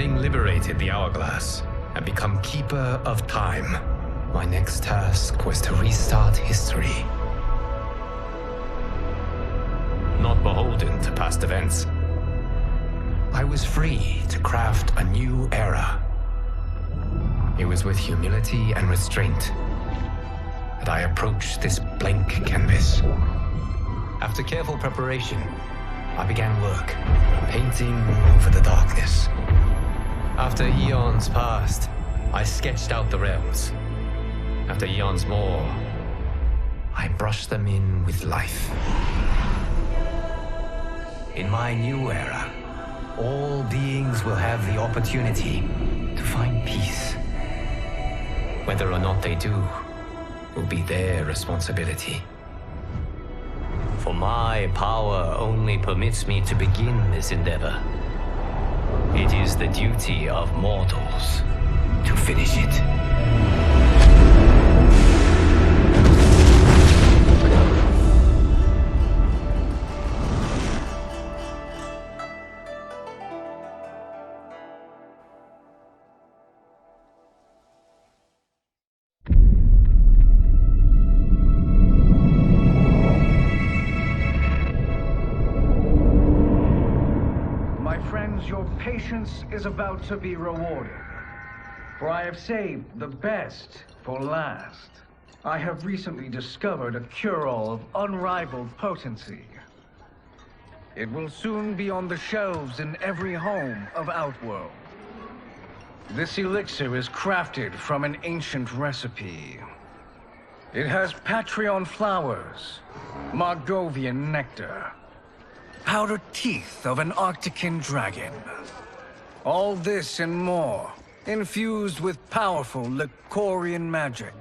Having liberated the hourglass and become Keeper of Time, my next task was to restart history. Not beholden to past events, I was free to craft a new era. It was with humility and restraint that I approached this blank canvas. After careful preparation, I began work, painting over the darkness. After eons passed, I sketched out the realms. After eons more, I brushed them in with life. In my new era, all beings will have the opportunity to find peace. Whether or not they do will be their responsibility. For my power only permits me to begin this endeavor. It is the duty of mortals to finish it. Your patience is about to be rewarded, for I have saved the best for last. I have recently discovered a cure-all of unrivaled potency. It will soon be on the shelves in every home of Outworld. This elixir is crafted from an ancient recipe. It has Patreon flowers, Margovian nectar, powdered teeth of an Arctican dragon. All this and more, infused with powerful Lycorian magic.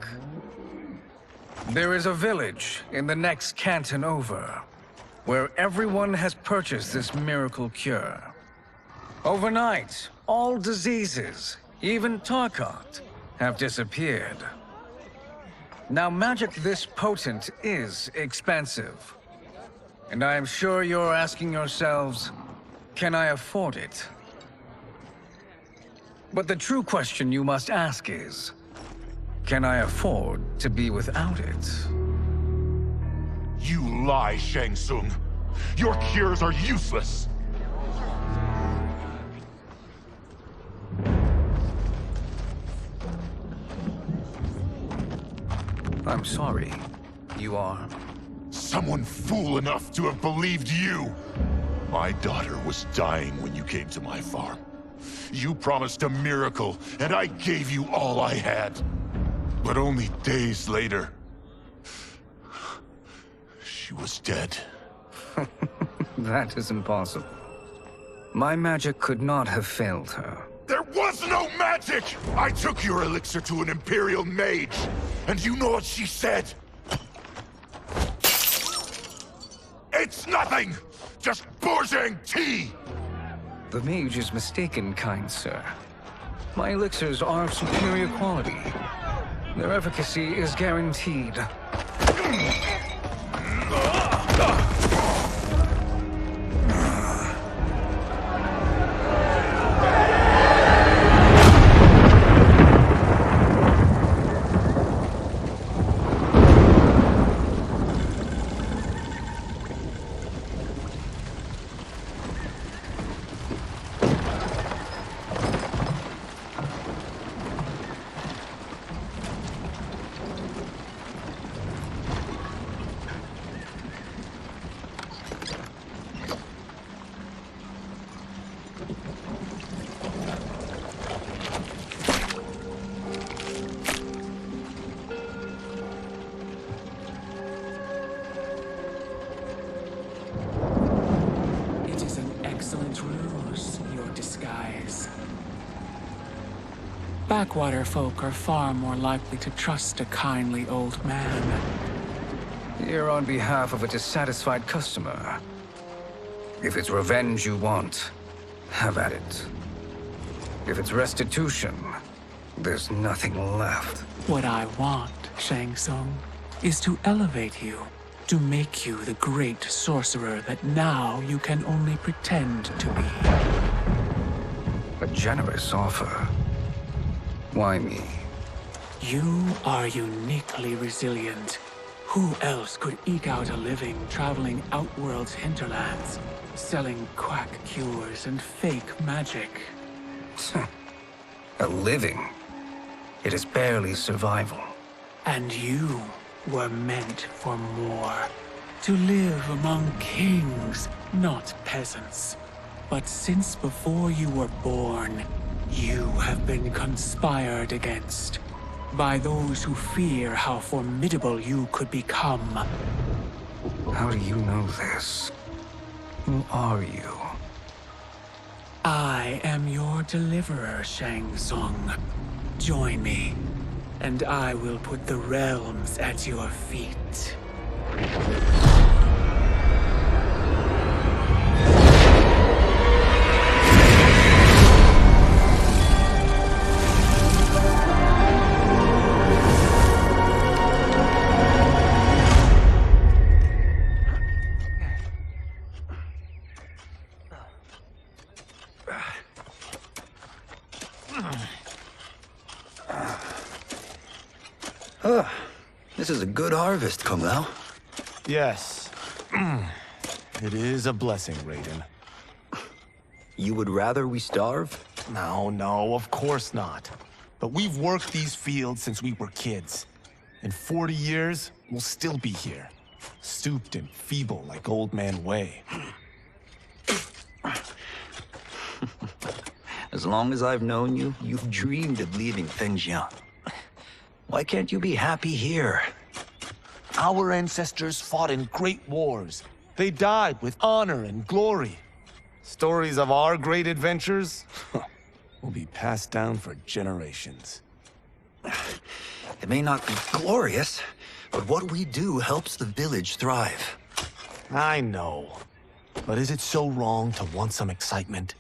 There is a village in the next canton over, where everyone has purchased this miracle cure. Overnight, all diseases, even Tarkat, have disappeared. Now, magic this potent is expensive. And I am sure you're asking yourselves, can I afford it? But the true question you must ask is, can I afford to be without it? You lie, Shang Tsung. Your cures are useless. I'm sorry. You are? Someone fool enough to have believed you. My daughter was dying when you came to my farm. You promised a miracle, and I gave you all I had. But only days later, she was dead. That is impossible. My magic could not have failed her. There was no magic! I took your elixir to an Imperial mage, and you know what she said? It's nothing! Just Bourgeois tea! The mage is mistaken, kind sir. My elixirs are of superior quality. Their efficacy is guaranteed. Backwater folk are far more likely to trust a kindly old man. Here on behalf of a dissatisfied customer. If it's revenge you want, have at it. If it's restitution, there's nothing left. What I want, Shang Tsung, is to elevate you, to make you the great sorcerer that now you can only pretend to be. A generous offer. Why me? You are uniquely resilient. Who else could eke out a living traveling Outworld's hinterlands, selling quack cures and fake magic? A living. It is barely survival. And you were meant for more. To live among kings, not peasants. But since before you were born, you have been conspired against by those who fear how formidable you could become. How do you know this? Who are you? I am your deliverer, Shang Tsung. Join me, and I will put the realms at your feet. This is a good harvest, Kung Lao. Yes. It is a blessing, Raiden. You would rather we starve? No, of course not. But we've worked these fields since we were kids. In 40 years, we'll still be here. Stooped and feeble like Old Man Wei. As long as I've known you, you've dreamed of leaving Fengjian. Why can't you be happy here? Our ancestors fought in great wars. They died with honor and glory. Stories of our great adventures will be passed down for generations. It may not be glorious, but what we do helps the village thrive. I know. But is it so wrong to want some excitement?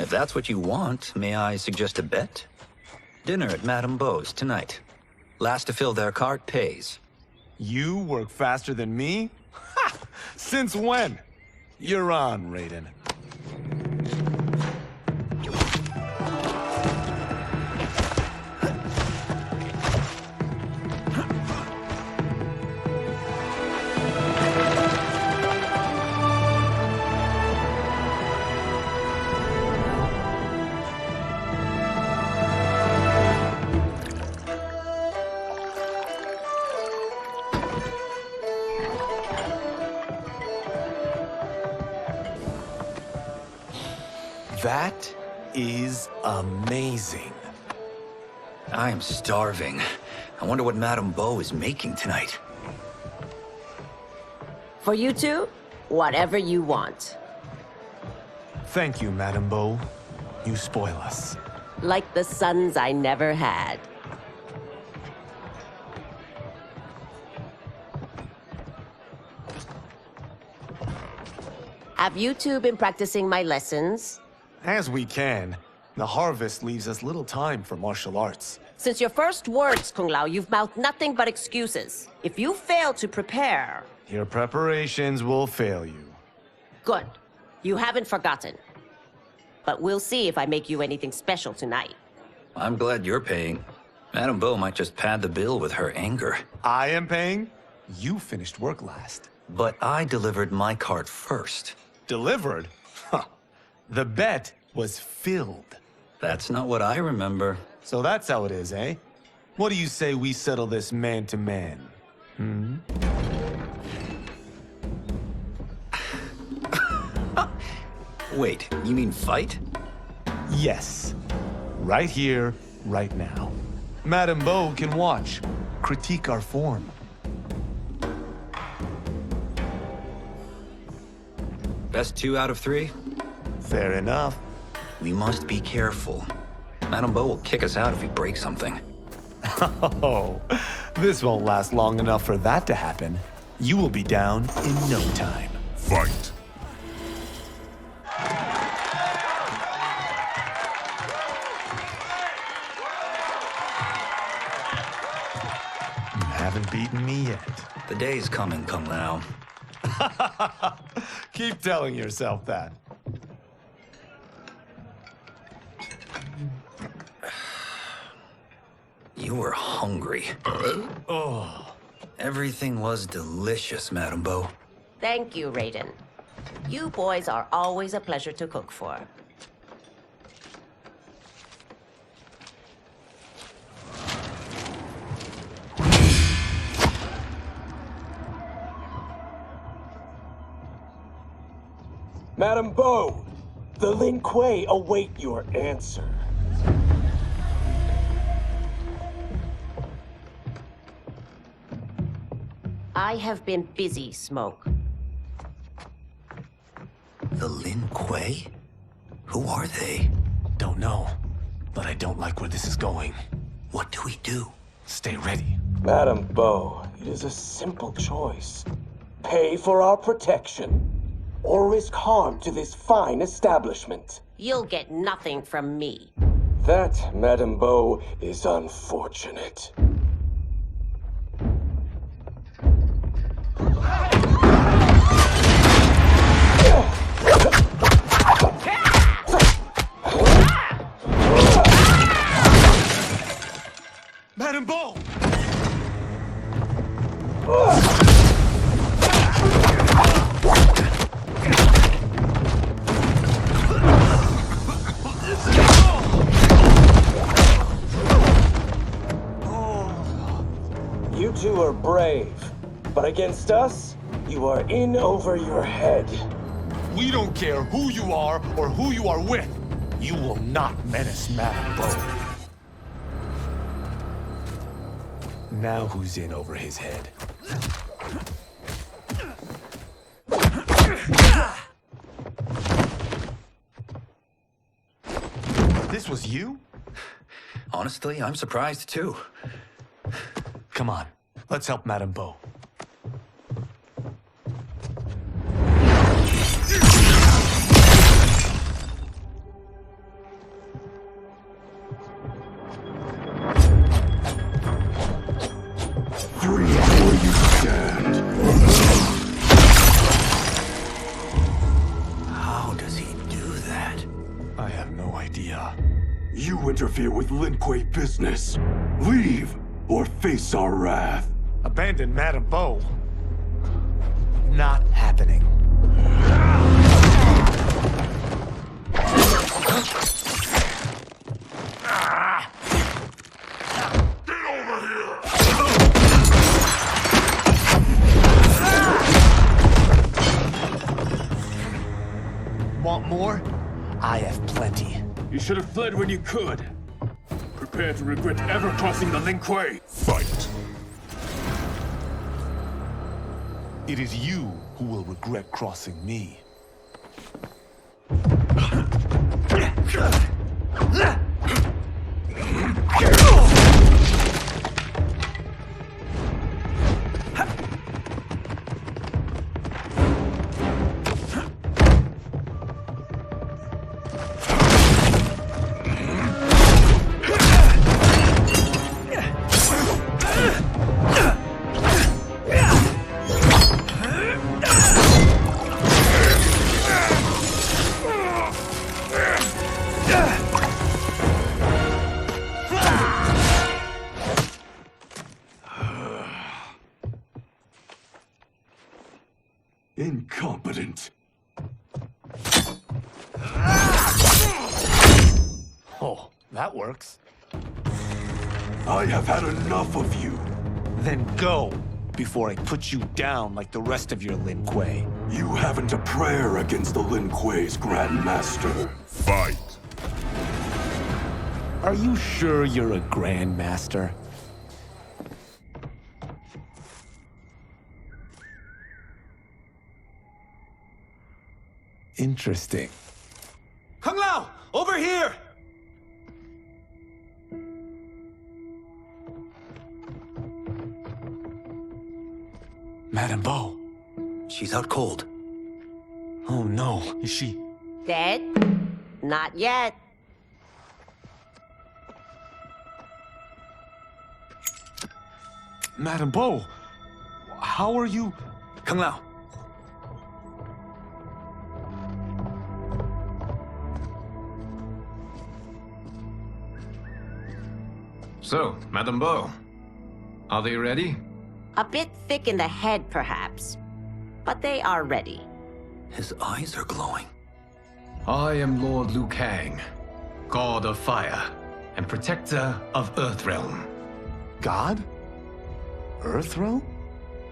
If that's what you want, may I suggest a bet? Dinner at Madame Beau's tonight. Last to fill their cart pays. You work faster than me? Ha! Since when? You're on, Raiden. That is amazing. I am starving. I wonder what Madame Beau is making tonight. For you two, whatever you want. Thank you, Madame Beau. You spoil us. Like the sons I never had. Have you two been practicing my lessons? As we can. The harvest leaves us little time for martial arts. Since your first words, Kung Lao, you've mouthed nothing but excuses. If you fail to prepare... Your preparations will fail you. Good. You haven't forgotten. But we'll see if I make you anything special tonight. I'm glad you're paying. Madame Beau might just pad the bill with her anger. I am paying? You finished work last. But I delivered my cart first. Delivered? Huh. The bet was filled. That's not what I remember. So that's how it is, eh? What do you say we settle this man to man? Wait, you mean fight? Yes. Right here, right now. Madame Beau can watch, critique our form. Best 2 out of 3? Fair enough. We must be careful. Madame Beau will kick us out if we break something. Oh, this won't last long enough for that to happen. You will be down in no time. Fight. You haven't beaten me yet. The day's coming, Kung Lao. Keep telling yourself that. You were hungry. Oh. Everything was delicious, Madame Bo. Thank you, Raiden. You boys are always a pleasure to cook for. Madame Bo, the Lin Kuei await your answer. I have been busy, Smoke. The Lin Kuei? Who are they? Don't know, but I don't like where this is going. What do we do? Stay ready. Madame Bo, it is a simple choice. Pay for our protection, or risk harm to this fine establishment. You'll get nothing from me. That, Madame Bo, is unfortunate. Madame Bo! You two are brave, but against us, you are in over your head. We don't care who you are or who you are with. You will not menace Madame Bo. Now who's in over his head? This was you? Honestly, I'm surprised too. Come on, let's help Madame Bo. How does he do that? I have no idea. You interfere with Lin Kuei business. Leave, or face our wrath. Abandon Madame Bo? Not happening. Want more? I have plenty. You should have fled when you could. Prepare to regret ever crossing the Lin Kuei. Fight. It is you who will regret crossing me. Incompetent. Oh, that works. I have had enough of you. Then go, before I put you down like the rest of your Lin Kuei. You haven't a prayer against the Lin Kuei's Grand Master. Fight. Are you sure you're a Grand Master? Interesting. Kung Lao! Over here! Madame Bo. She's out cold. Oh no, is she? Dead? Not yet. Madame Bo, how are you? Kung Lao. So, Madame Beau, are they ready? A bit thick in the head, perhaps. But they are ready. His eyes are glowing. I am Lord Liu Kang, God of Fire and Protector of Earthrealm. God? Earthrealm?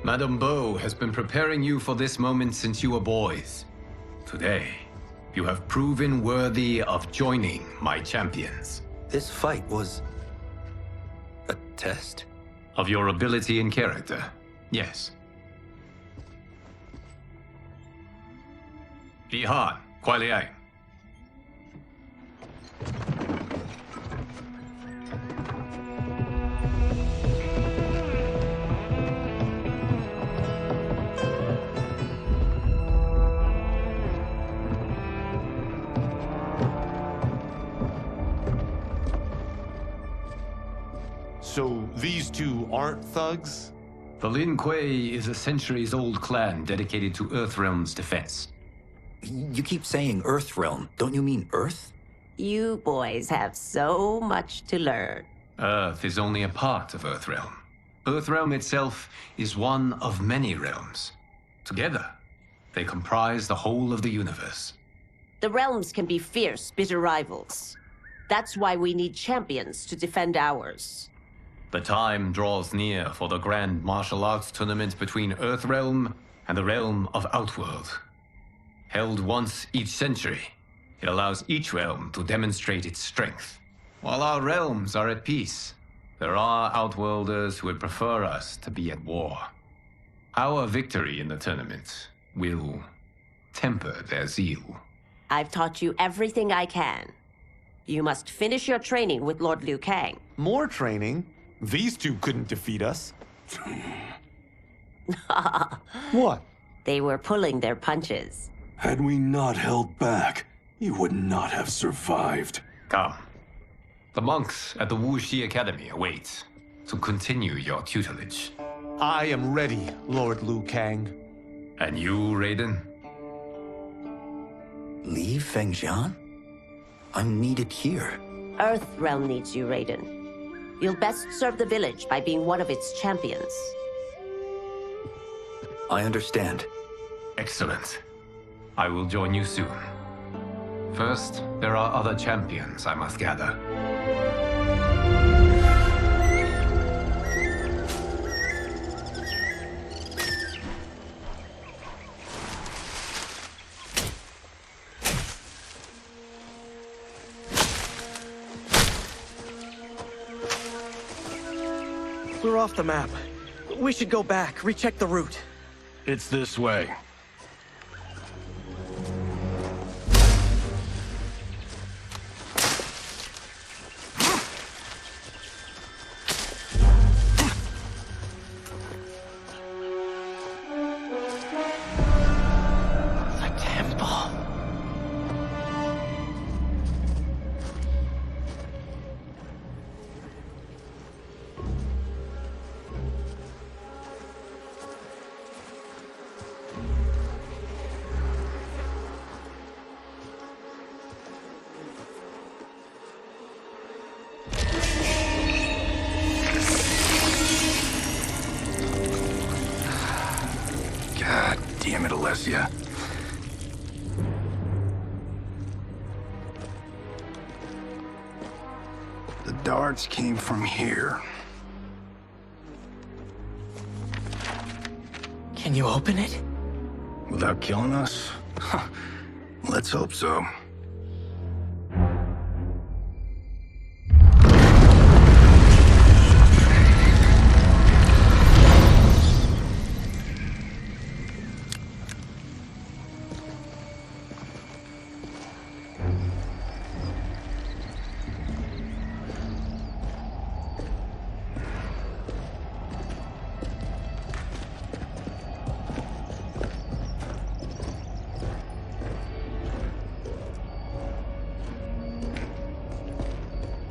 Madame Beau has been preparing you for this moment since you were boys. Today, you have proven worthy of joining my champions. This fight was a test? Of your ability and character, yes. 李翰，快来！ So these two aren't thugs? The Lin Kuei is a centuries-old clan dedicated to Earthrealm's defense. You keep saying Earthrealm. Don't you mean Earth? You boys have so much to learn. Earth is only a part of Earthrealm. Earthrealm itself is one of many realms. Together, they comprise the whole of the universe. The realms can be fierce, bitter rivals. That's why we need champions to defend ours. The time draws near for the grand martial arts tournament between Earthrealm and the realm of Outworld. Held once each century, it allows each realm to demonstrate its strength. While our realms are at peace, there are Outworlders who would prefer us to be at war. Our victory in the tournament will temper their zeal. I've taught you everything I can. You must finish your training with Lord Liu Kang. More training? These two couldn't defeat us. What? They were pulling their punches. Had we not held back, you would not have survived. Come. The monks at the Wuxi Academy await to continue your tutelage. I am ready, Lord Liu Kang. And you, Raiden? Li Fengjian? I'm needed here. Earthrealm needs you, Raiden. You'll best serve the village by being one of its champions. I understand. Excellent. I will join you soon. First, there are other champions I must gather. We're off the map. We should go back, recheck the route. It's this way. The temple. God damn it, Alessia. The darts came from here. Can you open it? Without killing us? Let's hope so.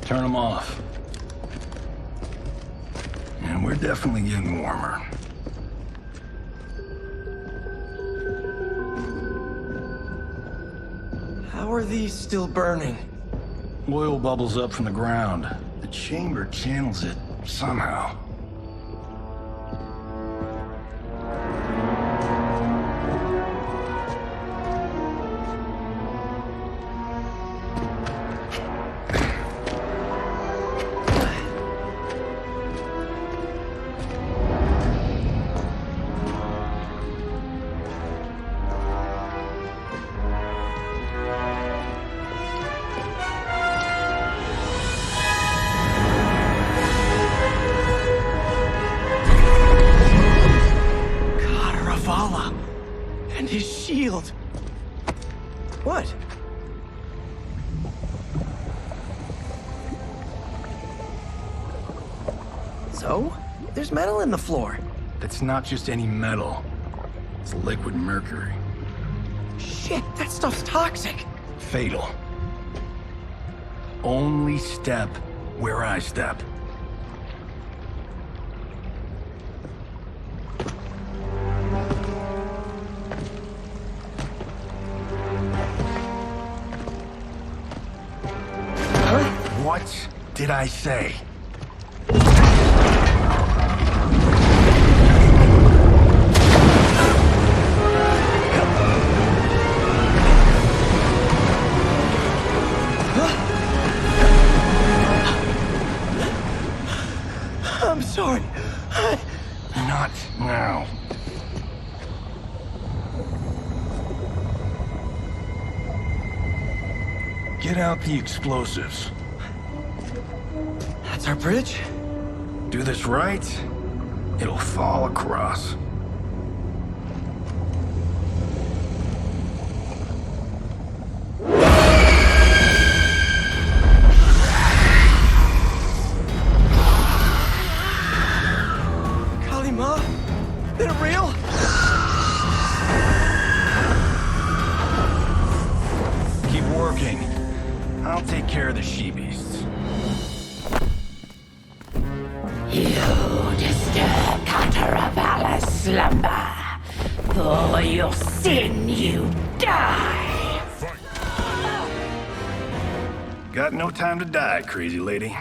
Turn them off. And we're definitely getting warmer. How are these still burning? Oil bubbles up from the ground. The chamber channels it somehow. And his shield. What? So? There's metal in the floor. That's not just any metal. It's liquid mercury. Shit, that stuff's toxic. Fatal. Only step where I step. What did I say? I'm sorry. Not now. Get out the explosives. That's our bridge? Do this right, it'll fall across. Kalima? Is it real? Keep working. I'll take care of the she-beasts. You disturb Cataravalla's slumber. For your sin, you die. Got no time to die, crazy lady.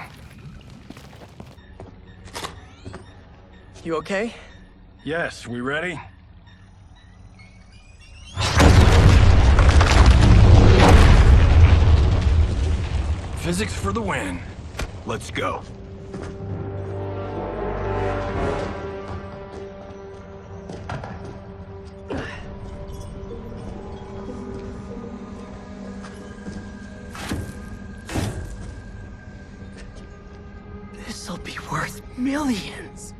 You okay? Yes, we ready? Physics for the win. Let's go. This'll be worth millions.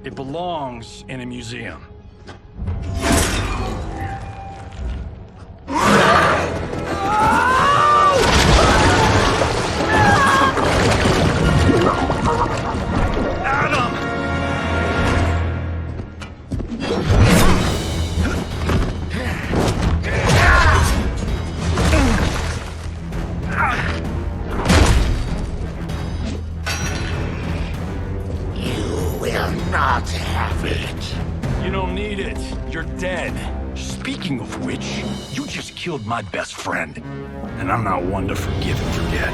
It belongs in a museum. Not have it. You don't need it. You're dead. Speaking of which, you just killed my best friend. And I'm not one to forgive and forget.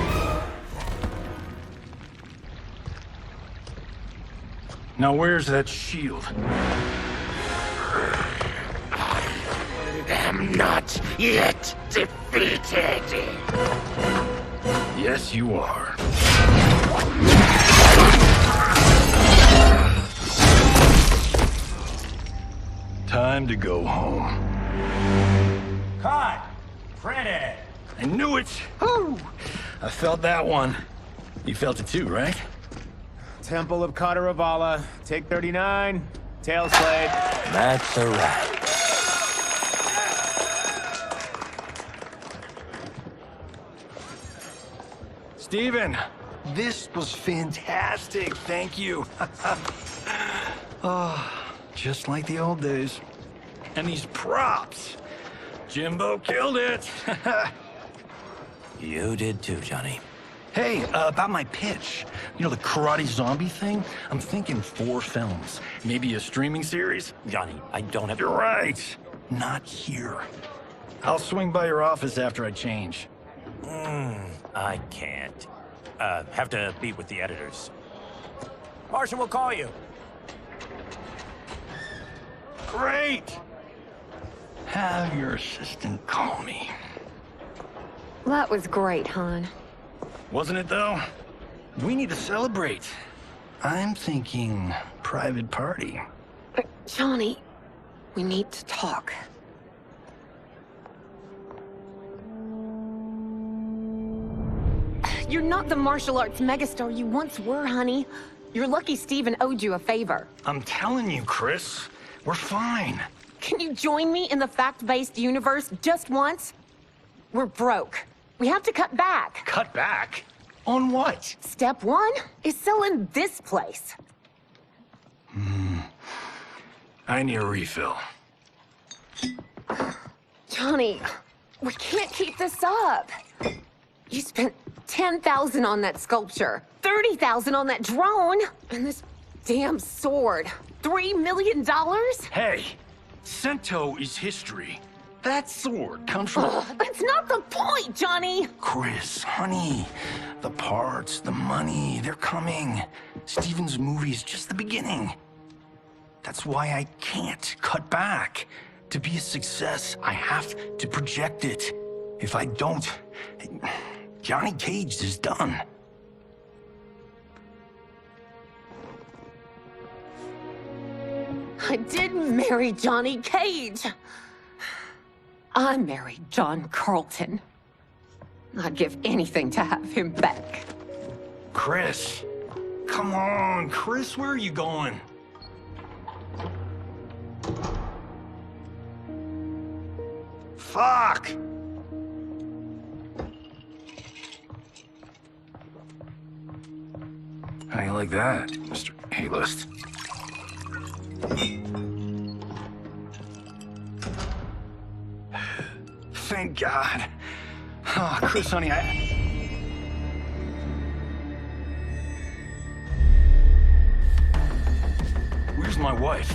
Now where's that shield? I'm not yet defeated. Yes, you are. Time to go home. Cut! Print I knew it! Oh, I felt that one. You felt it too, right? Temple of Kataravala, take 39, tail slate. That's a wrap. Steven, this was fantastic. Thank you. Oh, just like the old days. And these props. Jimbo killed it. You did too, Johnny. Hey, about my pitch. You know, the karate zombie thing? I'm thinking 4 films. Maybe a streaming series? Johnny, I don't have... You're right. Not here. I'll swing by your office after I change. I can't. Have to meet with the editors. Martian will call you. Great! Have your assistant call me. That was great, hon. Wasn't it, though? We need to celebrate. I'm thinking private party. Johnny, we need to talk. You're not the martial arts megastar you once were, honey. You're lucky Steven owed you a favor. I'm telling you, Chris, we're fine. Can you join me in the fact-based universe just once? We're broke. We have to cut back. Cut back? On what? Step one is selling this place. I need a refill. Johnny, we can't keep this up. You spent $10,000 on that sculpture, $30,000 on that drone, and this damn sword. $3 million? Hey, Sento is history. That sword comes from... That's not the point, Johnny! Chris, honey, the parts, the money, they're coming. Steven's movie is just the beginning. That's why I can't cut back. To be a success, I have to project it. If I don't, Johnny Cage is done. I didn't marry Johnny Cage. I married John Carlton. I'd give anything to have him back. Chris, come on, Chris, where are you going? Fuck! How you like that, Mr. A-list? Thank God. Oh, Chris, honey, Where's my wife?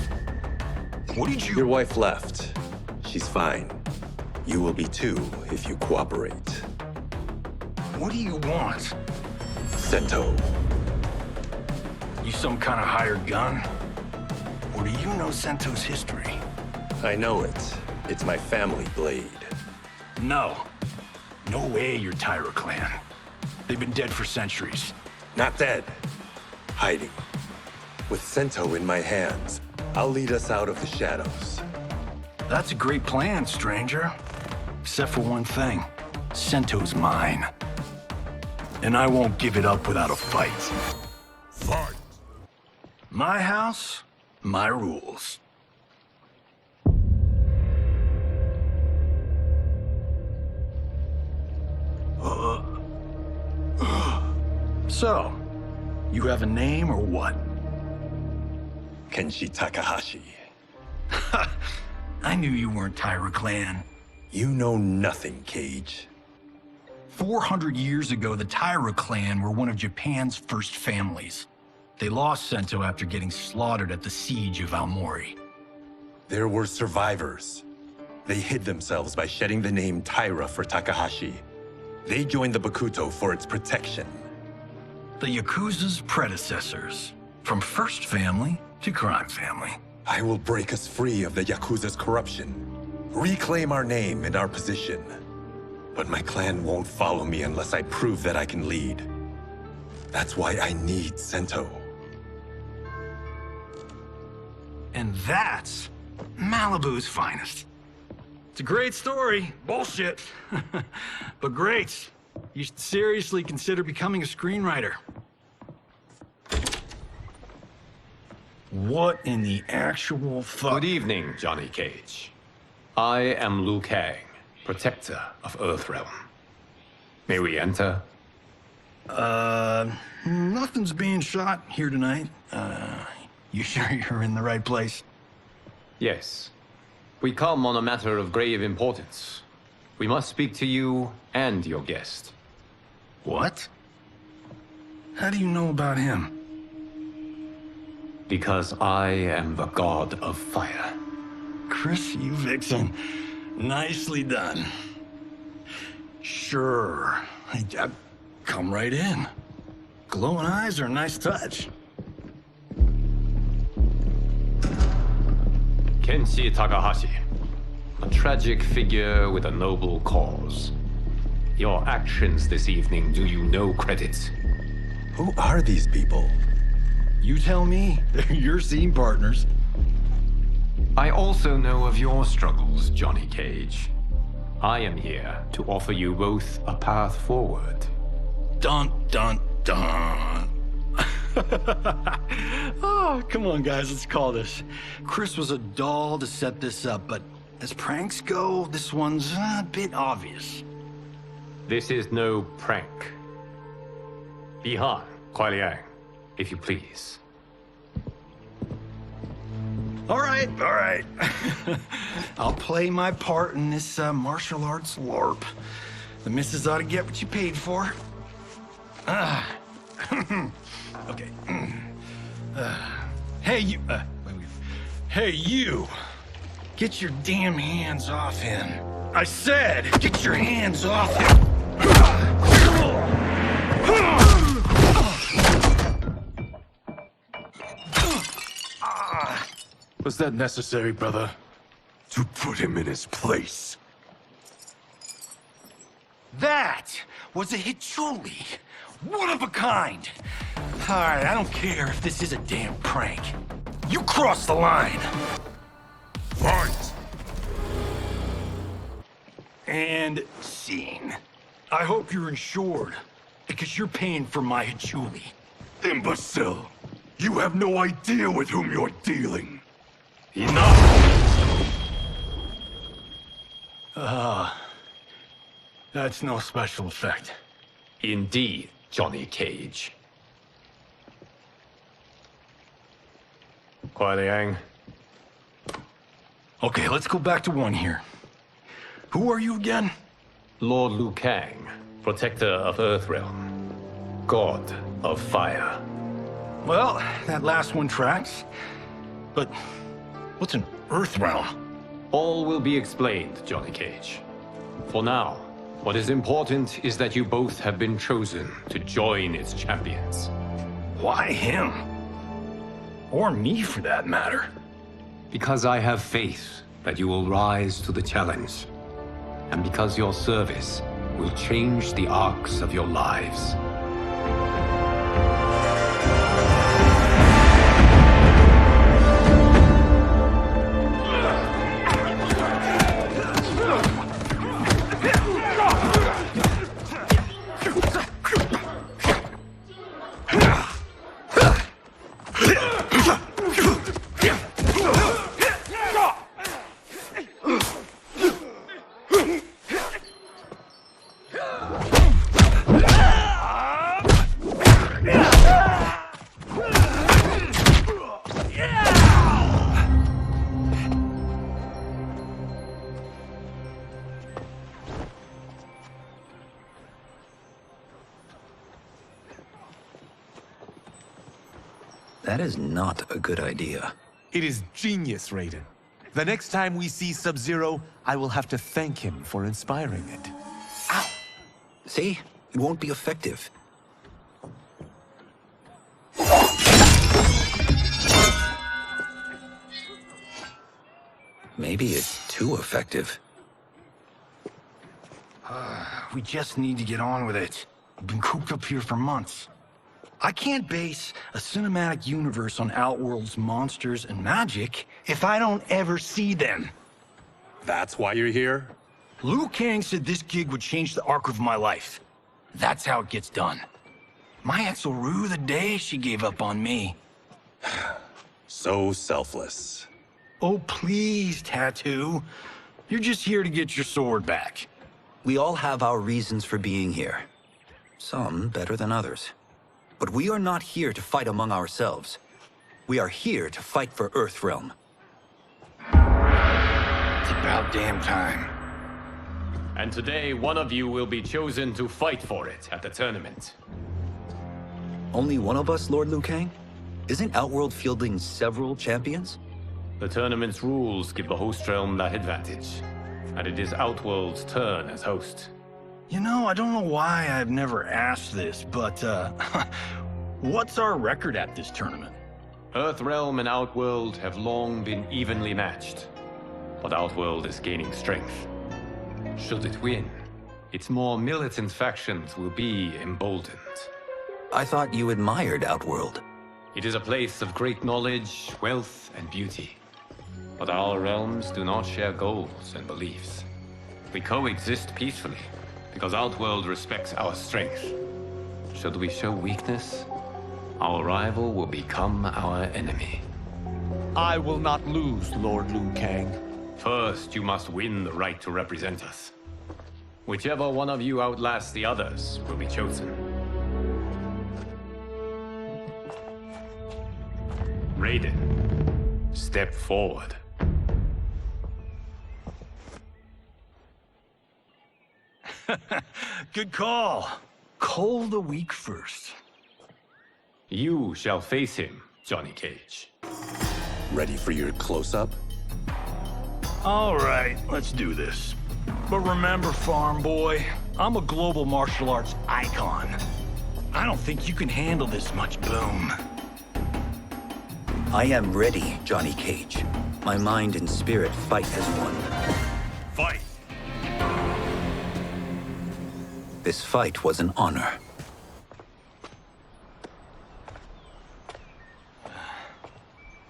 What did you... Your wife left. She's fine. You will be too if you cooperate. What do you want? Sento. You some kind of hired gun? Or do you know Sento's history? I know it. It's my family blade. No. No way you're Tyra clan. They've been dead for centuries. Not dead. Hiding. With Sento in my hands, I'll lead us out of the shadows. That's a great plan, stranger. Except for one thing. Sento's mine. And I won't give it up without a fight. Fight! My house, my rules. So, you have a name or what? Kenshi Takahashi. I knew you weren't Tyra clan. You know nothing, Cage. 400 years ago, the Tyra clan were one of Japan's first families. They lost Sento after getting slaughtered at the siege of Aomori. There were survivors. They hid themselves by shedding the name Tyra for Takahashi. They joined the Bakuto for its protection. The Yakuza's predecessors. From first family to crime family. I will break us free of the Yakuza's corruption. Reclaim our name and our position. But my clan won't follow me unless I prove that I can lead. That's why I need Sento. And that's Malibu's finest. It's a great story. Bullshit. But great. You should seriously consider becoming a screenwriter. What in the actual fuck? Good evening, Johnny Cage. I am Liu Kang, protector of Earthrealm. May we enter? Nothing's being shot here tonight. You sure you're in the right place? Yes. We come on a matter of grave importance. We must speak to you and your guest. What? How do you know about him? Because I am the god of fire. Chris, you vixen. Nicely done. Sure. Come right in. glowing eyes are a nice touch. Kenshi Takahashi, a tragic figure with a noble cause. Your actions this evening do you no credit. Who are these people? You tell me. They're your scene partners. I also know of your struggles, Johnny Cage. I am here to offer you both a path forward. Dun, dun, dun. Oh, come on, guys, let's call this. Chris was a doll to set this up, but as pranks go, this one's a bit obvious. This is no prank. Bihan, Kuai Liang, if you please. All right. I'll play my part in this martial arts LARP. The missus ought to get what you paid for. Okay. Hey, you. Hey, you. Get your damn hands off him. I said, get your hands off him. Was that necessary, brother? To put him in his place. That was a Hichuli. One of a kind. All right, I don't care if this is a damn prank. You crossed the line. Fight! And scene. I hope you're insured, because you're paying for my Hichuli. Imbecile! You have no idea with whom you're dealing. Enough! That's no special effect. Indeed, Johnny Cage. Kuai Liang. Okay, let's go back to one here. Who are you again? Lord Liu Kang, protector of Earthrealm. God of Fire. Well, that last one tracks. But what's an Earthrealm? All will be explained, Johnny Cage. For now, what is important is that you both have been chosen to join its champions. Why him? Or me, for that matter. Because I have faith that you will rise to the challenge. And because your service will change the arcs of your lives. That is not a good idea. It is genius, Raiden. The next time we see Sub-Zero, I will have to thank him for inspiring it. Ow! See? It won't be effective. Maybe it's too effective. We just need to get on with it. I've been cooped up here for months. I can't base a cinematic universe on Outworld's monsters and magic if I don't ever see them. That's why you're here? Liu Kang said this gig would change the arc of my life. That's how it gets done. My ex will rue the day she gave up on me. So selfless. Oh, please, Tattoo. You're just here to get your sword back. We all have our reasons for being here. Some better than others. But we are not here to fight among ourselves. We are here to fight for Earthrealm. It's about damn time. And today, one of you will be chosen to fight for it at the tournament. Only one of us, Lord Liu Kang? Isn't Outworld fielding several champions? The tournament's rules give the host realm that advantage. And it is Outworld's turn as host. You know, I don't know why I've never asked this, but, What's our record at this tournament? Earthrealm and Outworld have long been evenly matched, but Outworld is gaining strength. Should it win, its more militant factions will be emboldened. I thought you admired Outworld. It is a place of great knowledge, wealth, and beauty. But our realms do not share goals and beliefs. We coexist peacefully, because Outworld respects our strength. Should we show weakness, our rival will become our enemy. I will not lose, Lord Liu Kang. First, you must win the right to represent us. Whichever one of you outlasts the others will be chosen. Raiden, step forward. Good call. Cole the weak first. You shall face him, Johnny Cage. Ready for your close-up? All right, let's do this. But remember, farm boy, I'm a global martial arts icon. I don't think you can handle this much boom. I am ready, Johnny Cage. My mind and spirit fight as one. Fight! This fight was an honor.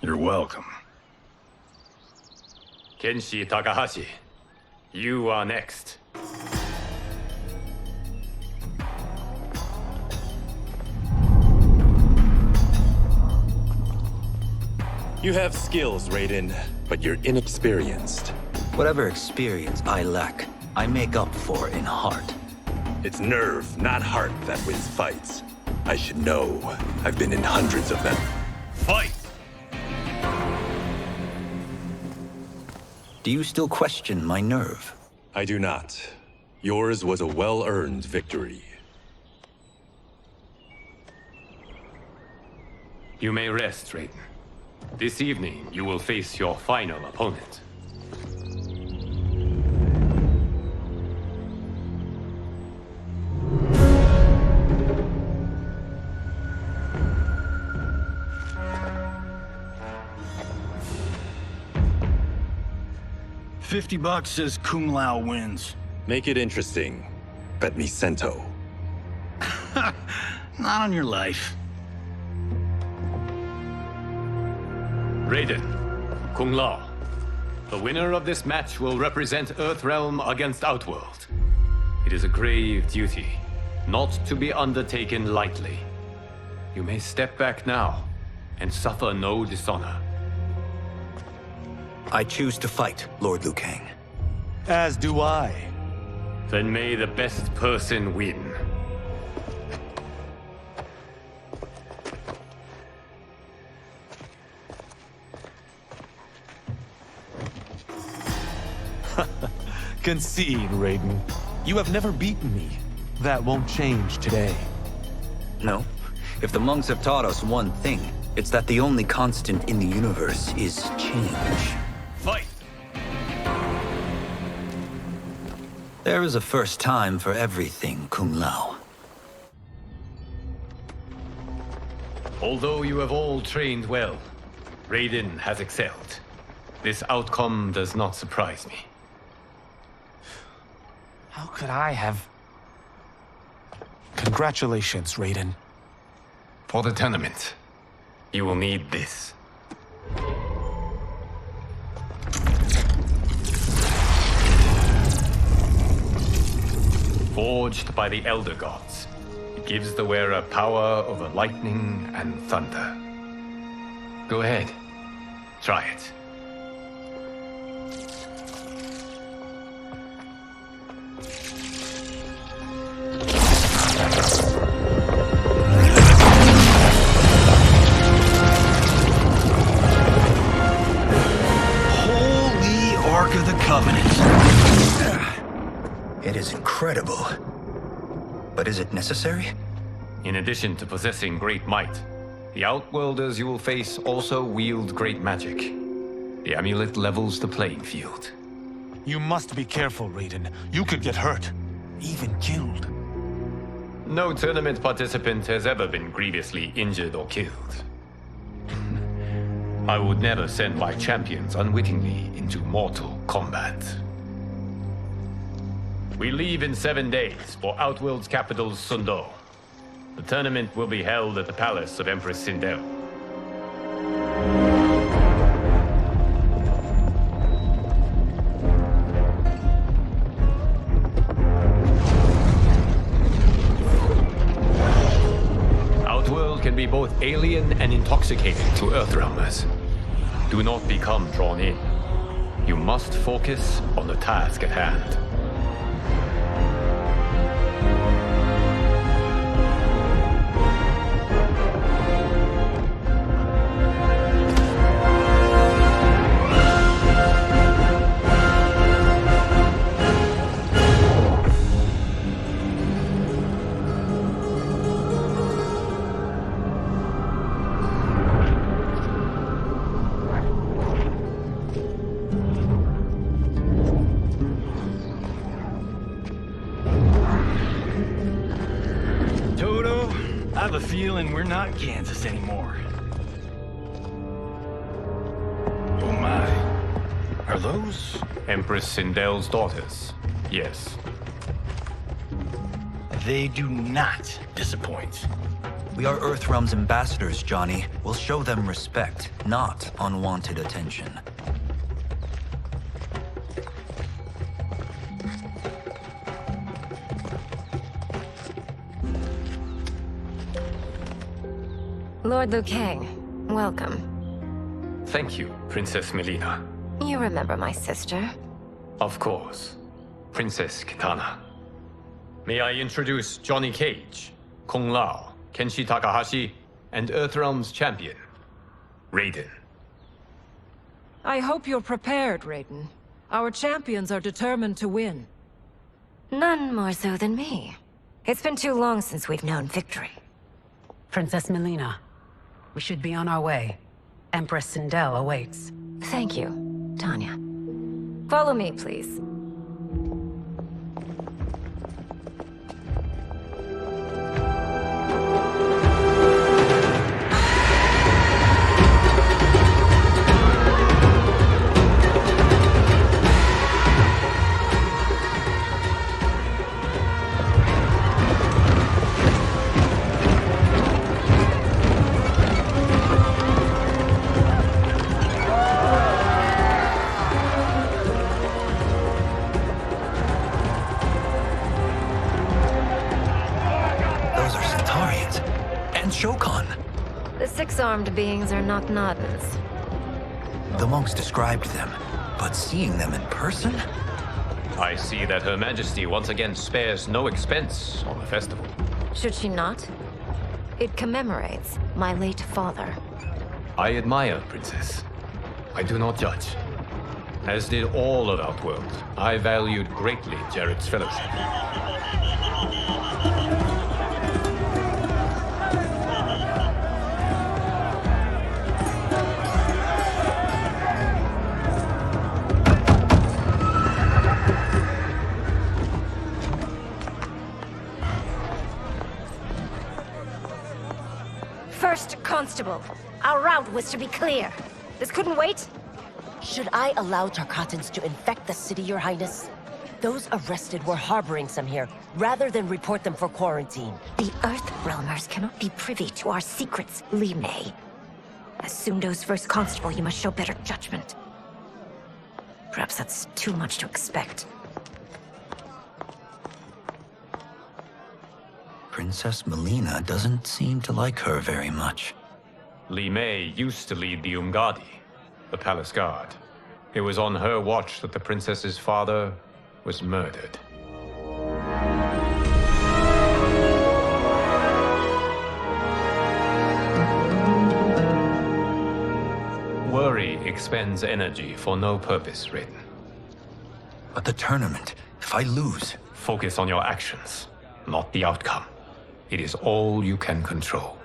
You're welcome. Kenshi Takahashi, you are next. You have skills, Raiden, but you're inexperienced. Whatever experience I lack, I make up for in heart. It's nerve, not heart, that wins fights. I should know. I've been in hundreds of them. Fight! Do you still question my nerve? I do not. Yours was a well-earned victory. You may rest, Raiden. This evening, you will face your final opponent. $50 says Kung Lao wins. Make it interesting. Bet me Sento. Not on your life. Raiden, Kung Lao. The winner of this match will represent Earthrealm against Outworld. It is a grave duty, not to be undertaken lightly. You may step back now and suffer no dishonor. I choose to fight, Lord Liu Kang. As do I. Then may the best person win. Concede, Raiden. You have never beaten me. That won't change today. No. If the monks have taught us one thing, it's that the only constant in the universe is change. Fight! There is a first time for everything, Kung Lao. Although you have all trained well, Raiden has excelled. This outcome does not surprise me. How could I have... Congratulations, Raiden. For the tournament, you will need this. Forged by the Elder Gods, it gives the wearer power over lightning and thunder. Go ahead, try it. Holy Ark of the Covenant. It is incredible. But is it necessary? In addition to possessing great might, the Outworlders you will face also wield great magic. The amulet levels the playing field. You must be careful, Raiden. You could get hurt. Even killed. No tournament participant has ever been grievously injured or killed. I would never send my champions unwittingly into mortal combat. We leave in 7 days for Outworld's capital, Sundo. The tournament will be held at the palace of Empress Sindel. Outworld can be both alien and intoxicating to Earthrealmers. Do not become drawn in. You must focus on the task at hand. I have a feeling we're not Kansas anymore. Oh my. Are those? Empress Sindel's daughters. Yes. They do not disappoint. We are Earthrealm's ambassadors, Johnny. We'll show them respect, not unwanted attention. Lord Liu Kang, welcome. Thank you, Princess Melina. You remember my sister? Of course. Princess Kitana. May I introduce Johnny Cage, Kung Lao, Kenshi Takahashi, and Earthrealm's champion, Raiden. I hope you're prepared, Raiden. Our champions are determined to win. None more so than me. It's been too long since we've known victory. Princess Melina, we should be on our way. Empress Sindel awaits. Thank you, Tanya. Follow me, please. The six-armed beings are not Nodens. The monks described them, but seeing them in person? I see that Her Majesty once again spares no expense on the festival. Should she not? It commemorates my late father. I admire, Princess. I do not judge. As did all of Outworld, I valued greatly Jarrett's fellowship. First Constable, our route was to be clear. This couldn't wait? Should I allow Tarkatans to infect the city, Your Highness? Those arrested were harboring some here, rather than report them for quarantine. The Earthrealmers cannot be privy to our secrets, Li Mei. As Sundo's first constable, you must show better judgment. Perhaps that's too much to expect. Princess Melina doesn't seem to like her very much. Li Mei used to lead the Umgadi, the palace guard. It was on her watch that the princess's father was murdered. Worry expends energy for no purpose, Raiden. But the tournament, if I lose... Focus on your actions, not the outcome. It is all you can control.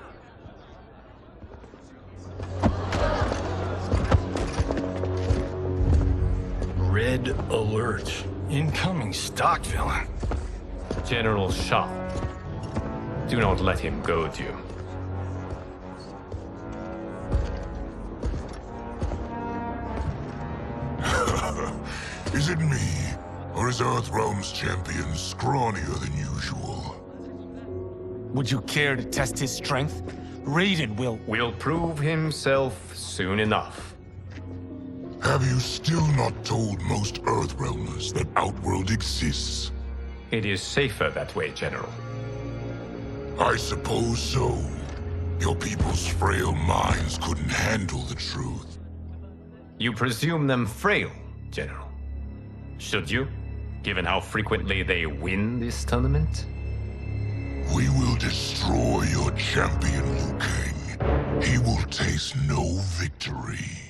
Red alert. Incoming stock villain. General Shah. Do not let him goad you. Is it me? Or is Earthrealm's champion scrawnier than usual? Would you care to test his strength? Raiden will prove himself soon enough. Have you still not told most Earthrealmers that Outworld exists? It is safer that way, General. I suppose so. Your people's frail minds couldn't handle the truth. You presume them frail, General. Should you, given how frequently they win this tournament? We will destroy your champion, Liu Kang. He will taste no victory.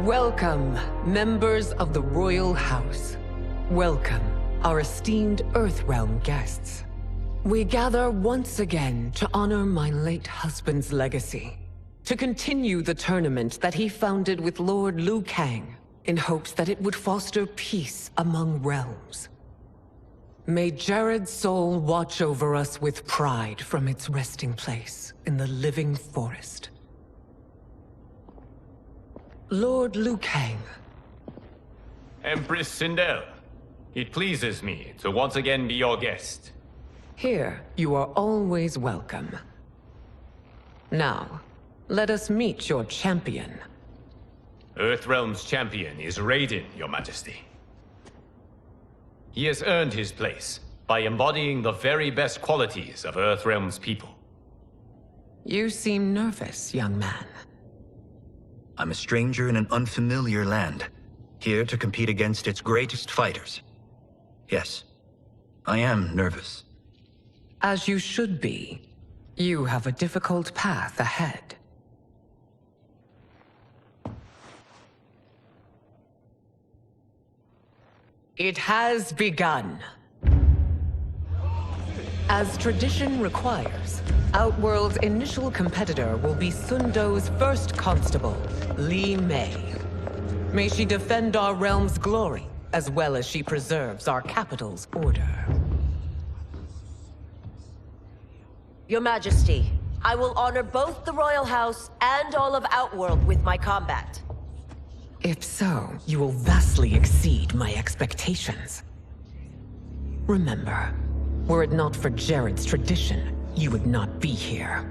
Welcome, members of the Royal House. Welcome, our esteemed Earthrealm guests. We gather once again to honor my late husband's legacy, to continue the tournament that he founded with Lord Liu Kang, in hopes that it would foster peace among realms. May Jared's soul watch over us with pride from its resting place in the living forest. Lord Liu Kang. Empress Sindel, it pleases me to once again be your guest. Here, you are always welcome. Now, let us meet your champion. Earthrealm's champion is Raiden, Your Majesty. He has earned his place by embodying the very best qualities of Earthrealm's people. You seem nervous, young man. I'm a stranger in an unfamiliar land, here to compete against its greatest fighters. Yes, I am nervous. As you should be. You have a difficult path ahead. It has begun. As tradition requires, Outworld's initial competitor will be Sundo's first constable, Li Mei. May she defend our realm's glory, as well as she preserves our capital's order. Your Majesty, I will honor both the Royal House and all of Outworld with my combat. If so, you will vastly exceed my expectations. Remember, were it not for Jared's tradition, you would not be here.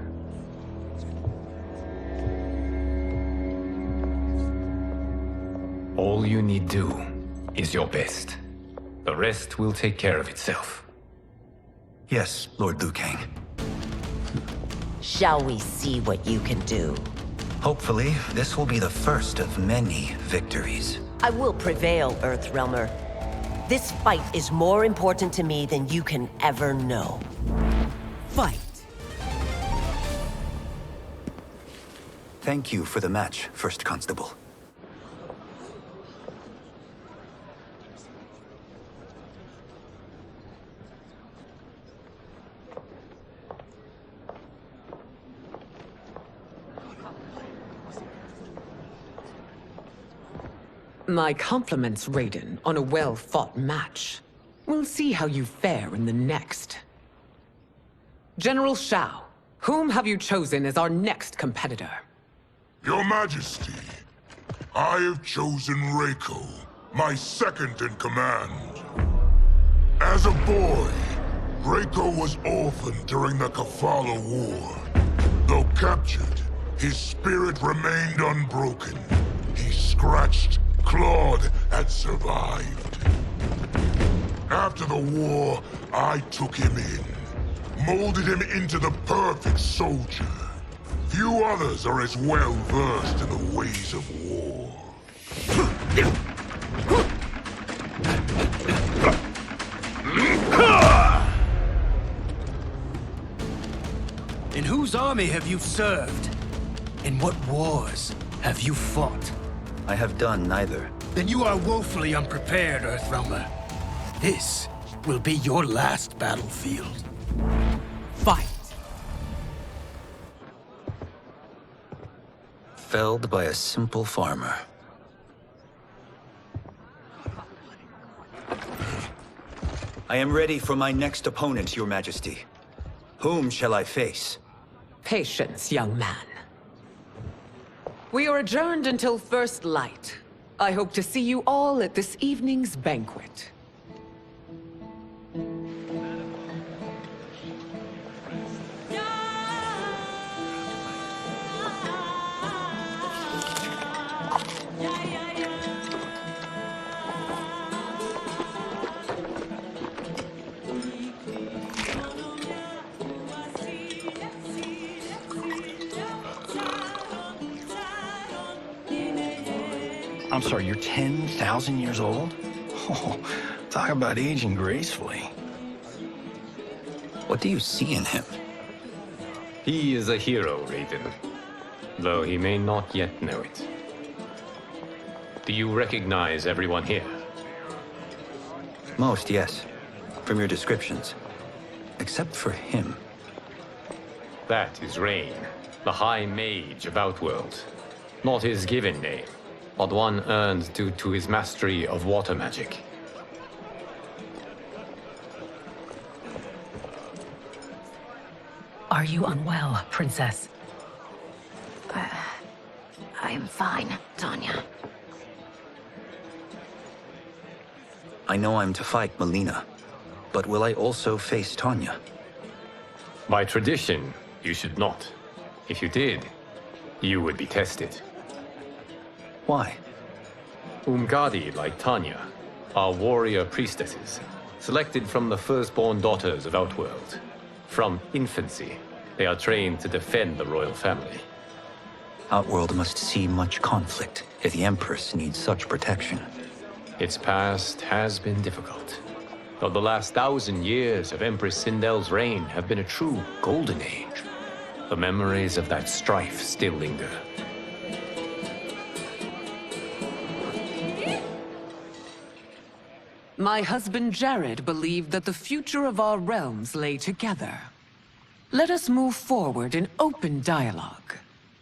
All you need do is your best. The rest will take care of itself. Yes, Lord Liu Kang. Shall we see what you can do? Hopefully, this will be the first of many victories. I will prevail, Earthrealmer. This fight is more important to me than you can ever know. Fight! Thank you for the match, First Constable. My compliments, Raiden, on a well-fought match. We'll see how you fare in the next. General Shao, whom have you chosen as our next competitor? Your Majesty, I have chosen Reiko, my second in command. As a boy, Reiko was orphaned during the Kafala War. Though captured, his spirit remained unbroken. He scratched, clawed, and survived. After the war, I took him in, molded him into the perfect soldier. Few others are as well versed in the ways of war. Whose army have you served? In what wars have you fought? I have done neither. Then you are woefully unprepared, Earthrealmer. This will be your last battlefield. Fight! Felled by a simple farmer. I am ready for my next opponent, Your Majesty. Whom shall I face? Patience, young man. We are adjourned until first light. I hope to see you all at this evening's banquet. I'm sorry, you're 10,000 years old? Oh, talk about aging gracefully. What do you see in him? He is a hero, Raiden, though he may not yet know it. Do you recognize everyone here? Most, yes. From your descriptions. Except for him. That is Rain, the High Mage of Outworld. Not his given name, but one earned due to his mastery of water magic. Are you unwell, Princess? I am fine, Tanya. I know I'm to fight Melina, but will I also face Tanya? By tradition, you should not. If you did, you would be tested. Why? Umgadi, like Tanya, are warrior priestesses, selected from the firstborn daughters of Outworld. From infancy, they are trained to defend the royal family. Outworld must see much conflict if the Empress needs such protection. Its past has been difficult, though the last 1,000 years of Empress Sindel's reign have been a true golden age. The memories of that strife still linger. My husband Jared believed that the future of our realms lay together. Let us move forward in open dialogue,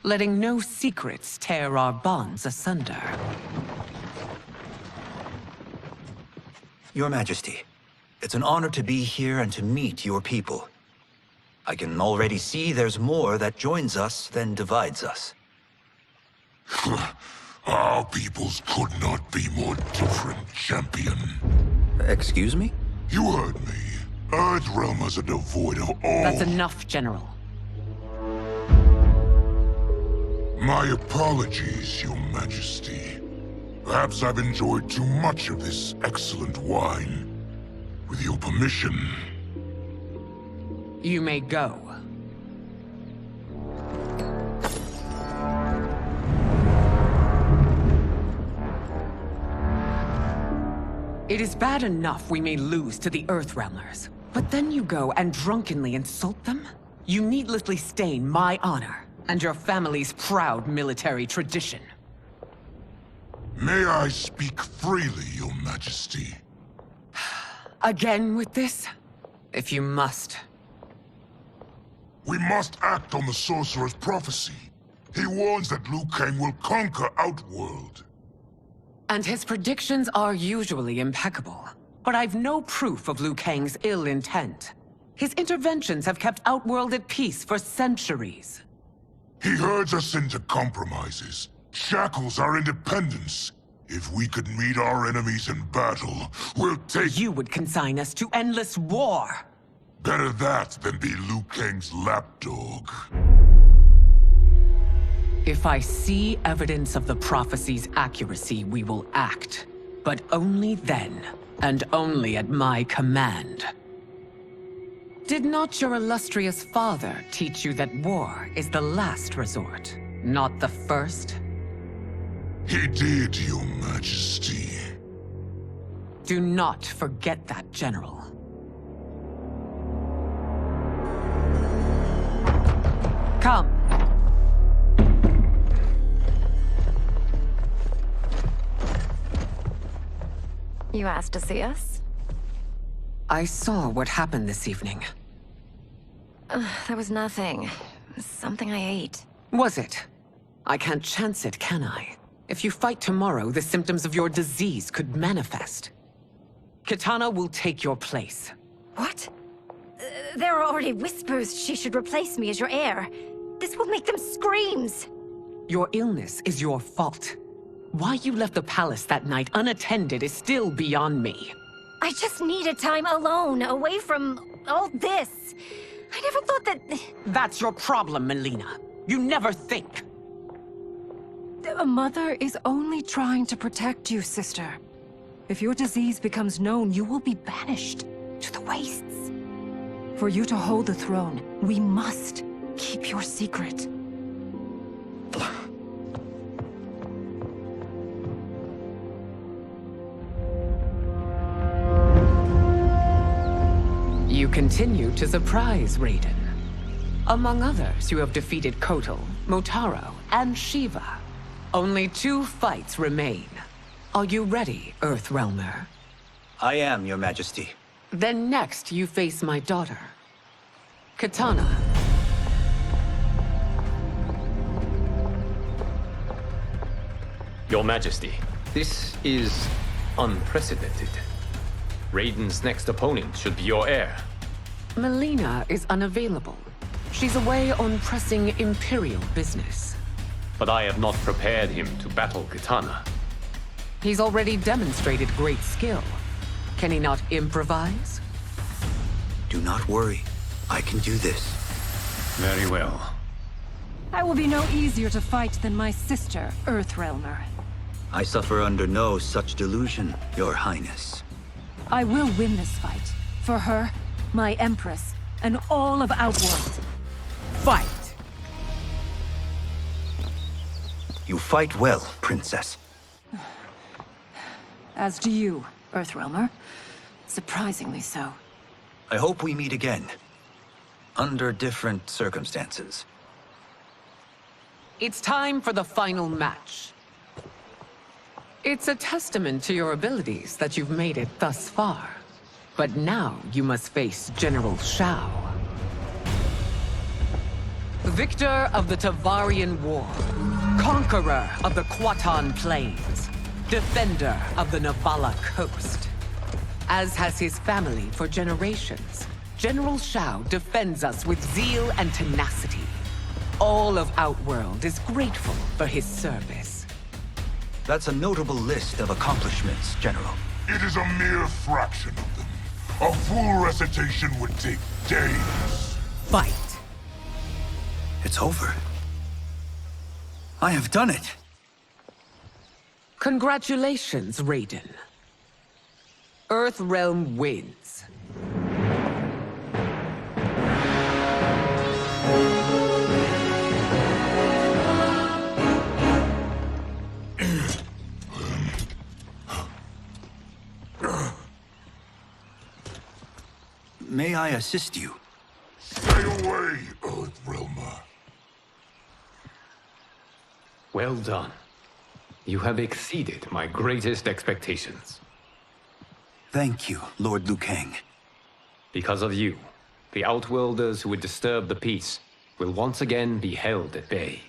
letting no secrets tear our bonds asunder. Your Majesty, it's an honor to be here and to meet your people. I can already see there's more that joins us than divides us. Our peoples could not be more different, champion. Excuse me? You heard me. Earthrealmers are devoid of all... That's enough, General. My apologies, Your Majesty. Perhaps I've enjoyed too much of this excellent wine. With your permission... You may go. It is bad enough we may lose to the Earthrealmers, but then you go and drunkenly insult them? You needlessly stain my honor and your family's proud military tradition. May I speak freely, Your Majesty? Again with this? If you must. We must act on the Sorcerer's prophecy. He warns that Liu Kang will conquer Outworld. And his predictions are usually impeccable. But I've no proof of Liu Kang's ill intent. His interventions have kept Outworld at peace for centuries. He herds us into compromises, shackles our independence. If we could meet our enemies in battle, we'll take... You would consign us to endless war! Better that than be Liu Kang's lapdog. If I see evidence of the prophecy's accuracy, we will act. But only then, and only at my command. Did not your illustrious father teach you that war is the last resort, not the first? He did, Your Majesty. Do not forget that, General. Come. You asked to see us? I saw what happened this evening. There was nothing. Something I ate. Was it? I can't chance it, can I? If you fight tomorrow, the symptoms of your disease could manifest. Kitana will take your place. What? There are already whispers she should replace me as your heir. This will make them screams! Your illness is your fault. Why you left the palace that night unattended is still beyond me. I just needed time alone, away from all this. I never thought that... That's your problem, Melina. You never think. A mother is only trying to protect you, sister. If your disease becomes known, you will be banished to the wastes. For you to hold the throne, we must keep your secret. You continue to surprise Raiden. Among others, you have defeated Kotal, Motaro, and Shiva. Only 2 fights remain. Are you ready, Earthrealmer? I am, Your Majesty. Then next, you face my daughter, Kitana. Your Majesty, this is unprecedented. Raiden's next opponent should be your heir. Melina is unavailable. She's away on pressing Imperial business. But I have not prepared him to battle Kitana. He's already demonstrated great skill. Can he not improvise? Do not worry. I can do this. Very well. I will be no easier to fight than my sister, Earthrealmer. I suffer under no such delusion, Your Highness. I will win this fight. For her, my Empress, and all of Outworld. Fight! You fight well, Princess. As do you, Earthrealmer. Surprisingly so. I hope we meet again. Under different circumstances. It's time for the final match. It's a testament to your abilities that you've made it thus far. But now you must face General Shao. Victor of the Tavarian War. Conqueror of the Kwatan Plains. Defender of the Navala Coast. As has his family for generations, General Shao defends us with zeal and tenacity. All of Outworld is grateful for his service. That's a notable list of accomplishments, General. It is a mere fraction of them. A full recitation would take days. Fight! It's over. I have done it. Congratulations, Raiden. Earthrealm wins. May I assist you? Stay away, Earthrealmer. Well done. You have exceeded my greatest expectations. Thank you, Lord Liu Kang. Because of you, the Outworlders who would disturb the peace will once again be held at bay.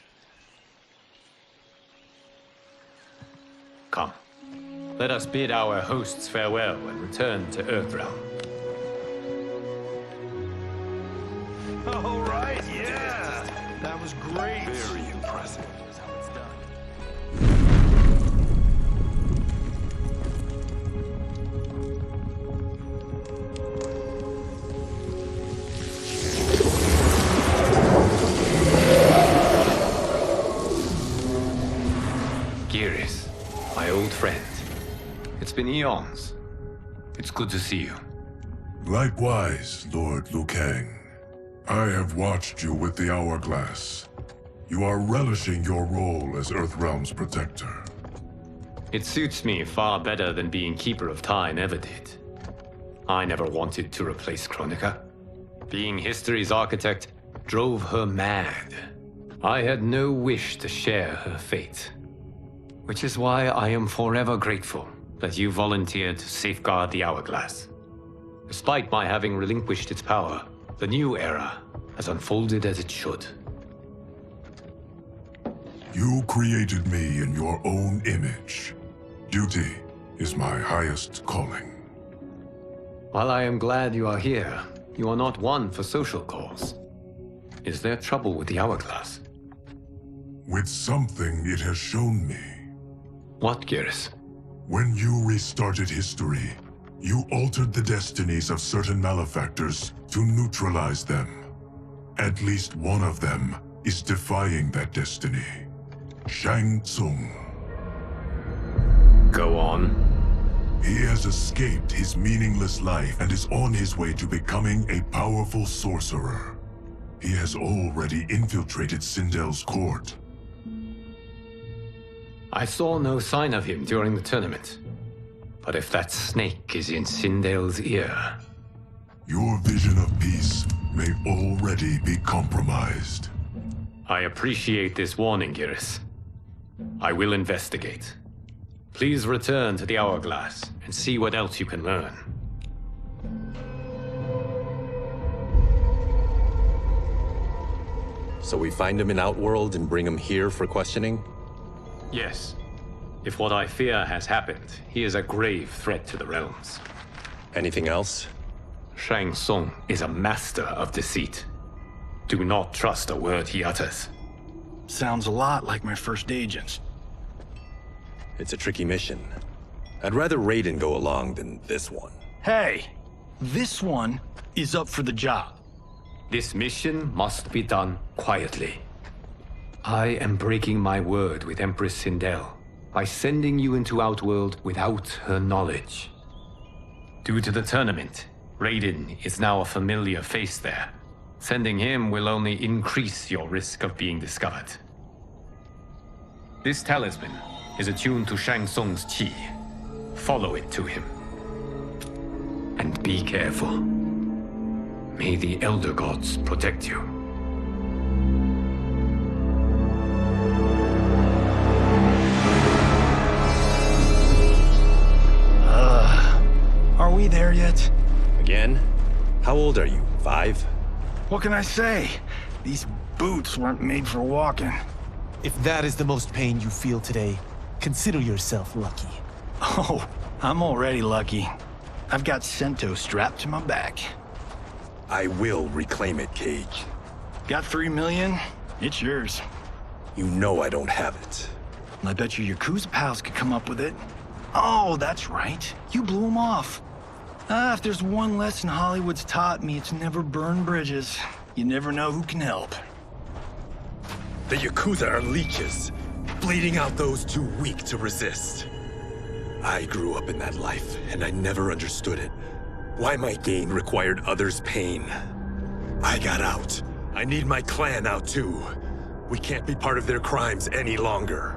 Come, let us bid our hosts farewell and return to Earthrealm. All right, yeah! That was great! Very impressive. Geras, my old friend. It's been eons. It's good to see you. Likewise, Lord Liu Kang. I have watched you with the Hourglass. You are relishing your role as Earthrealm's protector. It suits me far better than being Keeper of Time ever did. I never wanted to replace Kronika. Being history's architect drove her mad. I had no wish to share her fate. Which is why I am forever grateful that you volunteered to safeguard the Hourglass. Despite my having relinquished its power, the new era has unfolded as it should. You created me in your own image. Duty is my highest calling. While I am glad you are here, you are not one for social calls. Is there trouble with the Hourglass? With something it has shown me. What, Geras? When you restarted history, you altered the destinies of certain malefactors to neutralize them. At least one of them is defying that destiny. Shang Tsung. Go on. He has escaped his meaningless life and is on his way to becoming a powerful sorcerer. He has already infiltrated Sindel's court. I saw no sign of him during the tournament. But if that snake is in Sindel's ear... Your vision of peace may already be compromised. I appreciate this warning, Geras. I will investigate. Please return to the Hourglass and see what else you can learn. So we find him in Outworld and bring him here for questioning? Yes. If what I fear has happened, he is a grave threat to the realms. Anything else? Shang Tsung is a master of deceit. Do not trust a word he utters. Sounds a lot like my first agents. It's a tricky mission. I'd rather Raiden go along than this one. Hey, this one is up for the job. This mission must be done quietly. I am breaking my word with Empress Sindel by sending you into Outworld without her knowledge. Due to the tournament, Raiden is now a familiar face there. Sending him will only increase your risk of being discovered. This talisman is attuned to Shang Tsung's chi. Follow it to him. And be careful. May the Elder Gods protect you. Are we there yet? Again? How old are you? 5? What can I say? These boots weren't made for walking. If that is the most pain you feel today, consider yourself lucky. Oh, I'm already lucky. I've got Sento strapped to my back. I will reclaim it, Cage. Got 3 million? It's yours. You know I don't have it. I bet your Yakuza pals could come up with it. Oh, that's right. You blew them off. If there's one lesson Hollywood's taught me, it's never burn bridges. You never know who can help. The Yakuza are leeches, bleeding out those too weak to resist. I grew up in that life, and I never understood it. Why my gain required others' pain. I got out. I need my clan out too. We can't be part of their crimes any longer.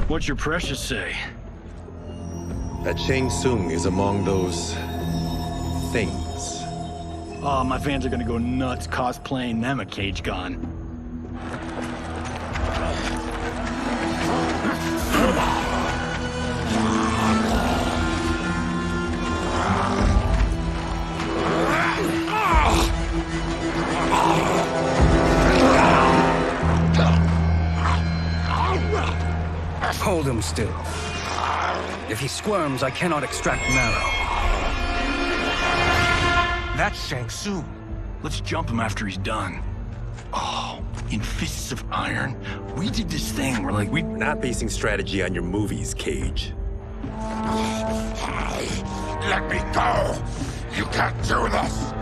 What's your precious say? That Shang Tsung is among those... things. Oh, my fans are gonna go nuts cosplaying them a Cage Gun. Hold him still. If he squirms, I cannot extract marrow. That's Shang Tsung. Let's jump him after he's done. Oh, in Fists of Iron, we did this thing where we're not basing strategy on your movies, Cage. Let me go! You can't do this!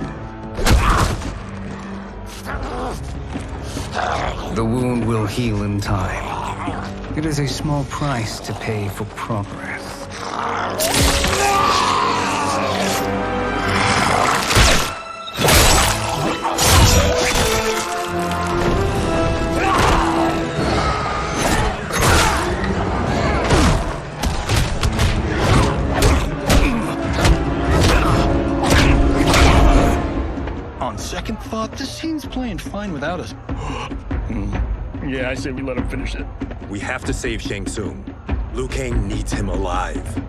The wound will heal in time. It is a small price to pay for progress. On second thought, this scene's playing fine without us. Yeah, I say we let him finish it. We have to save Shang Tsung. Liu Kang needs him alive.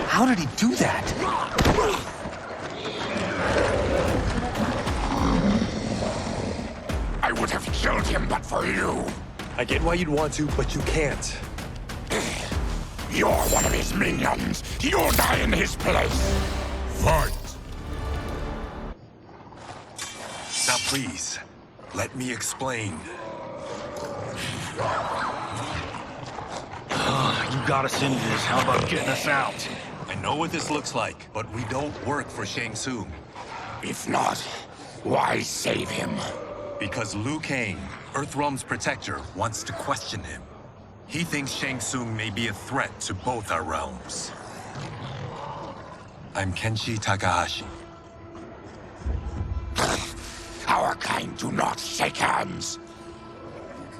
How did he do that? I would have killed him but for you. I get why you'd want to, but you can't. You're one of his minions. You'll die in his place. Fight! Now please, let me explain. You got us into this. How about getting us out? I know what this looks like, but we don't work for Shang Tsung. If not, why save him? Because Liu Kang, Earthrealm's protector, wants to question him. He thinks Shang Tsung may be a threat to both our realms. I'm Kenshi Takahashi. Our kind do not shake hands.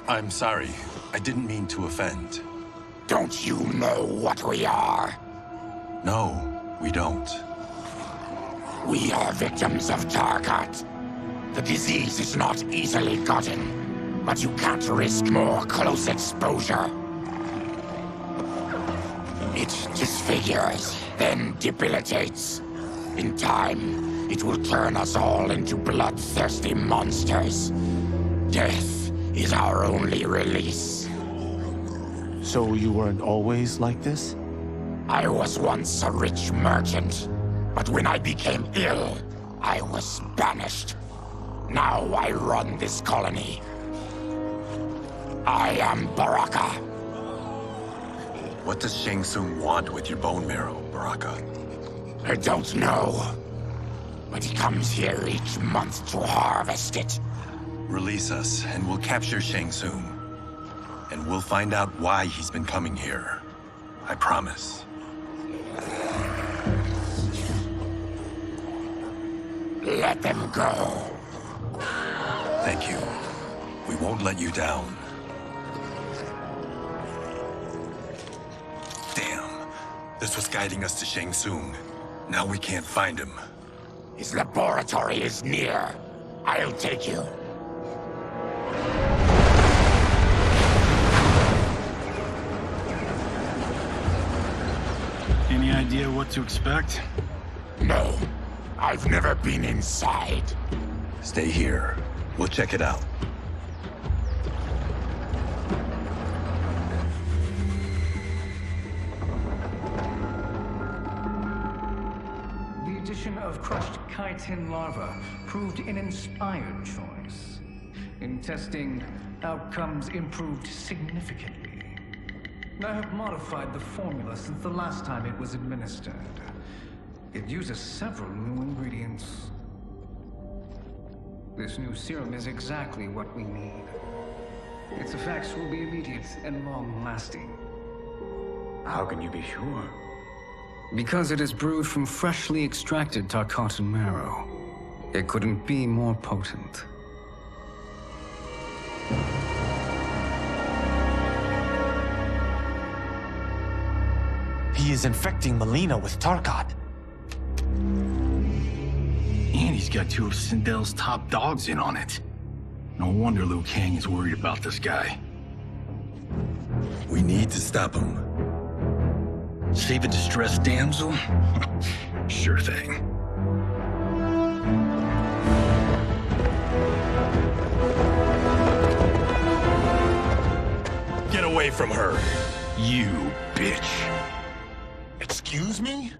I'm sorry. I didn't mean to offend. Don't you know what we are? No, we don't. We are victims of Tarkat. The disease is not easily gotten, but you can't risk more close exposure. It disfigures, then debilitates. In time, it will turn us all into bloodthirsty monsters. Death is our only release. So you weren't always like this? I was once a rich merchant, but when I became ill, I was banished. Now I run this colony. I am Baraka. What does Shang Tsung want with your bone marrow, Baraka? I don't know, but he comes here each month to harvest it. Release us, and we'll capture Shang Tsung. And we'll find out why he's been coming here. I promise. Let them go. Thank you. We won't let you down. Damn. This was guiding us to Shang Tsung. Now we can't find him. His laboratory is near. I'll take you. Any idea what to expect? No. I've never been inside. Stay here. We'll check it out. The addition of crushed chitin larva proved an inspired choice. In testing, outcomes improved significantly. I have modified the formula since the last time it was administered. It uses several new ingredients. This new serum is exactly what we need. Its effects will be immediate and long-lasting. How can you be sure? Because it is brewed from freshly extracted Tarkatan marrow. It couldn't be more potent. He is infecting Melina with Tarkat. And he's got two of Sindel's top dogs in on it. No wonder Liu Kang is worried about this guy. We need to stop him. Save a distressed damsel? Sure thing. Get away from her. You bitch. Excuse me?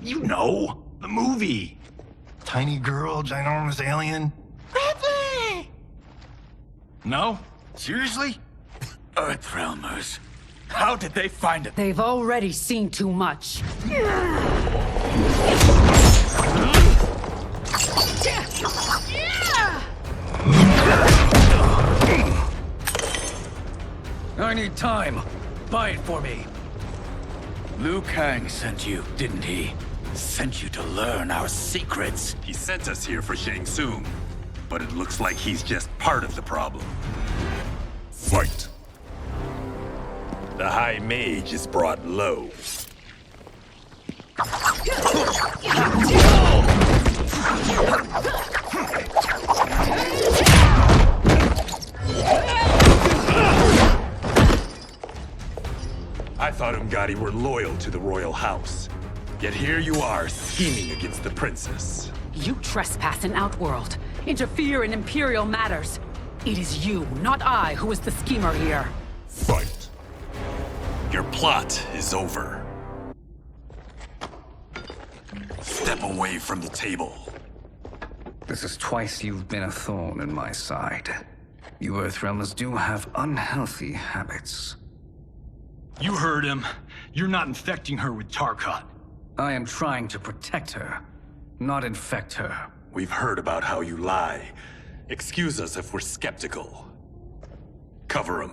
You know, the movie. Tiny girl, ginormous alien. No? Seriously? Earthrealmers. How did they find it? They've already seen too much. I need time. Buy it for me. Liu Kang sent you, didn't he? Sent you to learn our secrets. He sent us here for Shang Tsung, but it looks like he's just part of the problem. Fight. The High Mage is brought low. I thought Umgadi were loyal to the royal house. Yet here you are, scheming against the princess. You trespass in Outworld, interfere in Imperial matters. It is you, not I, who is the schemer here. Fight. Your plot is over. Step away from the table. This is twice you've been a thorn in my side. You Earthrealmers do have unhealthy habits. You heard him. You're not infecting her with Tarkat. I am trying to protect her, not infect her. We've heard about how you lie. Excuse us if we're skeptical. Cover him.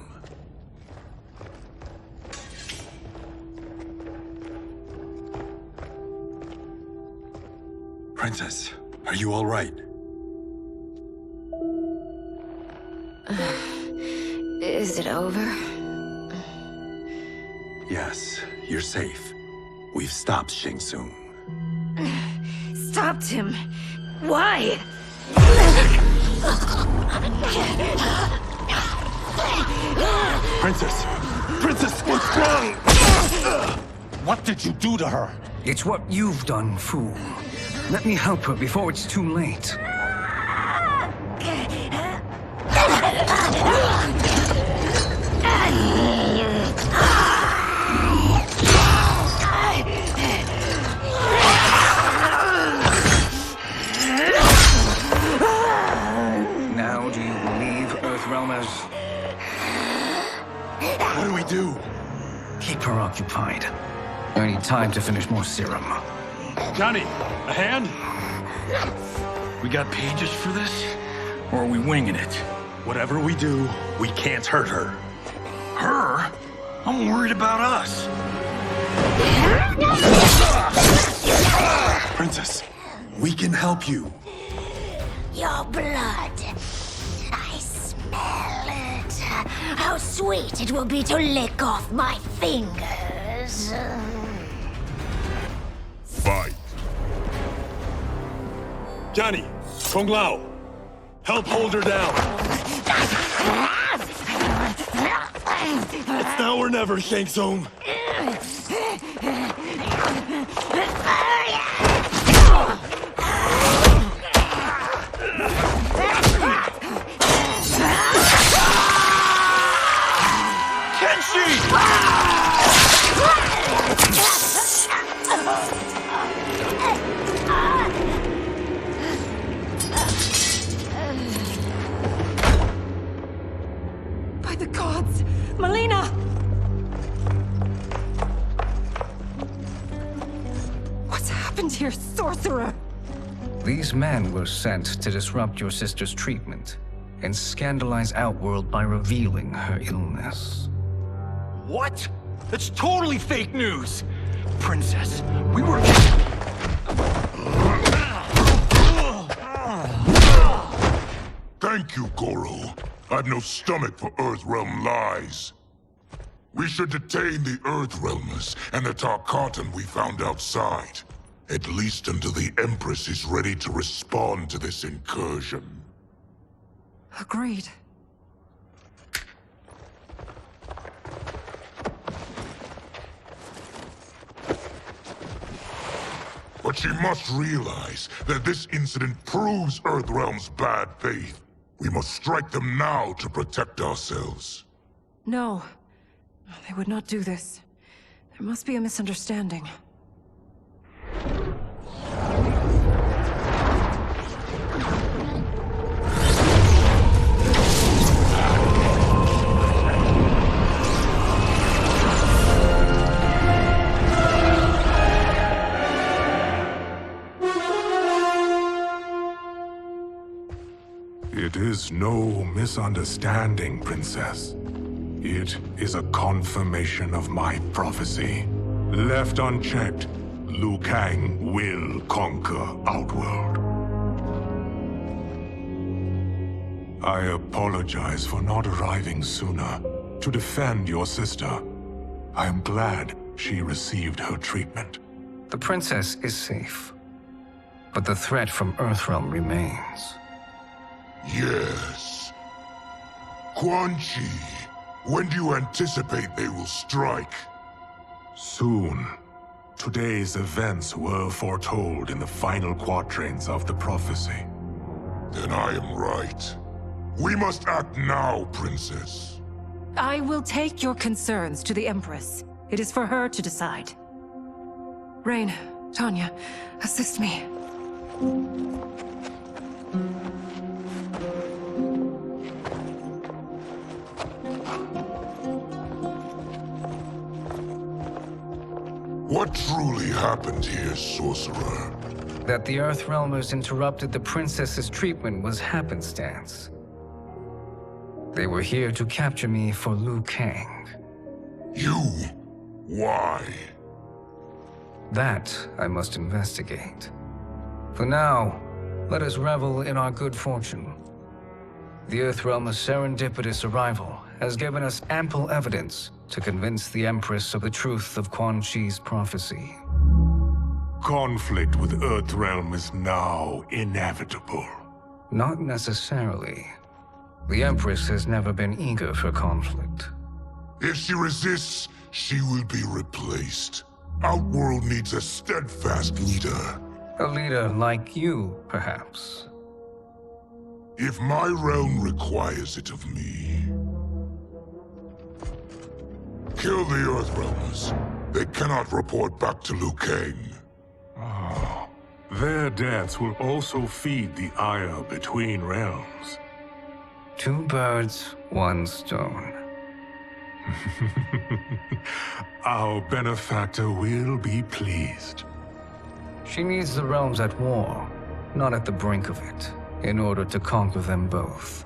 Princess, are you all right? Is it over? Yes, you're safe. We've stopped Shang Tsung. Stopped him? Why? Princess! Princess, what's wrong? What did you do to her? It's what you've done, fool. Let me help her before it's too late. Now do you believe, Earthrealmers? What do we do? Keep her occupied. I need time to finish more serum. Johnny, a hand? We got pages for this? Or are we winging it? Whatever we do, we can't hurt her. Her? I'm worried about us. Princess, we can help you. Your blood. I smell it. How sweet it will be to lick off my fingers. Fight. Johnny, Kung Lao, help hold her down. It's now or never, Shang Tsung. By the gods! Melina! What's happened here, sorcerer? These men were sent to disrupt your sister's treatment and scandalize Outworld by revealing her illness. What? That's totally fake news! Princess, we were... Thank you, Goro. I've no stomach for Earthrealm lies. We should detain the Earthrealmers and the Tarkatan we found outside. At least until the Empress is ready to respond to this incursion. Agreed. But she must realize that this incident proves Earthrealm's bad faith. We must strike them now to protect ourselves. No. They would not do this. There must be a misunderstanding. It is no misunderstanding, Princess. It is a confirmation of my prophecy. Left unchecked, Liu Kang will conquer Outworld. I apologize for not arriving sooner to defend your sister. I am glad she received her treatment. The princess is safe, but the threat from Earthrealm remains. Yes. Quan Chi, when do you anticipate they will strike? Soon. Today's events were foretold in the final quatrains of the prophecy. Then I am right. We must act now, Princess. I will take your concerns to the Empress. It is for her to decide. Rain, Tanya, assist me. What truly happened here, Sorcerer? That the Earthrealmers interrupted the princess's treatment was happenstance. They were here to capture me for Liu Kang. You? Why? That I must investigate. For now, let us revel in our good fortune. The Earthrealm's serendipitous arrival has given us ample evidence to convince the Empress of the truth of Quan Chi's prophecy. Conflict with Earthrealm is now inevitable. Not necessarily. The Empress has never been eager for conflict. If she resists, she will be replaced. Outworld needs a steadfast leader. A leader like you, perhaps. If my realm requires it of me. Kill the Earthrealmers. They cannot report back to Liu Kang. Oh, their deaths will also feed the ire between realms. Two birds, one stone. Our benefactor will be pleased. She needs the realms at war, not at the brink of it, in order to conquer them both.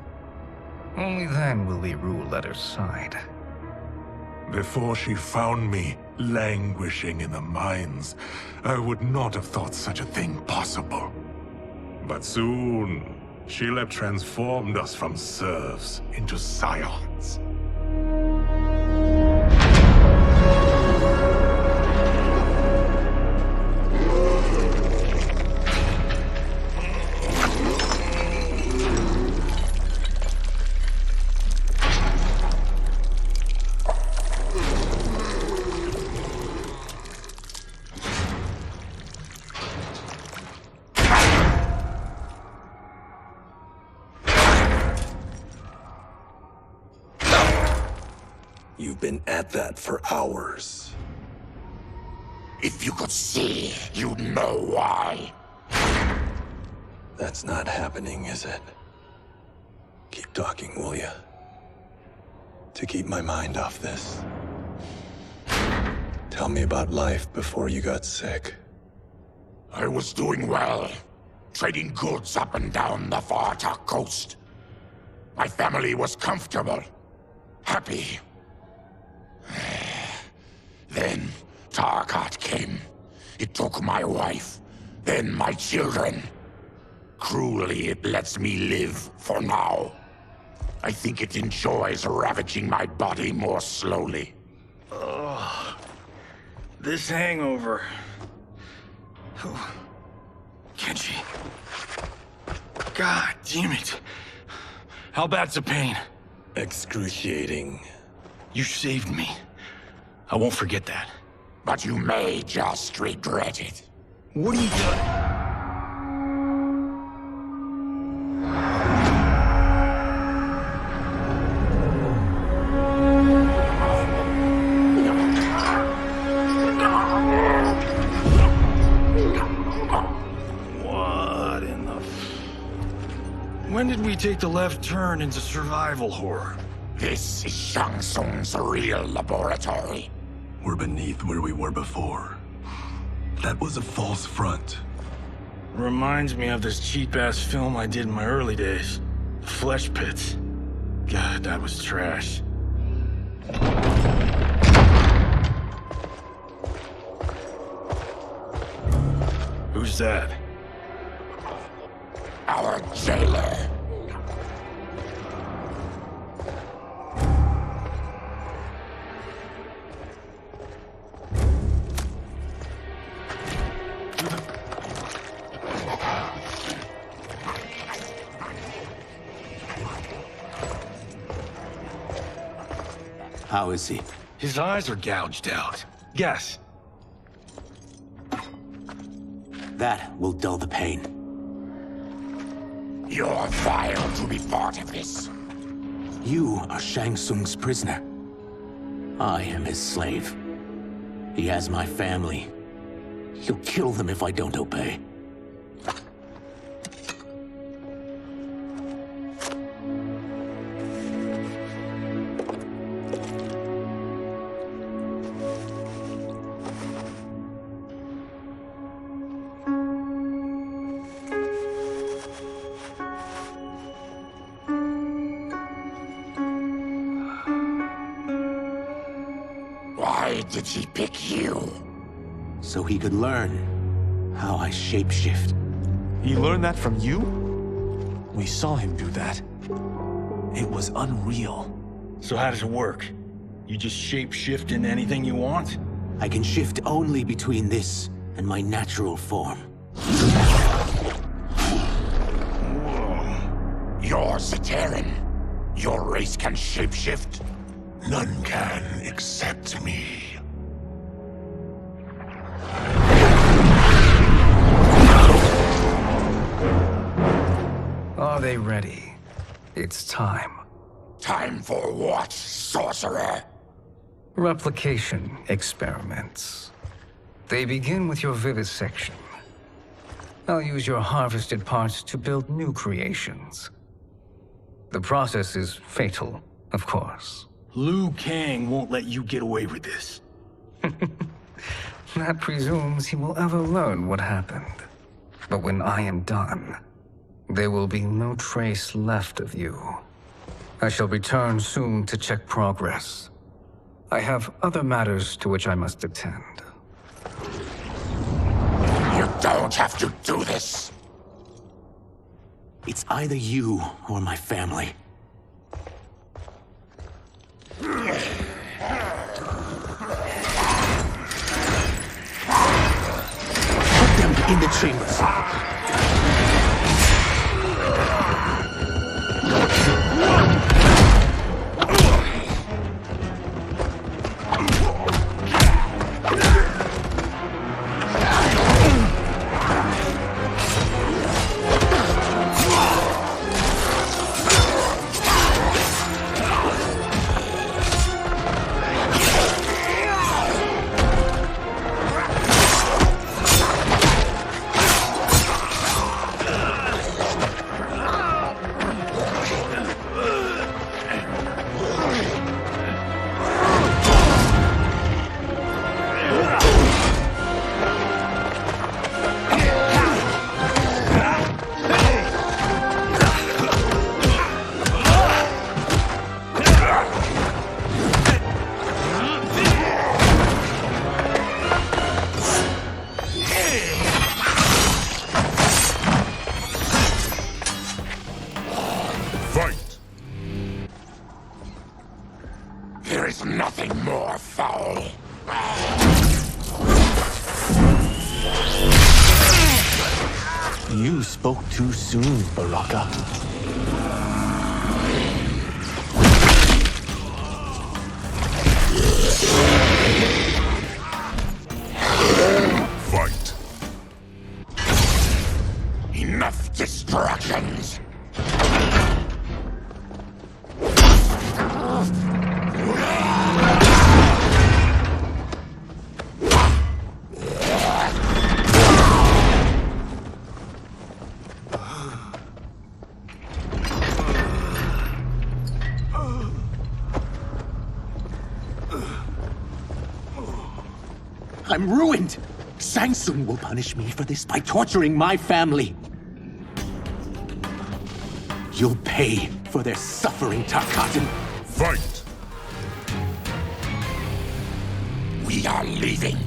Only then will we rule at her side. Before she found me languishing in the mines, I would not have thought such a thing possible. But soon, she'll have transformed us from serfs into scions. You've been at that for hours. If you could see, you'd know why. That's not happening, is it? Keep talking, will ya? To keep my mind off this. Tell me about life before you got sick. I was doing well, trading goods up and down the Varta coast. My family was comfortable, happy. Then Tarkat came. It took my wife, then my children. Cruelly, it lets me live for now. I think it enjoys ravaging my body more slowly. Ugh. This hangover. Kenshi. God damn it. How bad's the pain? Excruciating. You saved me. I won't forget that. But you may just regret it. What are you doing? When did we take the left turn into survival horror? This is Shang Tsung's real laboratory. We're beneath where we were before. That was a false front. Reminds me of this cheap-ass film I did in my early days. Flesh Pits. God, that was trash. Who's that? Our jailer. How is he? His eyes are gouged out. Guess. That will dull the pain. You're vile to be part of this. You are Shang Tsung's prisoner. I am his slave. He has my family. He'll kill them if I don't obey. Why did he pick you? So he could learn how I shapeshift. He learned that from you? We saw him do that. It was unreal. So how does it work? You just shape-shift into anything you want? I can shift only between this and my natural form. You're Zaterran. Your race can shapeshift. None can except me. Are they ready? It's time. Time for what, sorcerer? Replication experiments. They begin with your vivisection. I'll use your harvested parts to build new creations. The process is fatal, of course. Liu Kang won't let you get away with this. That presumes he will ever learn what happened. But when I am done, there will be no trace left of you. I shall return soon to check progress. I have other matters to which I must attend. You don't have to do this. It's either you or my family. Put them in the chambers. There is nothing more foul. You spoke too soon, Baraka. Fight. Enough distractions. I'm ruined! Shang Tsung will punish me for this by torturing my family. You'll pay for their suffering, Tarkatan. Fight! We are leaving.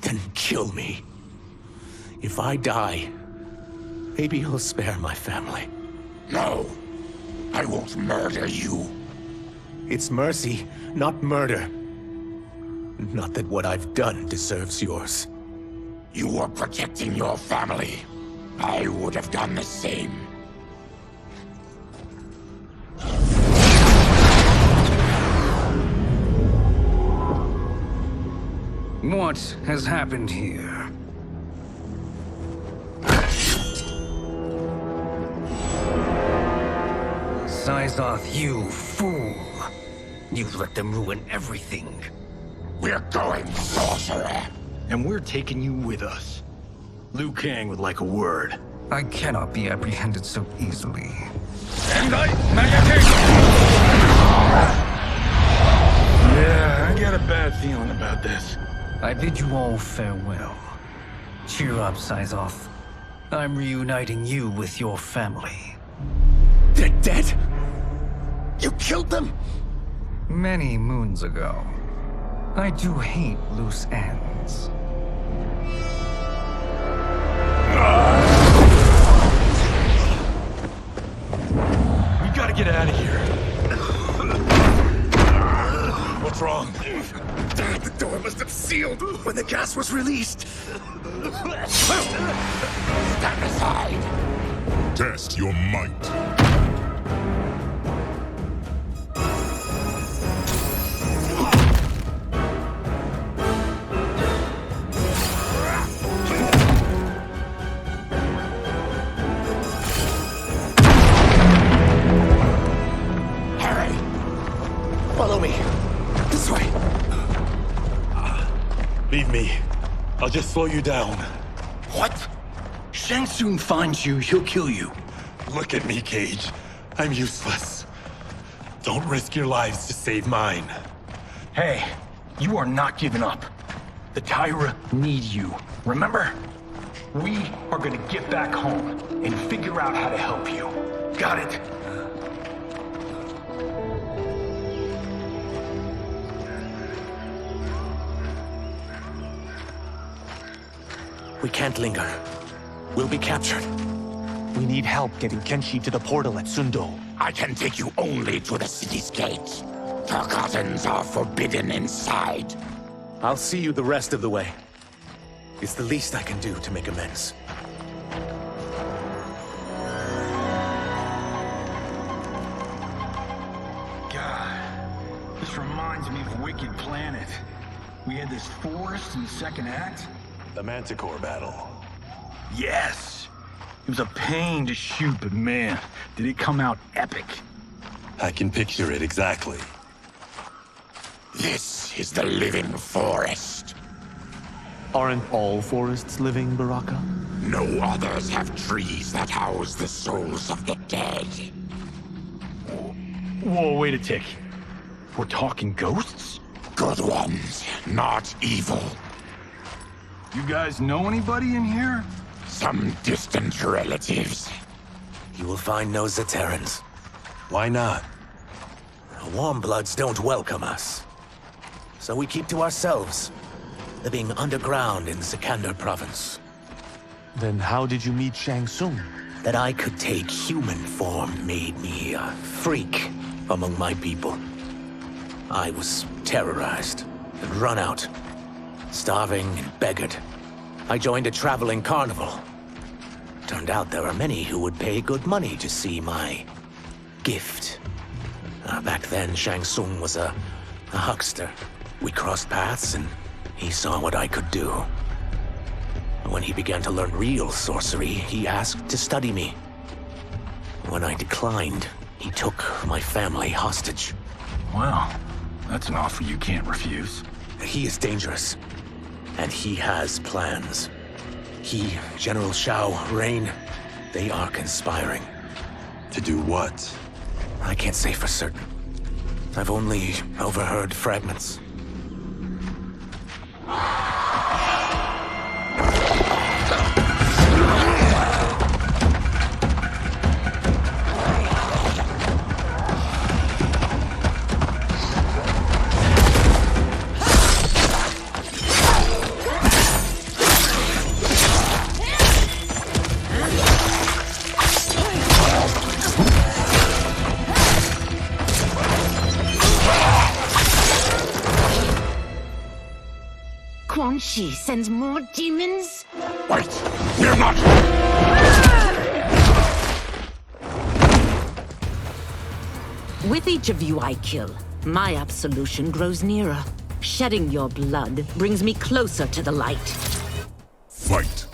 Then kill me. If I die, maybe you'll spare my family. No, I won't murder you. It's mercy, not murder. Not that what I've done deserves yours. You were protecting your family. I would have done the same. What has happened here? Syzoth, you fool. You let them ruin everything. We're going, sorcerer. And we're taking you with us. Liu Kang would like a word. I cannot be apprehended so easily. Yeah, I got a bad feeling about this. I bid you all farewell. Cheer up, Syzoth. I'm reuniting you with your family. They're dead? You killed them? Many moons ago. I do hate loose ends. We gotta get out of here. What's wrong? The door must have sealed when the gas was released. Stand aside. Test your might. Follow me. This way. Leave me. I'll just slow you down. What? Shang Tsung finds you, he'll kill you. Look at me, Cage. I'm useless. Don't risk your lives to save mine. Hey, you are not giving up. The Tyra need you, remember? We are gonna get back home and figure out how to help you. Got it? We can't linger. We'll be captured. We need help getting Kenshi to the portal at Sundo. I can take you only to the city's gate. Tarkatans are forbidden inside. I'll see you the rest of the way. It's the least I can do to make amends. God, this reminds me of Wicked Planet. We had this forest in the second act. The Manticore battle. Yes! It was a pain to shoot, but man, did it come out epic. I can picture it exactly. This is the living forest. Aren't all forests living, Baraka? No others have trees that house the souls of the dead. Whoa, wait a tick. We're talking ghosts? Good ones, not evil. You guys know anybody in here? Some distant relatives. You will find no Zaterrans. Why not? The Warmbloods don't welcome us. So we keep to ourselves, living underground in Sikander province. Then how did you meet Shang Tsung? That I could take human form made me a freak among my people. I was terrorized and run out, starving and beggared. I joined a traveling carnival. Turned out there are many who would pay good money to see my gift. Back then, Shang Tsung was a huckster. We crossed paths and he saw what I could do. When he began to learn real sorcery, he asked to study me. When I declined, he took my family hostage. Wow, that's an offer you can't refuse. He is dangerous, and he has plans. He, General Shao, Rain, they are conspiring. To do what? I can't say for certain. I've only overheard fragments. Quan Chi sends more demons? Wait! We're not... With each of you I kill, my absolution grows nearer. Shedding your blood brings me closer to the light. Fight!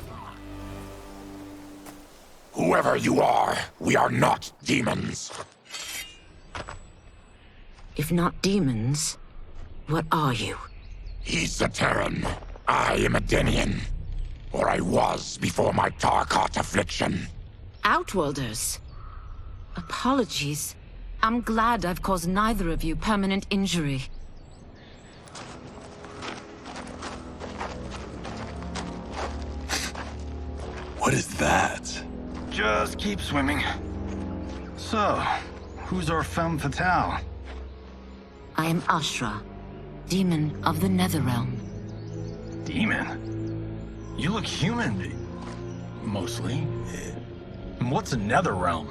Whoever you are, we are not demons. If not demons, what are you? He's a Terran. I am a Denian. Or I was before my Tarkat affliction. Outworlders. Apologies. I'm glad I've caused neither of you permanent injury. What is that? Just keep swimming. So, who's our femme fatale? I am Ashra, demon of the Netherrealm. Demon? You look human. Mostly. And what's a Netherrealm?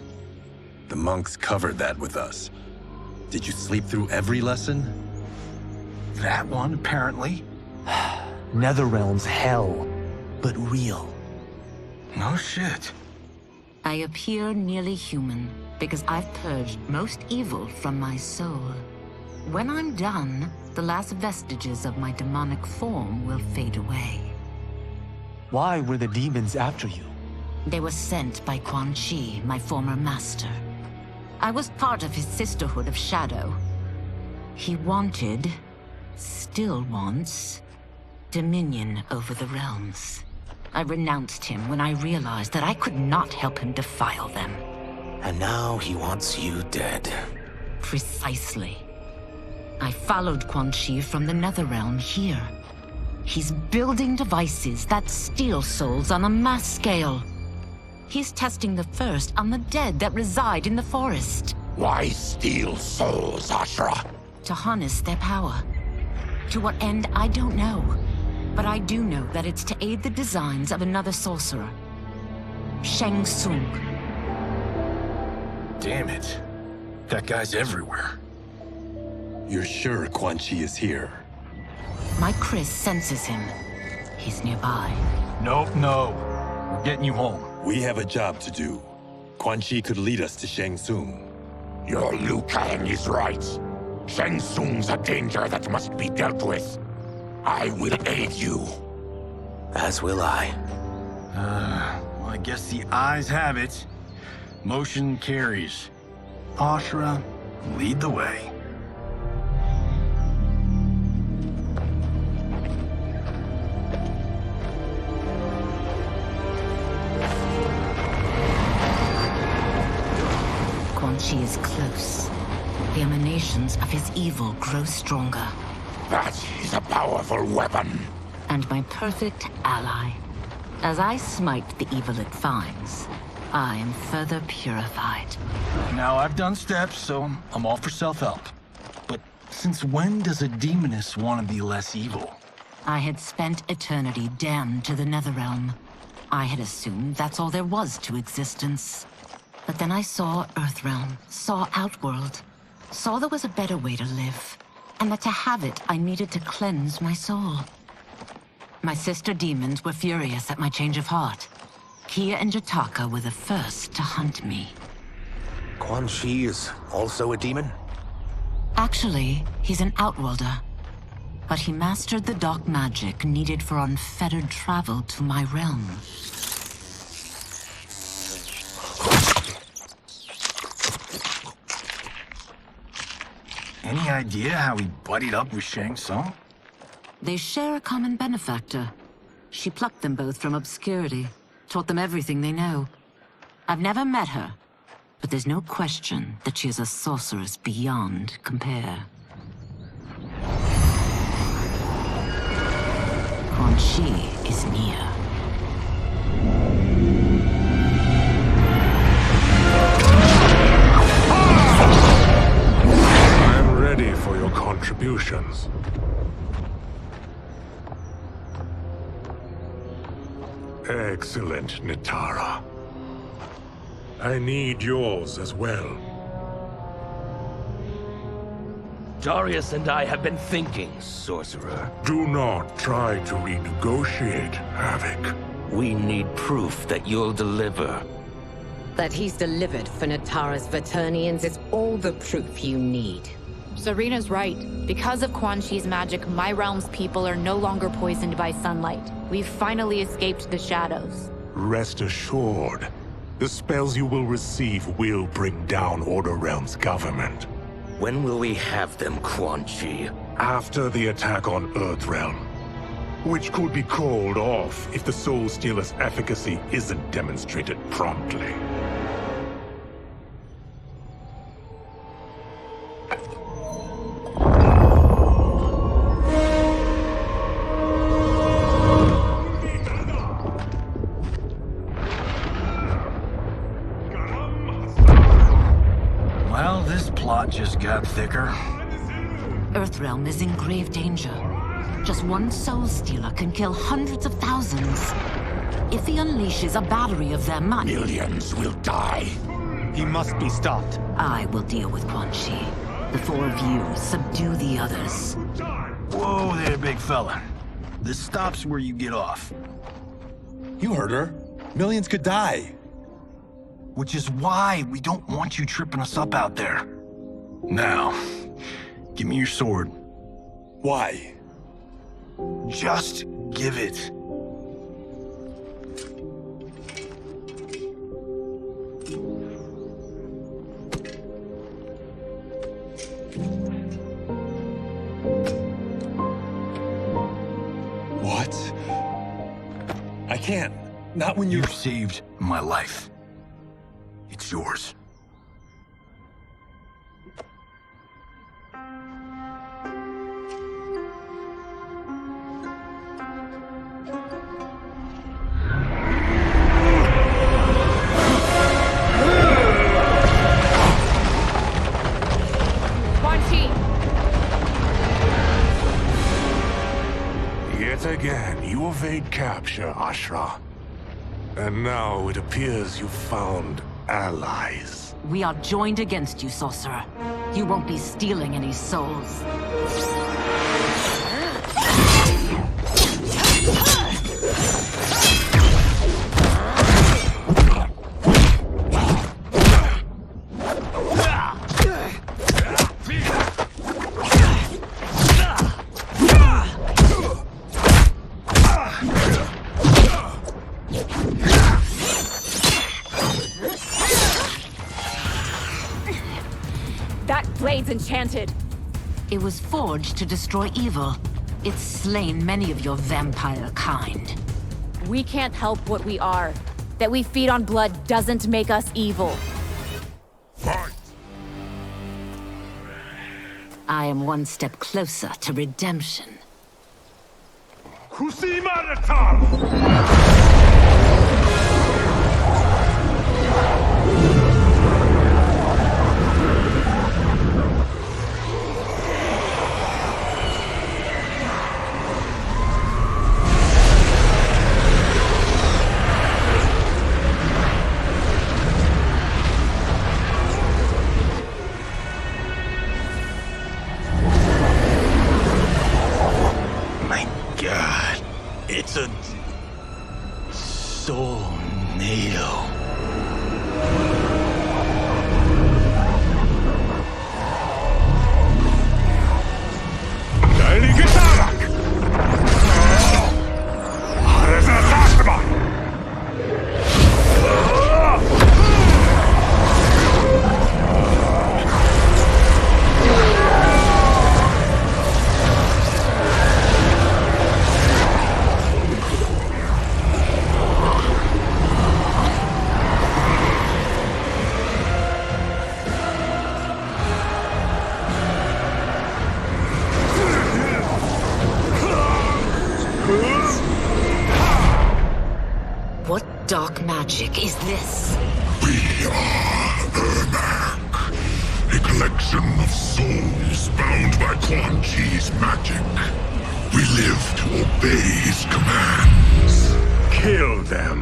The monks covered that with us. Did you sleep through every lesson? That one, apparently. Netherrealm's hell, but real. No shit. I appear nearly human because I've purged most evil from my soul. When I'm done, the last vestiges of my demonic form will fade away. Why were the demons after you? They were sent by Quan Chi, my former master. I was part of his Sisterhood of Shadow. He wanted, still wants, dominion over the realms. I renounced him when I realized that I could not help him defile them. And now he wants you dead. Precisely. I followed Quan Chi from the Netherrealm here. He's building devices that steal souls on a mass scale. He's testing the first on the dead that reside in the forest. Why steal souls, Ashra? To harness their power. To what end, I don't know. But I do know that it's to aid the designs of another sorcerer. Shang Tsung. Damn it. That guy's everywhere. You're sure Quan Chi is here? My Chris senses him. He's nearby. Nope, no. We're getting you home. We have a job to do. Quan Chi could lead us to Shang Tsung. Your Liu Kang is right. Shang Tsung's a danger that must be dealt with. I will aid you. As will I. Well, I guess the eyes have it. Motion carries. Ashra, lead the way. Quan Chi is close. The emanations of his evil grow stronger. That is a powerful weapon. And my perfect ally. As I smite the evil it finds, I am further purified. Now, I've done steps, so I'm all for self-help. But since when does a demoness want to be less evil? I had spent eternity damned to the Netherrealm. I had assumed that's all there was to existence. But then I saw Earthrealm, saw Outworld, saw there was a better way to live, and that to have it, I needed to cleanse my soul. My sister demons were furious at my change of heart. Kia and Jataka were the first to hunt me. Quan Chi is also a demon? Actually, he's an Outworlder. But he mastered the dark magic needed for unfettered travel to my realm. Any idea how he buddied up with Shang Tsung? They share a common benefactor. She plucked them both from obscurity, taught them everything they know. I've never met her, but there's no question that she is a sorceress beyond compare. Quan Chi is near. I'm ready for your contributions. Excellent, Nitara. I need yours as well. Darius and I have been thinking, sorcerer. Do not try to renegotiate, Havoc. We need proof that you'll deliver. That he's delivered for Natara's Vaternians is all the proof you need. Serena's right. Because of Quan Chi's magic, my realm's people are no longer poisoned by sunlight. We've finally escaped the shadows. Rest assured, the spells you will receive will bring down Order Realm's government. When will we have them, Quan Chi? After the attack on Earthrealm, which could be called off if the Soul Stealer's efficacy isn't demonstrated promptly. Well, this plot just got thicker. Earthrealm is in grave danger. Just one Soul Stealer can kill hundreds of thousands. If he unleashes a battery of them, Millions will die. He must be stopped. I will deal with Quan Chi. The four of you subdue the others. Whoa there, big fella. This stops where you get off. You heard her. Millions could die. Which is why we don't want you tripping us up out there. Now, give me your sword. Why? Just give it. What? I can't. Not when You've saved my life. It's yours. Quan Chi! Yet again, you evade capture, Ashra. And now it appears you've found allies. We are joined against you, sorcerer. You won't be stealing any souls. That blade's enchanted. It was forged to destroy evil. It's slain many of your vampire kind. We can't help what we are. That we feed on blood doesn't make us evil. I am one step closer to redemption. My God. It's a... Soul-nado. What dark magic is this? We are Ermac, a collection of souls bound by Quan Chi's magic. We live to obey his commands. Kill them.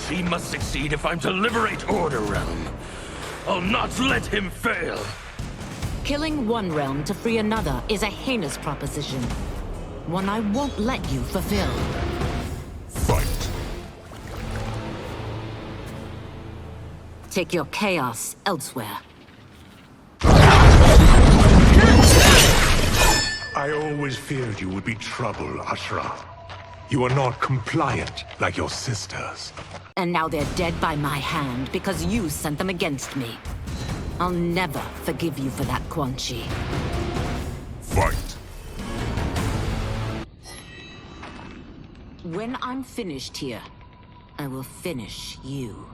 He must succeed if I'm to liberate Order Realm. I'll not let him fail. Killing one realm to free another is a heinous proposition. One I won't let you fulfill. Fight. Take your chaos elsewhere. I always feared you would be trouble, Ashra. You are not compliant like your sisters. And now they're dead by my hand because you sent them against me. I'll never forgive you for that, Quan Chi. Fight. When I'm finished here, I will finish you.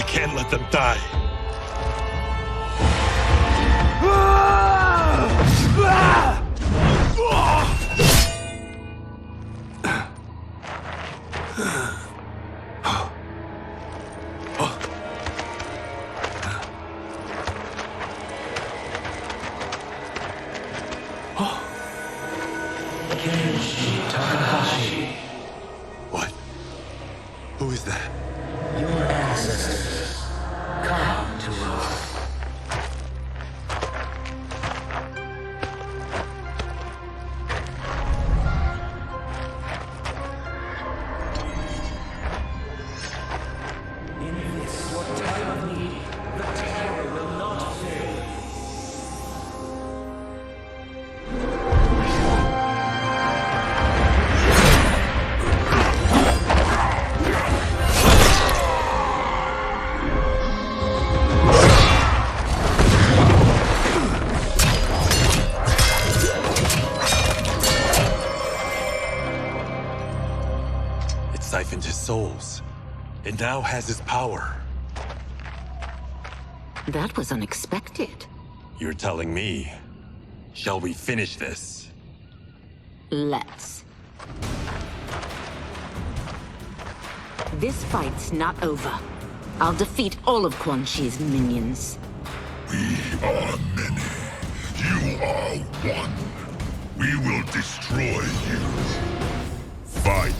Can't let them die. What? Who is that? Your ancestors. Come to us. In this, your time of need, the terror will not fail. It siphoned his souls. It now has his power. That was unexpected. You're telling me. Shall we finish this? Let's. This fight's not over. I'll defeat all of Quan Chi's minions. We are many. You are one. We will destroy you. Fight.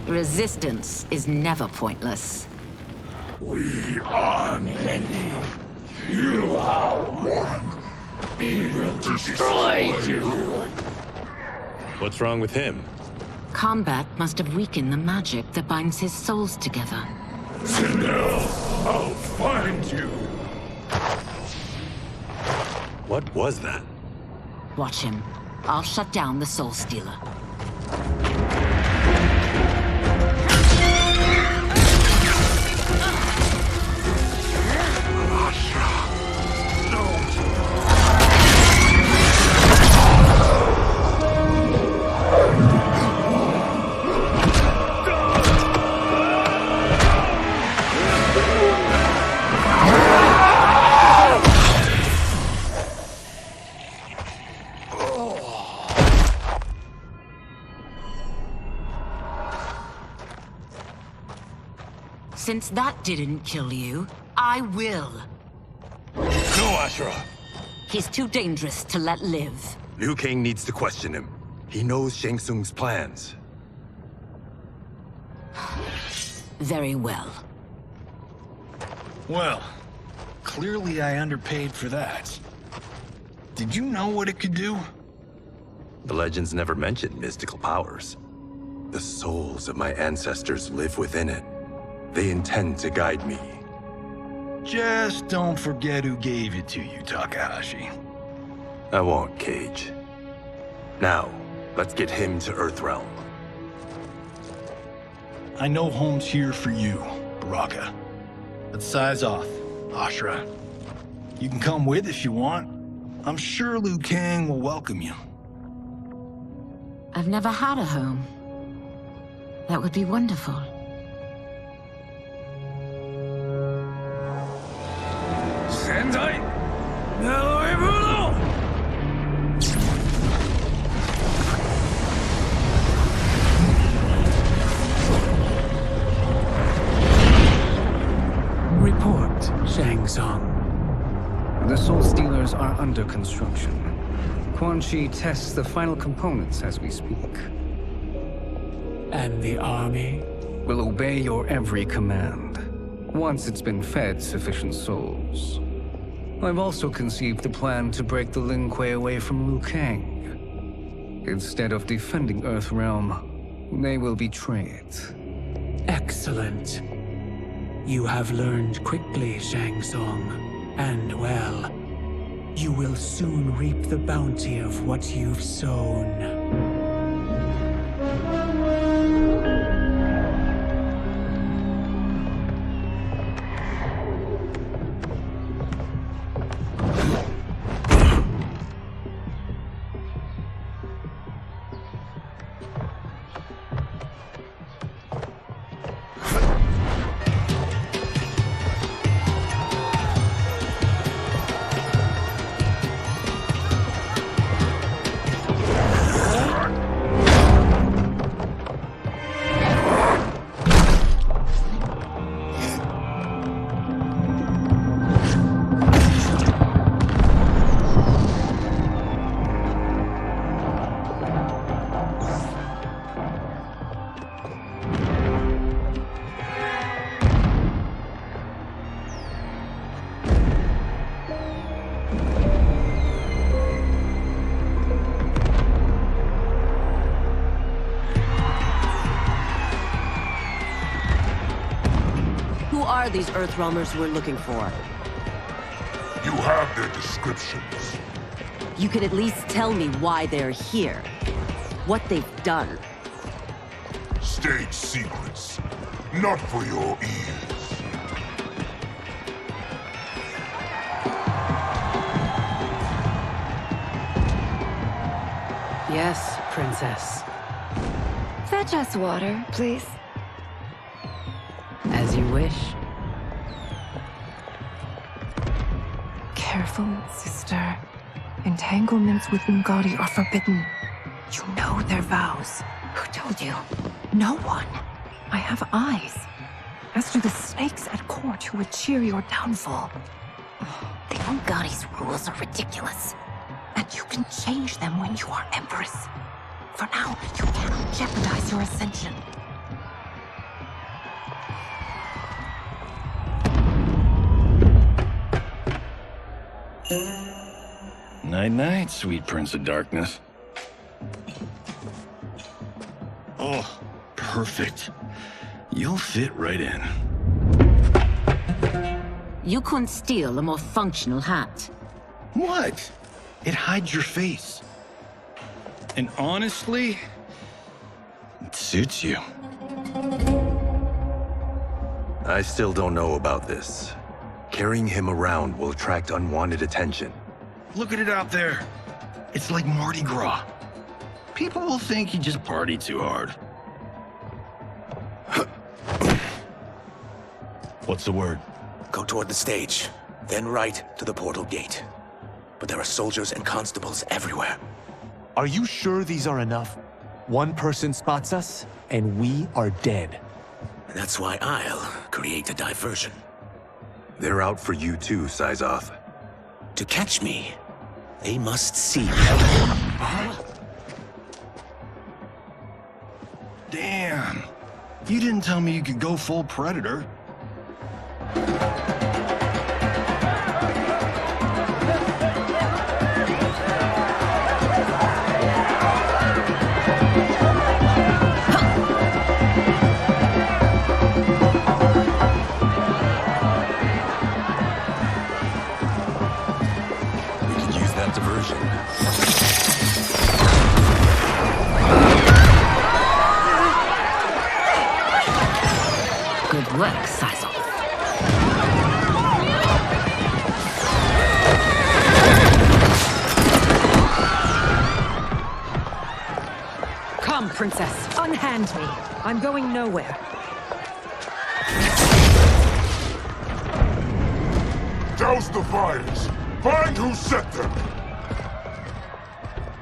Resistance is never pointless. We are many. You are one. We will destroy you. What's wrong with him? Combat must have weakened the magic that binds his souls together. Sinel, I'll find you. What was that? Watch him. I'll shut down the Soul Stealer. Since that didn't kill you, I will. No, Ashra! He's too dangerous to let live. Liu Kang needs to question him. He knows Shang Tsung's plans. Very well. Well, clearly I underpaid for that. Did you know what it could do? The legends never mentioned mystical powers. The souls of my ancestors live within it. They intend to guide me. Just don't forget who gave it to you, Takahashi. I won't, Cage. Now, let's get him to Earthrealm. I know home's here for you, but Baraka. But size off, Ashra. You can come with if you want. I'm sure Liu Kang will welcome you. I've never had a home. That would be wonderful. Sendai! No, Ebulo! Report, Shang Tsung. The Soul Stealers are under construction. Quan Chi tests the final components as we speak. And the army? Will obey your every command, once it's been fed sufficient souls. I've also conceived the plan to break the Lin Kuei away from Liu Kang. Instead of defending Earthrealm, they will betray it. Excellent. You have learned quickly, Shang Tsung. And well, you will soon reap the bounty of what you've sown. These Earthrealmers we're looking for. You have their descriptions. You can at least tell me why they're here. What they've done. State secrets. Not for your ears. Yes, Princess. Fetch us water, please. As you wish. Careful, sister. Entanglements with Ungadi are forbidden. You know their vows. Who told you? No one. I have eyes. As do the snakes at court who would cheer your downfall. The Ungadi's rules are ridiculous. And you can change them when you are Empress. For now, you cannot jeopardize your ascension. Night-night, sweet Prince of Darkness. Oh, perfect. You'll fit right in. You couldn't steal a more functional hat. What? It hides your face. And honestly, it suits you. I still don't know about this. Carrying him around will attract unwanted attention. Look at it out there. It's like Mardi Gras. People will think you just party too hard. What's the word? Go toward the stage, then right to the portal gate. But there are soldiers and constables everywhere. Are you sure these are enough? One person spots us, and we are dead. That's why I'll create a diversion. They're out for you too, Syzoth. To catch me, they must see me. Damn. You didn't tell me you could go full Predator. Diversion. Good work, Come, princess. Unhand me. I'm going nowhere. Douse the fires! Find who set them!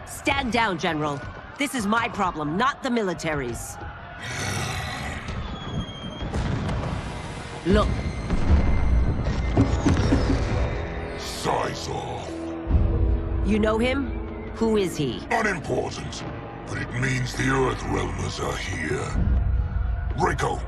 Stand down, General. This is my problem, not the military's. Look. Sizor. You know him? Who is he? Unimportant, but it means the Earthrealmers are here. Reiko!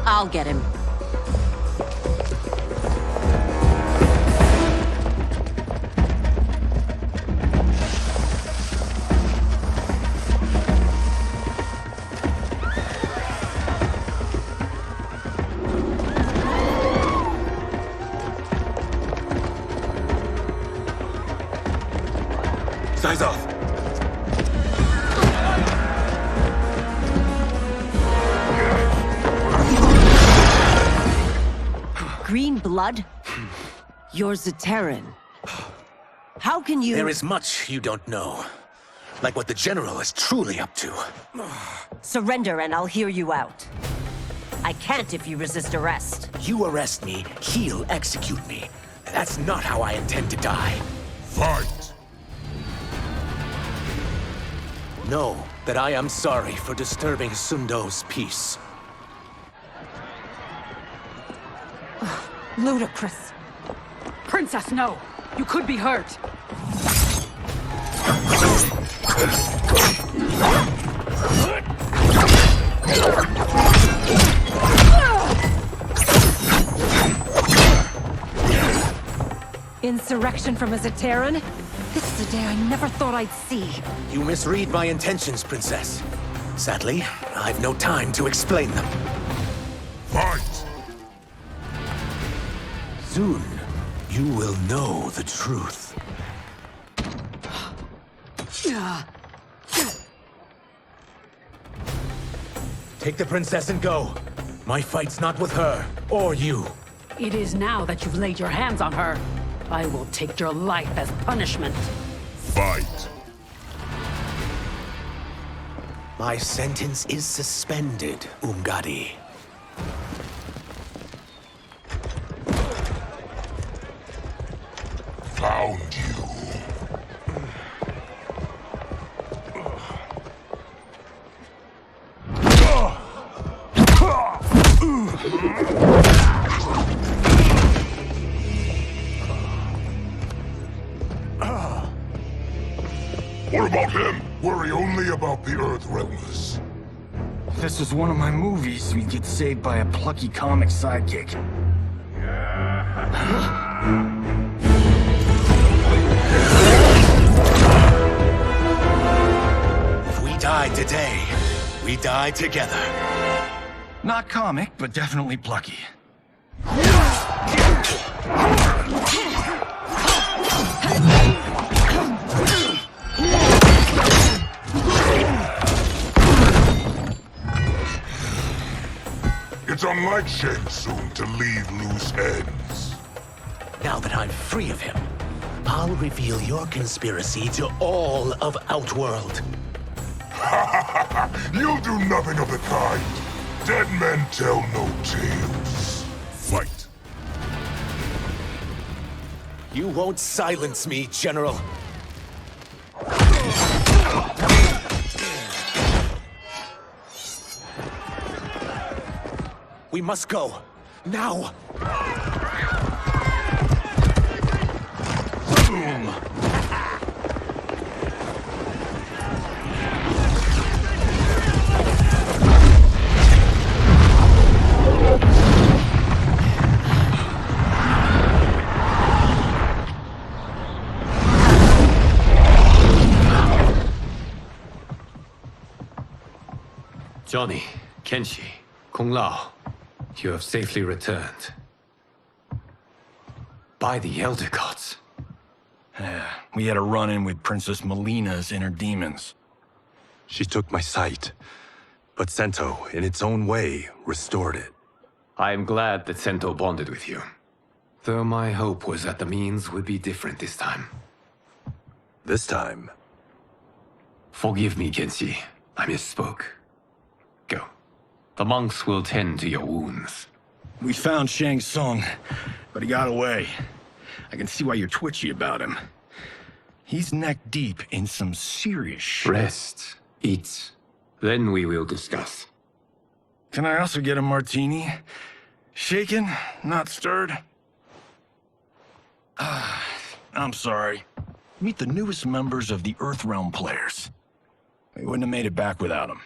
I'll get him. Size off. Green blood? You're Zaterran. How can you— There is much you don't know. Like what the General is truly up to. Surrender and I'll hear you out. I can't if you resist arrest. You arrest me, he'll execute me. That's not how I intend to die. Fight! Know that I am sorry for disturbing Sundo's peace. Ludicrous. Princess, no! You could be hurt! Insurrection from a Zaterran? This is a day I never thought I'd see. You misread my intentions, Princess. Sadly, I've no time to explain them. Fight! Soon, you will know the truth. Take the princess and go. My fight's not with her, or you. It is now that you've laid your hands on her. I will take your life as punishment. Fight! My sentence is suspended, Umgadi. Found you. What about him? Worry only about the Earthrealmers. If this was one of my movies, we'd get saved by a plucky comic sidekick. If we die today, we die together. Not comic, but definitely plucky. It's unlike Shang Tsung to leave loose ends. Now that I'm free of him, I'll reveal your conspiracy to all of Outworld. You'll do nothing of the kind. Dead men tell no tales. Fight. You won't silence me, General. We must go. Now! Boom! Johnny, Kenshi, Kung Lao, you have safely returned. By the Elder Gods. We had a run-in with Princess Melina's inner demons. She took my sight, but Sento, in its own way, restored it. I am glad that Sento bonded with you. Though my hope was that the means would be different this time. This time? Forgive me, Kenshi. I misspoke. Go. The monks will tend to your wounds. We found Shang Tsung, but he got away. I can see why you're twitchy about him. He's neck deep in some serious shit. Rest. Eat. Then we will discuss. Can I also get a martini? Shaken, not stirred? I'm sorry. Meet the newest members of the Earthrealm players. We wouldn't have made it back without them.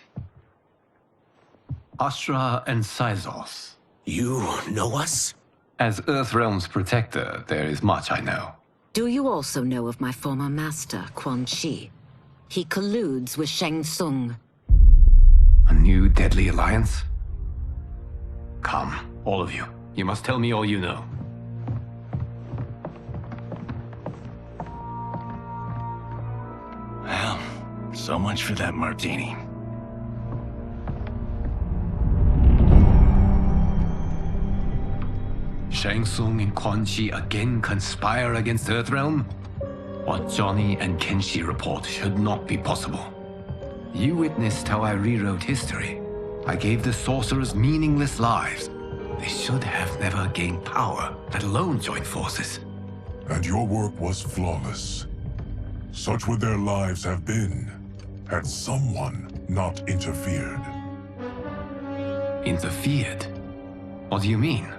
Astra and Syzos. You know us? As Earthrealm's protector, there is much I know. Do you also know of my former master, Quan Chi? He colludes with Shang Tsung. A new deadly alliance? Come, all of you. You must tell me all you know. Well, so much for that martini. Shang Tsung and Quan Chi again conspire against Earthrealm? What Johnny and Kenshi report should not be possible. You witnessed how I rewrote history. I gave the sorcerers meaningless lives. They should have never gained power, let alone joined forces. And your work was flawless. Such would their lives have been, had someone not interfered. Interfered? What do you mean?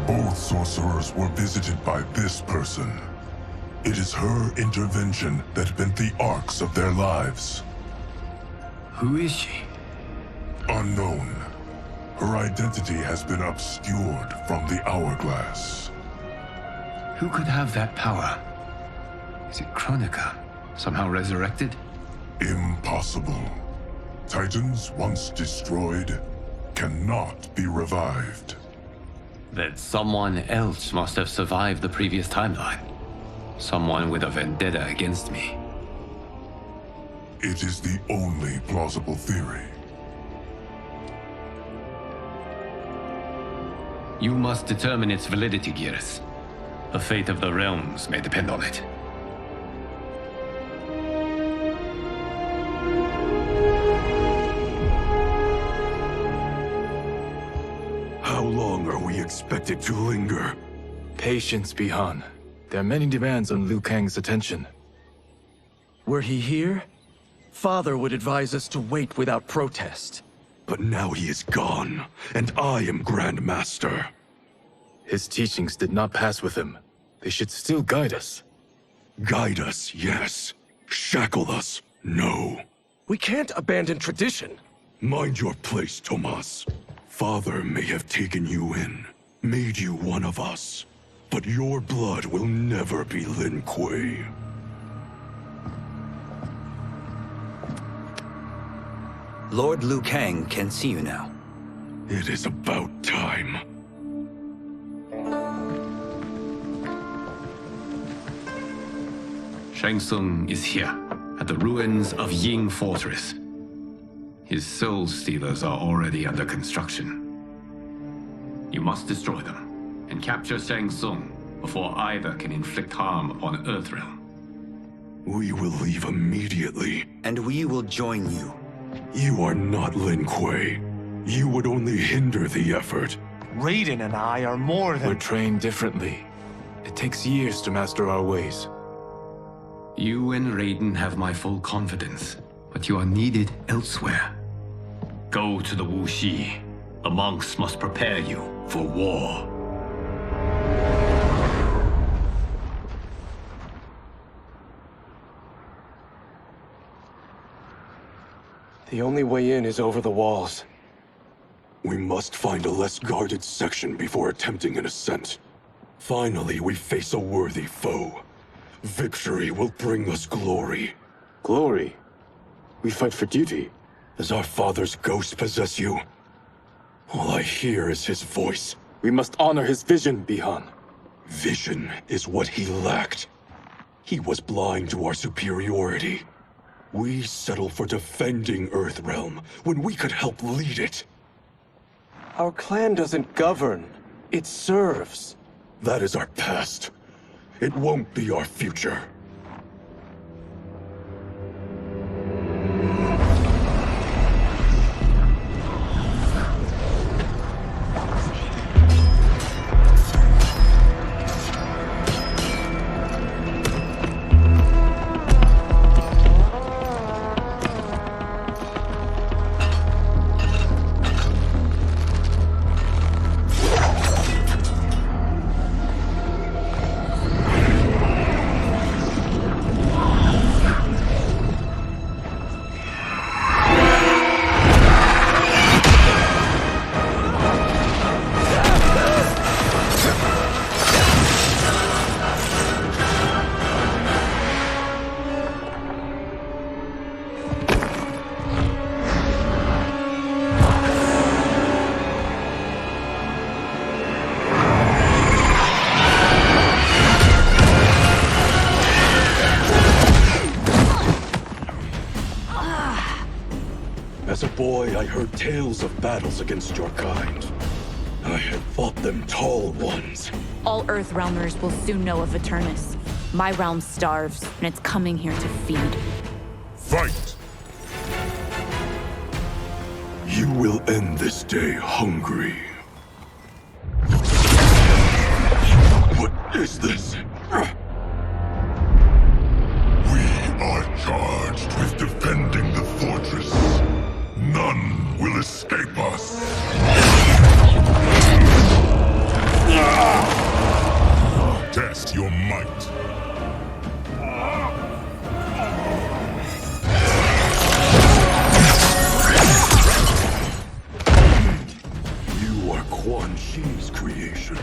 Both sorcerers were visited by this person. It is her intervention that bent the arcs of their lives. Who is she? Unknown. Her identity has been obscured from the hourglass. Who could have that power? Is it Kronika? Somehow resurrected? Impossible. Titans once destroyed cannot be revived. Then someone else must have survived the previous timeline. Someone with a vendetta against me. It is the only plausible theory. You must determine its validity, Geras. The fate of the realms may depend on it. How long are we expected to linger? Patience, Bihan. There are many demands on Liu Kang's attention. Were he here, Father would advise us to wait without protest. But now he is gone, and I am Grand Master. His teachings did not pass with him. They should still guide us. Guide us, yes. Shackle us, no. We can't abandon tradition. Mind your place, Tomas. Father may have taken you in, made you one of us. But your blood will never be Lin Kuei. Lord Liu Kang can see you now. It is about time. Shang Tsung is here, at the ruins of Ying Fortress. His soul stealers are already under construction. You must destroy them, and capture Shang Tsung before either can inflict harm upon Earthrealm. We will leave immediately. And we will join you. You are not Lin Kuei. You would only hinder the effort. Raiden and I are more than— We're trained differently. It takes years to master our ways. You and Raiden have my full confidence, but you are needed elsewhere. Go to the Wuxi. The monks must prepare you for war. The only way in is over the walls. We must find a less guarded section before attempting an ascent. Finally, we face a worthy foe. Victory will bring us glory. Glory? We fight for duty. Does our father's ghost possess you? All I hear is his voice. We must honor his vision, Bihan. Vision is what he lacked. He was blind to our superiority. We settled for defending Earthrealm when we could help lead it. Our clan doesn't govern. It serves. That is our past. It won't be our future. As a boy, I heard tales of battles against your kind. I had fought them tall ones. All Earthrealmers will soon know of Eternus. My realm starves, and it's coming here to feed. Fight! You will end this day hungry. What is this? We are charged with defending the fortress. None will escape us. Test your might. You are Quan Chi's creation.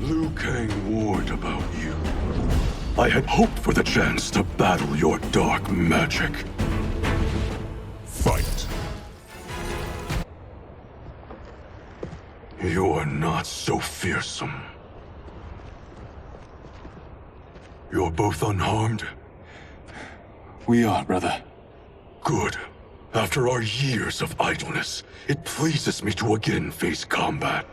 Liu Kang warned about you. I had hoped for the chance to battle your dark magic. Fight. You're not so fearsome. You're both unharmed? We are, brother. Good. After our years of idleness, it pleases me to again face combat.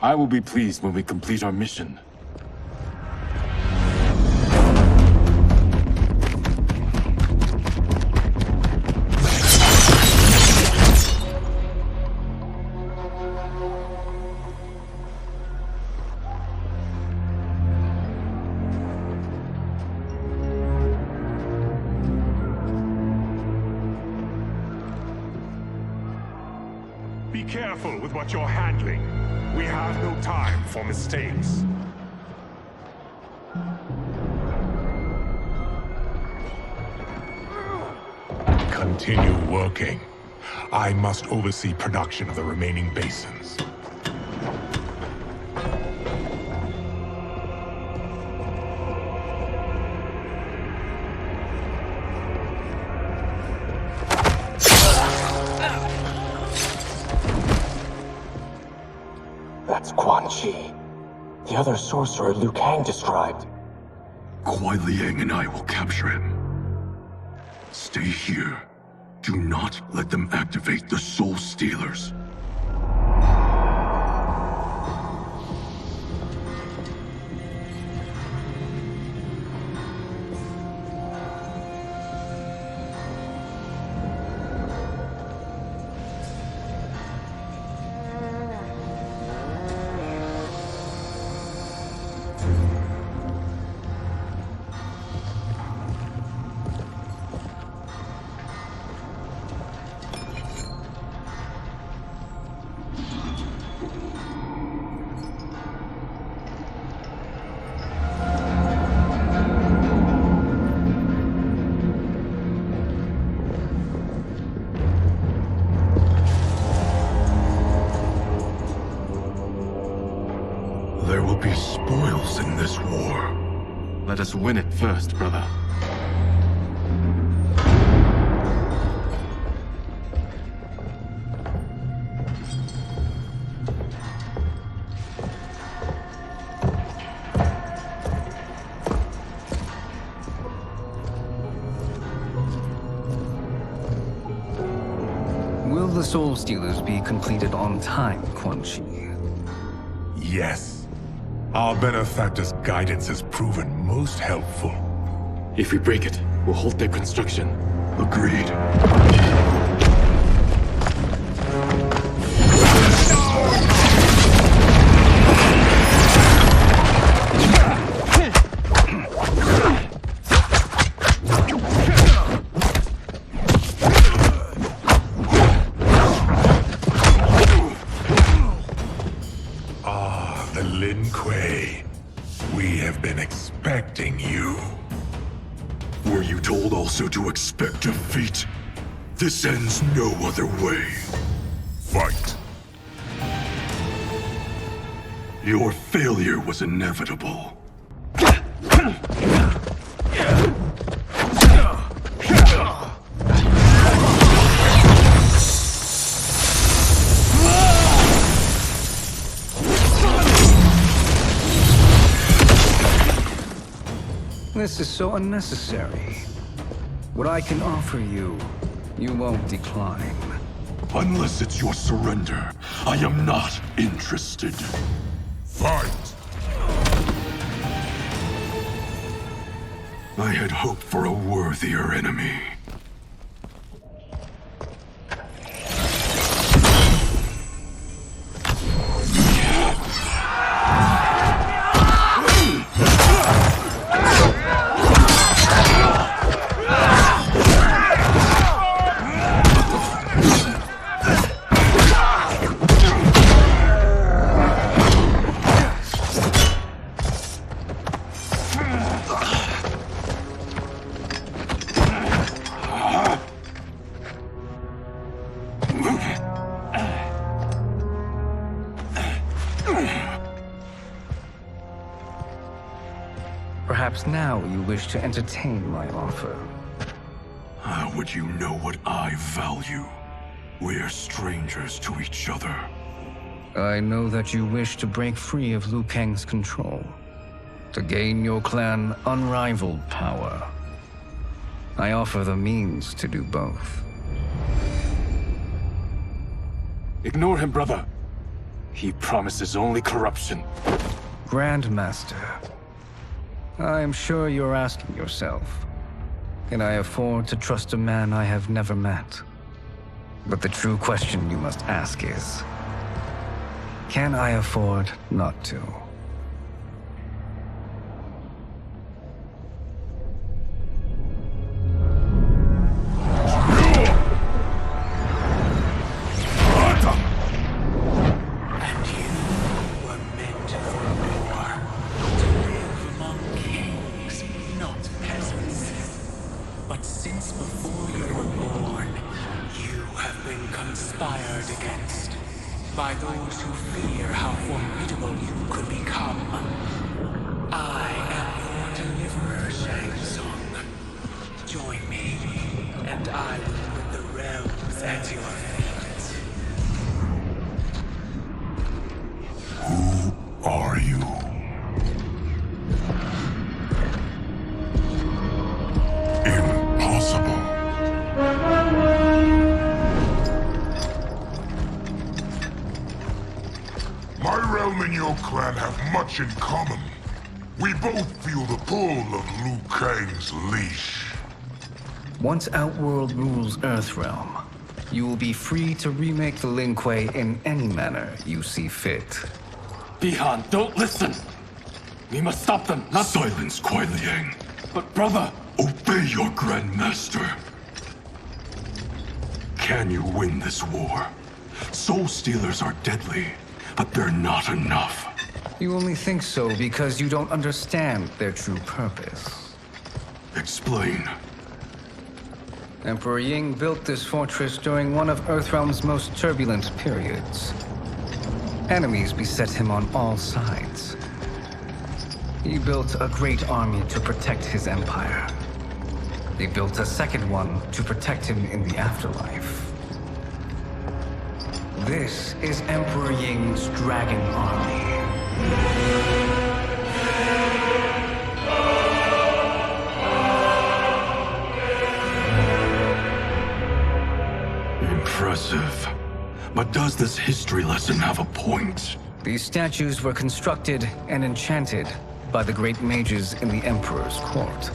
I will be pleased when we complete our mission. Be careful with what you're handling. We have no time for mistakes. Continue working. I must oversee production of the remaining basins. That's Quan Chi. The other sorcerer Liu Kang described. Kuai Liang and I will capture him. Stay here. Do not let them activate the Soul Stealers. There will be spoils in this war. Let us win it first, brother. Will the Soul Stealers be completed on time, Quan Chi? Yes. Our benefactor's guidance has proven most helpful. If we break it, we'll halt their construction. Agreed. The Lin Kuei. We have been expecting you. Were you told also to expect defeat? This ends no other way. Fight. Your failure was inevitable. This is so unnecessary. What I can offer you, you won't decline. Unless it's your surrender, I am not interested. Fight! I had hoped for a worthier enemy. Perhaps now you wish to entertain my offer. How would you know what I value? We're strangers to each other. I know that you wish to break free of Liu Kang's control, to gain your clan unrivaled power. I offer the means to do both. Ignore him, brother. He promises only corruption. Grandmaster, I am sure you're asking yourself, can I afford to trust a man I have never met? But the true question you must ask is, can I afford not to? By those who fear how formidable you could become. I am your deliverer, Shang Tsung. Join me, and I will put the realms at your feet. Who are you? Impossible. My realm and your clan have much in common. We both feel the pull of Liu Kang's leash. Once Outworld rules Earthrealm, you will be free to remake the Lin Kuei in any manner you see fit. Bihan, don't listen! We must stop them, not— Silence, Kuai Liang. But brother— Obey your Grandmaster. Can you win this war? Soul Stealers are deadly, but they're not enough. You only think so because you don't understand their true purpose. Explain. Emperor Ying built this fortress during one of Earthrealm's most turbulent periods. Enemies beset him on all sides. He built a great army to protect his empire. He built a second one to protect him in the afterlife. This is Emperor Ying's Dragon Army. Impressive. But does this history lesson have a point? These statues were constructed and enchanted by the great mages in the Emperor's court.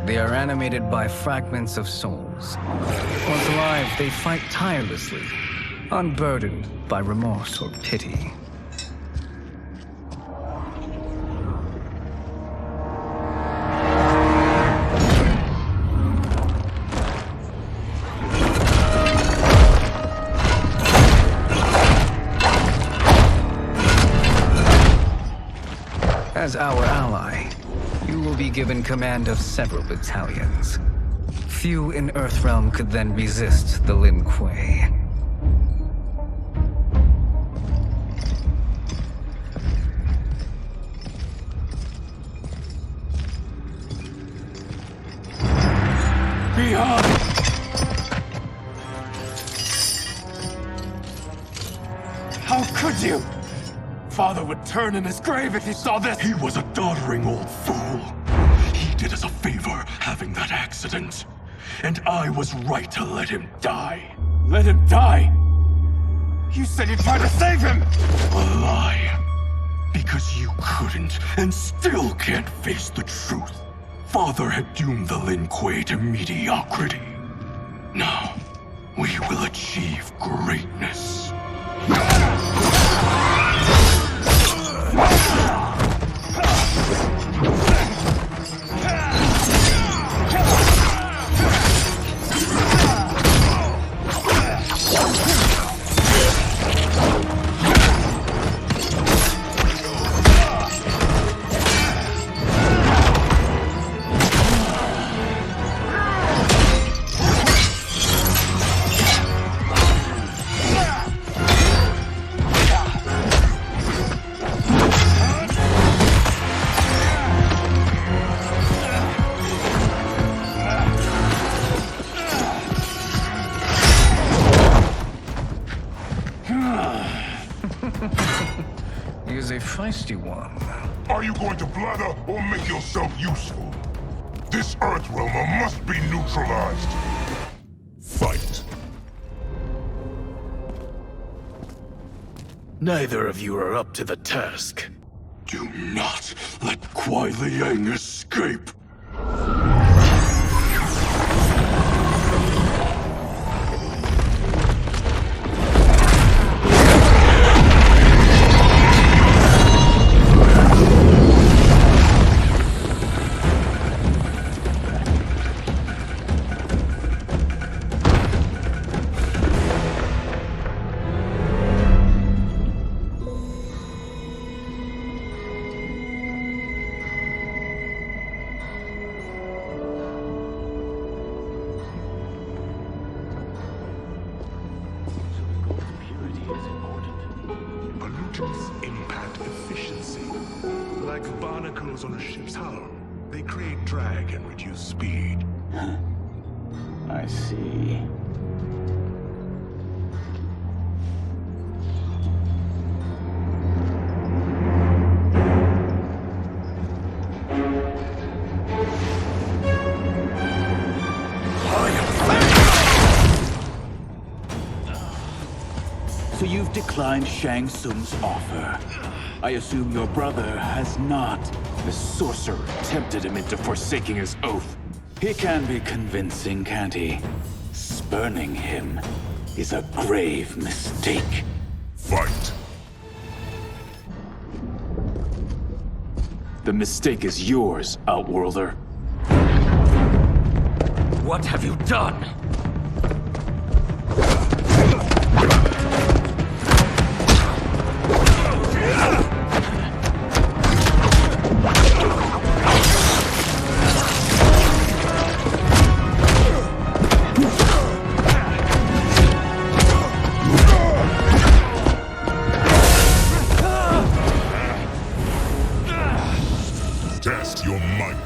They are animated by fragments of souls. Once alive, they fight tirelessly, unburdened by remorse or pity. As our ally, you will be given command of several battalions. Few in Earthrealm could then resist the Lin Kuei. Behind! How could you? Father would turn in his grave if he saw this! He was a doddering old fool. He did us a favor having that accident. And I was right to let him die. Let him die? You said you tried to save him! A lie. Because you couldn't and still can't face the truth. Father had doomed the Lin Kuei to mediocrity. Now, we will achieve greatness. He is a feisty one. Are you going to blather or make yourself useful? This Earthrealmer must be neutralized. Fight. Neither of you are up to the task. Do not let Kuai Liang escape. Pollutants impact efficiency. Like barnacles on a ship's hull, they create drag and reduce speed. I see. So you've declined Shang Tsung's offer. I assume your brother has not. The sorcerer tempted him into forsaking his oath. He can be convincing, can't he? Spurning him is a grave mistake. Fight. The mistake is yours, Outworlder. What have you done? Test your might.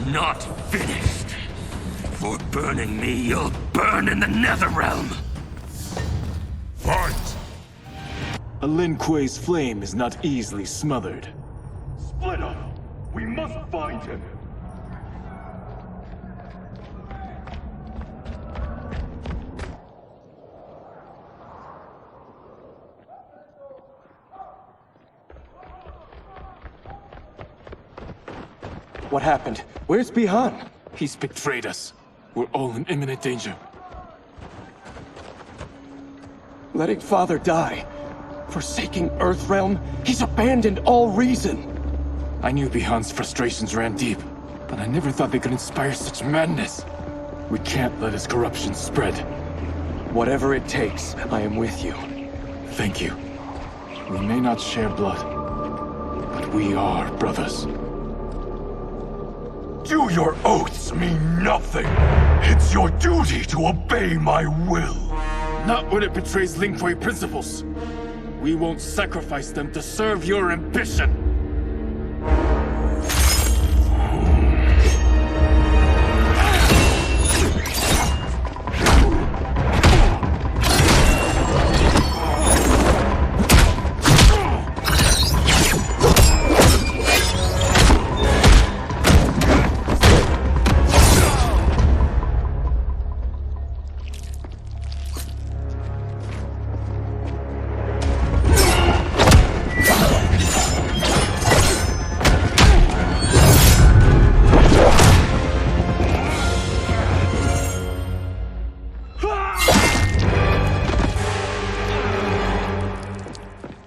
Not finished. For burning me, you'll burn in the Netherrealm. Fight! A Lin Kuei's flame is not easily smothered. Split up! We must find him! What happened? Where's Bihan? He's betrayed us. We're all in imminent danger. Letting Father die. Forsaking Earthrealm. He's abandoned all reason. I knew Bihan's frustrations ran deep, but I never thought they could inspire such madness. We can't let his corruption spread. Whatever it takes, I am with you. Thank you. We may not share blood, but we are brothers. Do your oaths mean nothing? It's your duty to obey my will. Not when it betrays Lin Kuei principles. We won't sacrifice them to serve your ambition.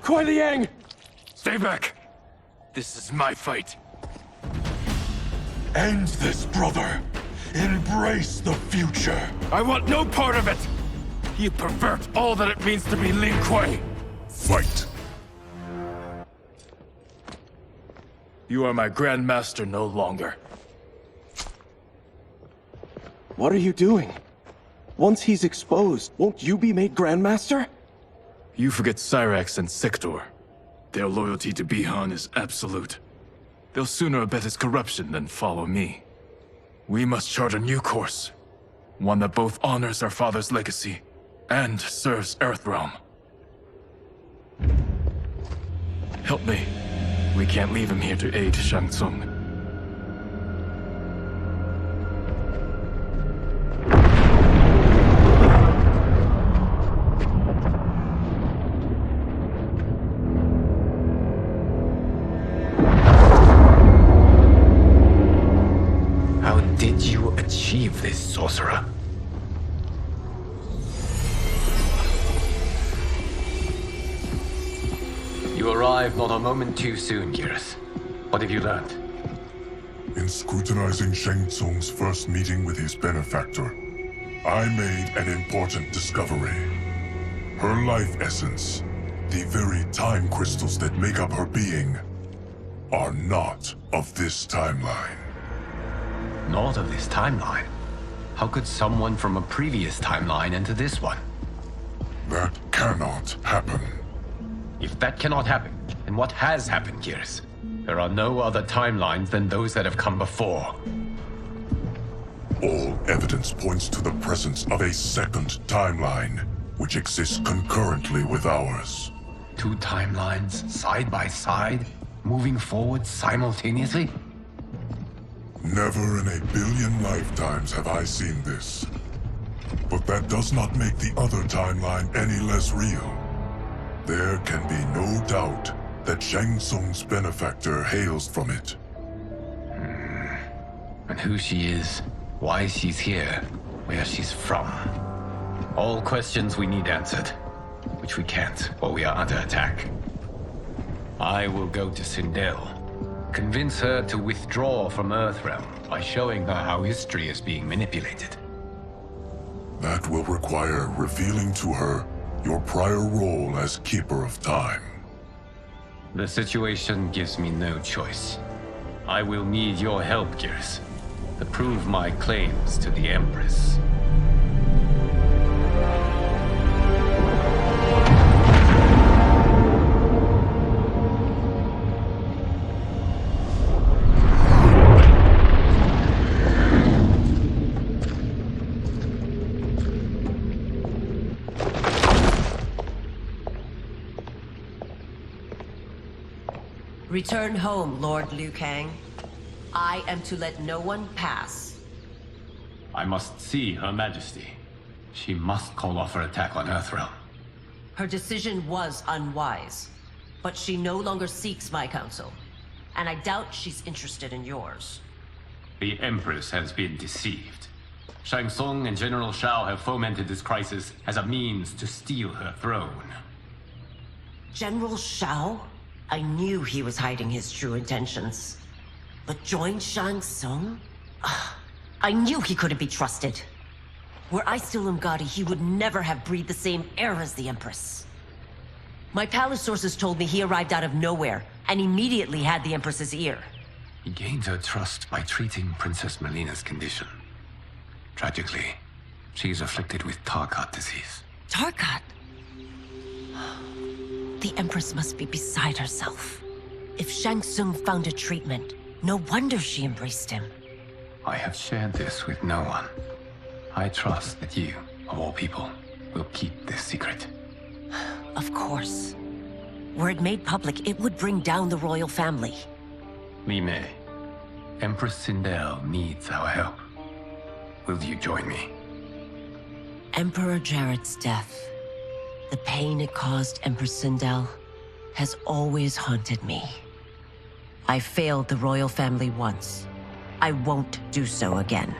Kuei Liang! Stay back. This is my fight. End this, brother. Embrace the future. I want no part of it! You pervert all that it means to be Lin Kuei! Fight! You are my Grandmaster no longer. What are you doing? Once he's exposed, won't you be made Grandmaster? You forget Cyrax and Sector. Their loyalty to Bihan is absolute. They'll sooner abet his corruption than follow me. We must chart a new course. One that both honors our father's legacy and serves Earthrealm. Help me. We can't leave him here to aid Shang Tsung. How did you achieve this, sorcerer? You arrived not a moment too soon, Geras. What have you learned? In scrutinizing Shang Tsung's first meeting with his benefactor, I made an important discovery. Her life essence, the very time crystals that make up her being, are not of this timeline. Not of this timeline? How could someone from a previous timeline enter this one? That cannot happen. If that cannot happen, then what has happened, Geras? There are no other timelines than those that have come before. All evidence points to the presence of a second timeline, which exists concurrently with ours. Two timelines, side by side, moving forward simultaneously? Never in a billion lifetimes have I seen this. But that does not make the other timeline any less real. There can be no doubt that Shang Tsung's benefactor hails from it. And who she is, why she's here, where she's from. All questions we need answered, which we can't while we are under attack. I will go to Sindel, convince her to withdraw from Earthrealm by showing her how history is being manipulated. That will require revealing to her your prior role as Keeper of Time. The situation gives me no choice. I will need your help, Gears, to prove my claims to the Empress. Return home, Lord Liu Kang. I am to let no one pass. I must see Her Majesty. She must call off her attack on Earthrealm. Her decision was unwise, but she no longer seeks my counsel, and I doubt she's interested in yours. The Empress has been deceived. Shang Tsung and General Shao have fomented this crisis as a means to steal her throne. General Shao? I knew he was hiding his true intentions. But join Shang Tsung? I knew he couldn't be trusted. Were I still Umgadi, he would never have breathed the same air as the Empress. My palace sources told me he arrived out of nowhere, and immediately had the Empress's ear. He gained her trust by treating Princess Melina's condition. Tragically, she is afflicted with Tarkat disease. Tarkat? The Empress must be beside herself. If Shang Tsung found a treatment, no wonder she embraced him. I have shared this with no one. I trust that you, of all people, will keep this secret. Of course. Were it made public, it would bring down the royal family. Li Mei, Empress Sindel needs our help. Will you join me? Emperor Jarrett's death, the pain it caused Empress Sindel, has always haunted me. I failed the royal family once. I won't do so again.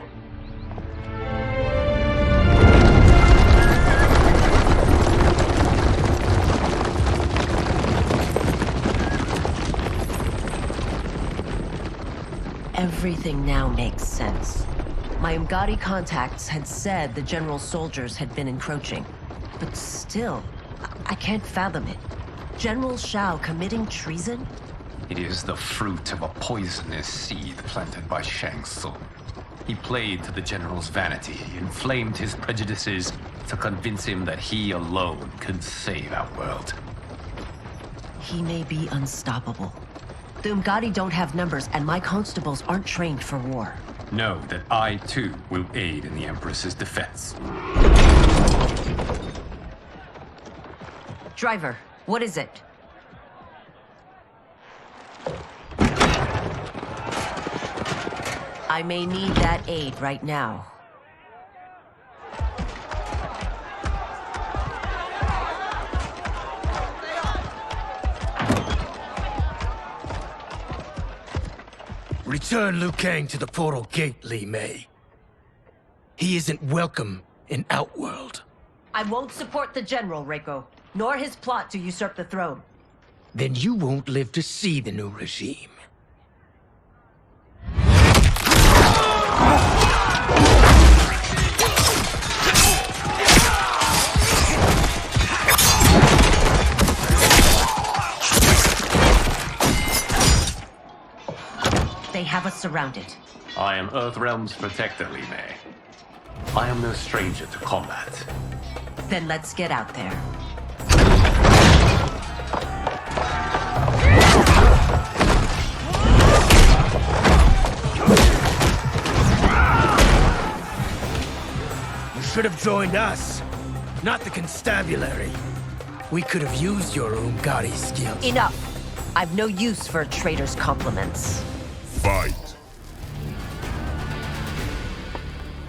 Everything now makes sense. My Umgadi contacts had said the general's soldiers had been encroaching. But still, I can't fathom it. General Shao committing treason? It is the fruit of a poisonous seed planted by Shang Tsung. He played to the general's vanity, inflamed his prejudices to convince him that he alone could save our world. He may be unstoppable. The Umgadi don't have numbers, and my constables aren't trained for war. Know that I, too, will aid in the Empress's defense. Driver, what is it? I may need that aid right now. Return Liu Kang to the portal gate, Li Mei. He isn't welcome in Outworld. I won't support the general, Reiko, nor his plot to usurp the throne. Then you won't live to see the new regime. They have us surrounded. I am Earthrealm's protector, Li Mei. I am no stranger to combat. Then let's get out there. You should have joined us, not the constabulary. We could have used your Umgadi skills. Enough! I've no use for a traitor's compliments. Fight!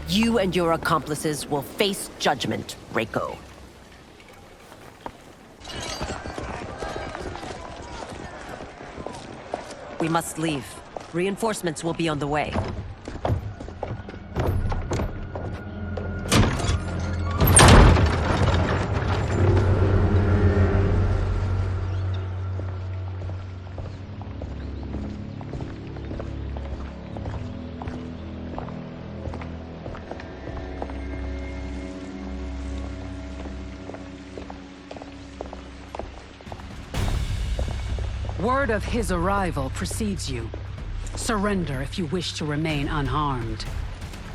You and your accomplices will face judgment, Reiko. We must leave. Reinforcements will be on the way. Word of his arrival precedes you. Surrender if you wish to remain unharmed.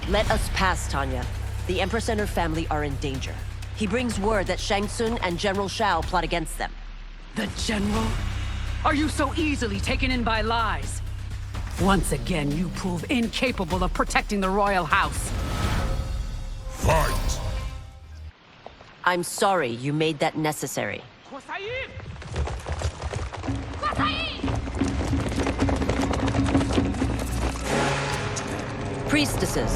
Let us pass, Tanya. The Empress and her family are in danger. He brings word that Shang Tsung and General Shao plot against them. The General? Are you so easily taken in by lies? Once again, you prove incapable of protecting the royal house. Fight! I'm sorry you made that necessary. Priestesses.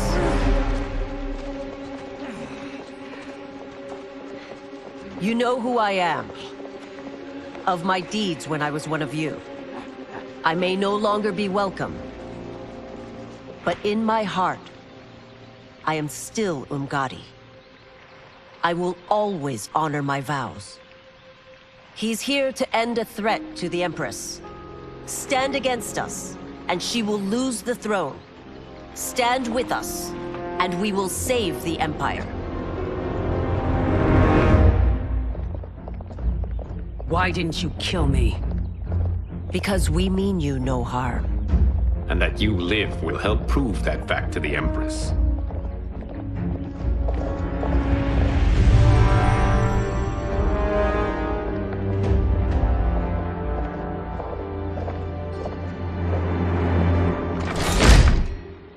You know who I am. Of my deeds when I was one of you. I may no longer be welcome. But in my heart, I am still Umgadi. I will always honor my vows. He's here to end a threat to the Empress. Stand against us, and she will lose the throne. Stand with us, and we will save the Empire. Why didn't you kill me? Because we mean you no harm. And that you live will help prove that fact to the Empress.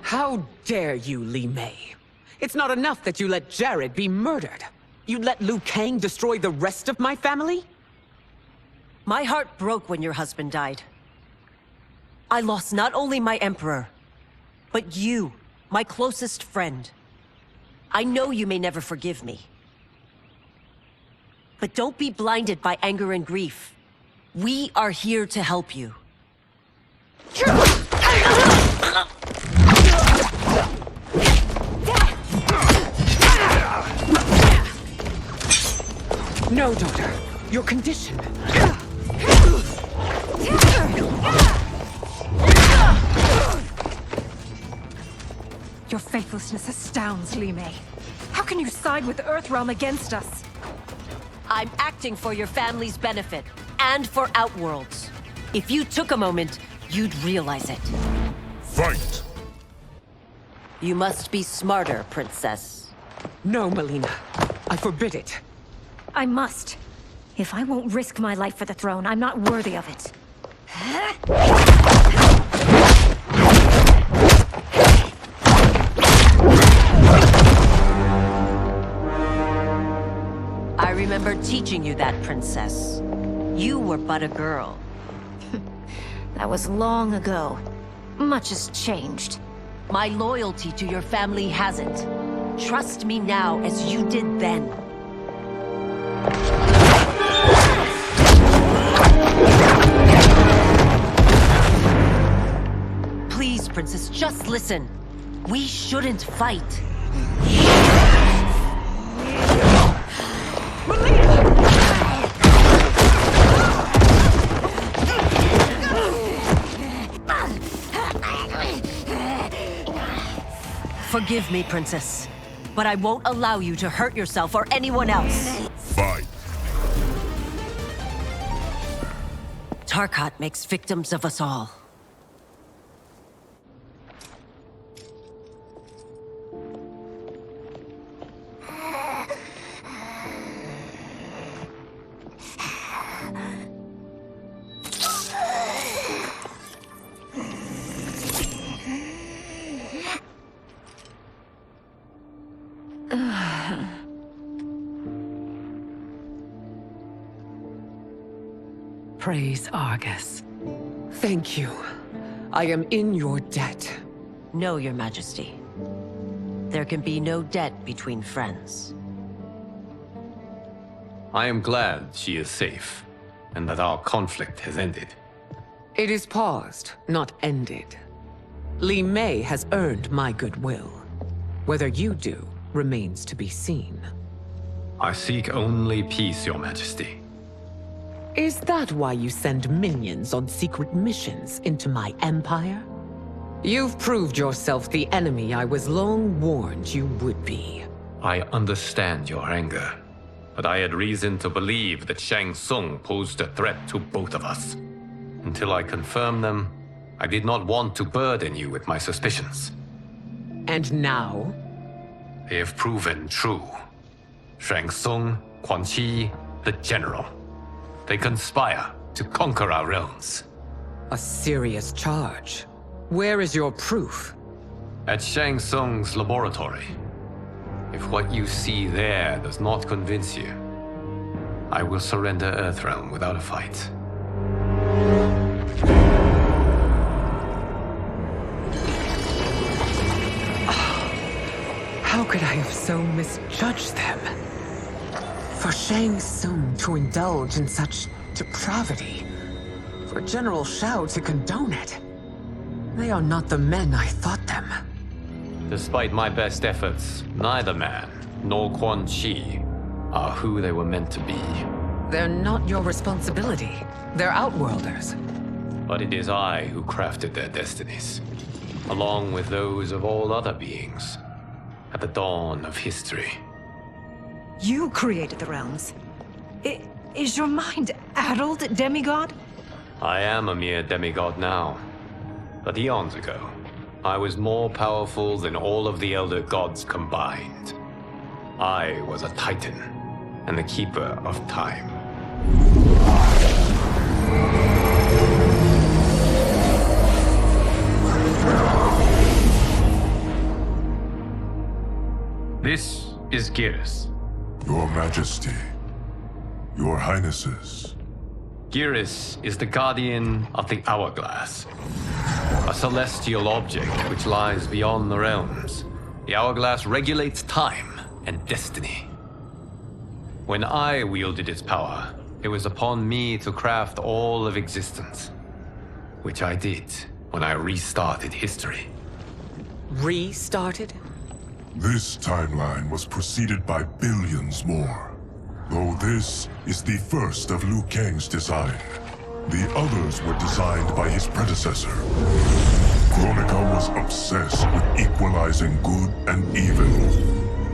How dare you, Li Mei? It's not enough that you let Jared be murdered. You'd let Liu Kang destroy the rest of my family? My heart broke when your husband died. I lost not only my emperor, but you, my closest friend. I know you may never forgive me. But don't be blinded by anger and grief. We are here to help you. No, daughter. Your condition. Your faithlessness astounds, Li Mei. How can you side with Earthrealm against us? I'm acting for your family's benefit, and for Outworld's. If you took a moment, you'd realize it. Fight! You must be smarter, Princess. No, Melina. I forbid it. I must. If I won't risk my life for the throne, I'm not worthy of it. I remember teaching you that, Princess. You were but a girl. That was long ago. Much has changed. My loyalty to your family hasn't. Trust me now as you did then. Please, Princess, just listen. We shouldn't fight. Forgive me, Princess, but I won't allow you to hurt yourself or anyone else. Fight! Tarkat makes victims of us all. Praise Argus. Thank you. I am in your debt. No, Your Majesty. There can be no debt between friends. I am glad she is safe, and that our conflict has ended. It is paused, not ended. Li Mei has earned my goodwill. Whether you do remains to be seen. I seek only peace, Your Majesty. Is that why you send minions on secret missions into my empire? You've proved yourself the enemy I was long warned you would be. I understand your anger, but I had reason to believe that Shang Tsung posed a threat to both of us. Until I confirmed them, I did not want to burden you with my suspicions. And now? They have proven true. Shang Tsung, Quan Chi, the General. They conspire to conquer our realms. A serious charge. Where is your proof? At Shang Tsung's laboratory. If what you see there does not convince you, I will surrender Earthrealm without a fight. How could I have so misjudged them? For Shang Tsung to indulge in such depravity, for General Shao to condone it, they are not the men I thought them. Despite my best efforts, neither man nor Quan Chi are who they were meant to be. They're not your responsibility. They're Outworlders. But it is I who crafted their destinies, along with those of all other beings, at the dawn of history. You created the realms. Is your mind addled, demigod? I am a mere demigod now. But eons ago, I was more powerful than all of the Elder Gods combined. I was a Titan, and the Keeper of Time. This is Geras. Your Majesty. Your Highnesses. Geras is the guardian of the Hourglass. A celestial object which lies beyond the realms. The Hourglass regulates time and destiny. When I wielded its power, it was upon me to craft all of existence. Which I did when I restarted history. Restarted? This timeline was preceded by billions more. Though this is the first of Liu Kang's design. The others were designed by his predecessor. Kronika was obsessed with equalizing good and evil.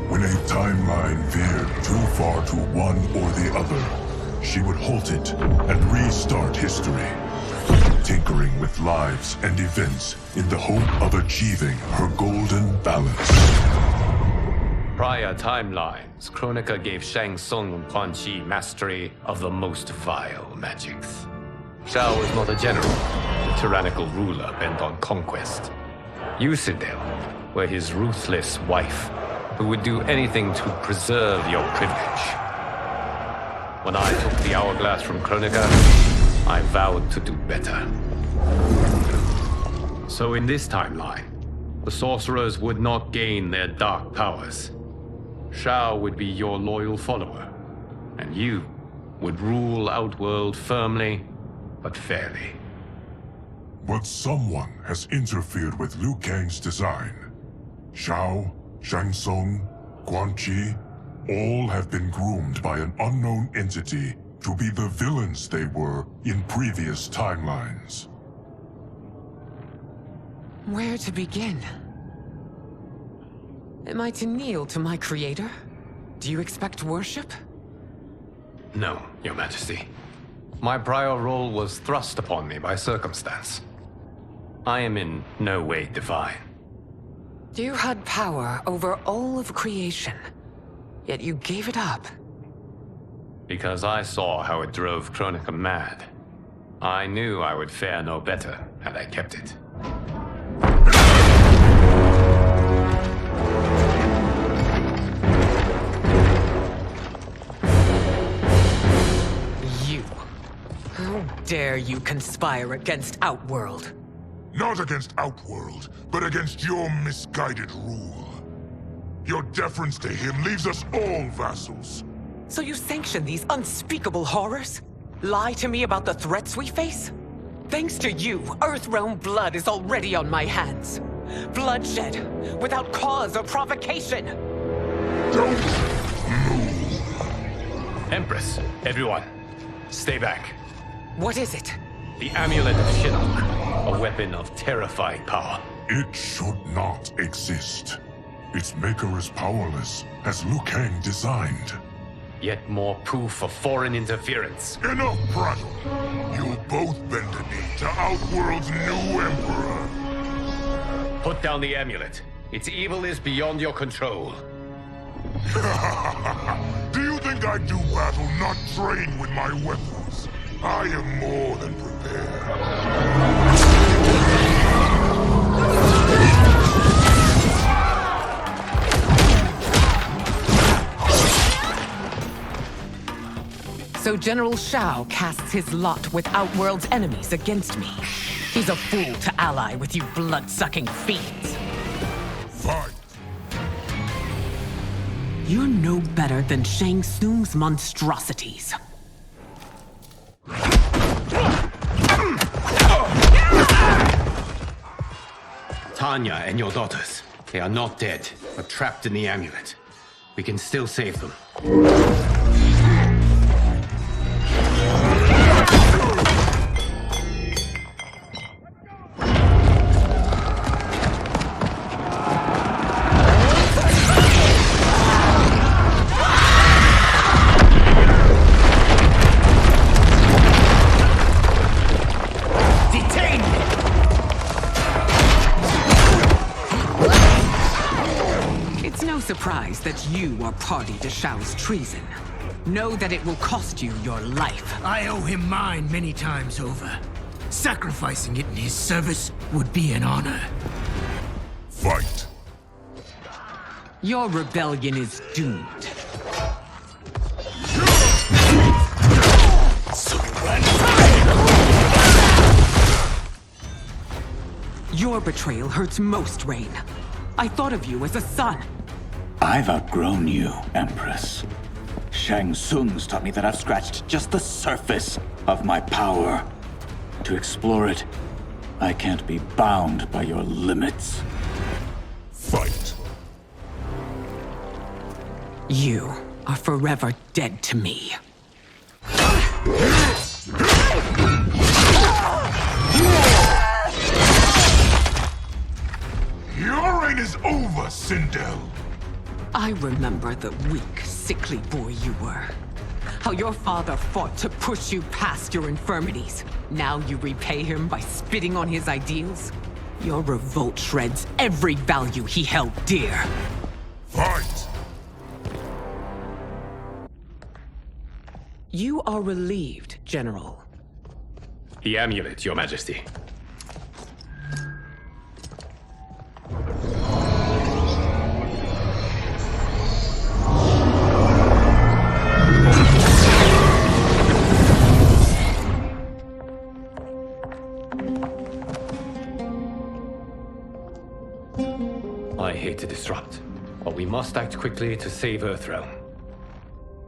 When a timeline veered too far to one or the other, she would halt it and restart history, tinkering with lives and events in the hope of achieving her golden balance. Prior timelines, Kronika gave Shang Tsung and Quan Chi mastery of the most vile magics. Shao was not a general, a tyrannical ruler bent on conquest. Yusidel were his ruthless wife, who would do anything to preserve your privilege. When I took the Hourglass from Kronika, I vowed to do better. So in this timeline, the sorcerers would not gain their dark powers. Shao would be your loyal follower, and you would rule Outworld firmly, but fairly. But someone has interfered with Liu Kang's design. Shao, Shang Tsung, Quan Chi, all have been groomed by an unknown entity to be the villains they were in previous timelines. Where to begin? Am I to kneel to my creator? Do you expect worship? No, Your Majesty. My prior role was thrust upon me by circumstance. I am in no way divine. You had power over all of creation, yet you gave it up. Because I saw how it drove Kronika mad. I knew I would fare no better had I kept it. You. How dare you conspire against Outworld? Not against Outworld, but against your misguided rule. Your deference to him leaves us all vassals. So you sanction these unspeakable horrors? Lie to me about the threats we face? Thanks to you, Earthrealm blood is already on my hands. Bloodshed, without cause or provocation. Don't Empress, everyone, stay back. What is it? The Amulet of Shinnok, a weapon of terrifying power. It should not exist. Its maker is powerless, as Liu Kang designed. Yet more proof of foreign interference. Enough prattle. You'll both bend a knee to Outworld's new emperor. Put down the amulet. Its evil is beyond your control. Do you think I do battle not trained with my weapons? I am more than prepared. So General Shao casts his lot with Outworld's enemies against me. He's a fool to ally with you blood-sucking fiends. Fight! You're no better than Shang Tsung's monstrosities. Tanya and your daughters, they are not dead, but trapped in the amulet. We can still save them. Surprised that you are party to Shao's treason. Know that it will cost you your life. I owe him mine many times over. Sacrificing it in his service would be an honor. Fight! Your rebellion is doomed. Your betrayal hurts most, Rain. I thought of you as a son. I've outgrown you, Empress. Shang Tsung's taught me that I've scratched just the surface of my power. To explore it, I can't be bound by your limits. Fight! You are forever dead to me. Your reign is over, Sindel! I remember the weak, sickly boy you were. How your father fought to push you past your infirmities. Now you repay him by spitting on his ideals? Your revolt shreds every value he held dear. Fight! You are relieved, General. The amulet, Your Majesty. I hate to disrupt, but we must act quickly to save Earthrealm.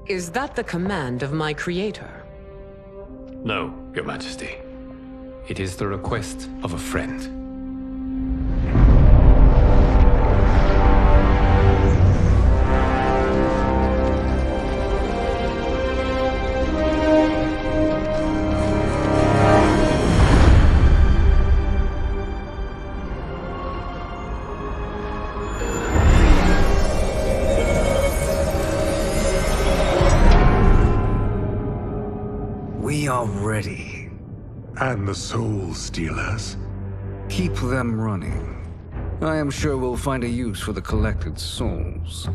Is that the command of my creator? No, Your Majesty. It is the request of a friend. We are ready. And the Soul Stealers? Keep them running. I am sure we'll find a use for the collected souls.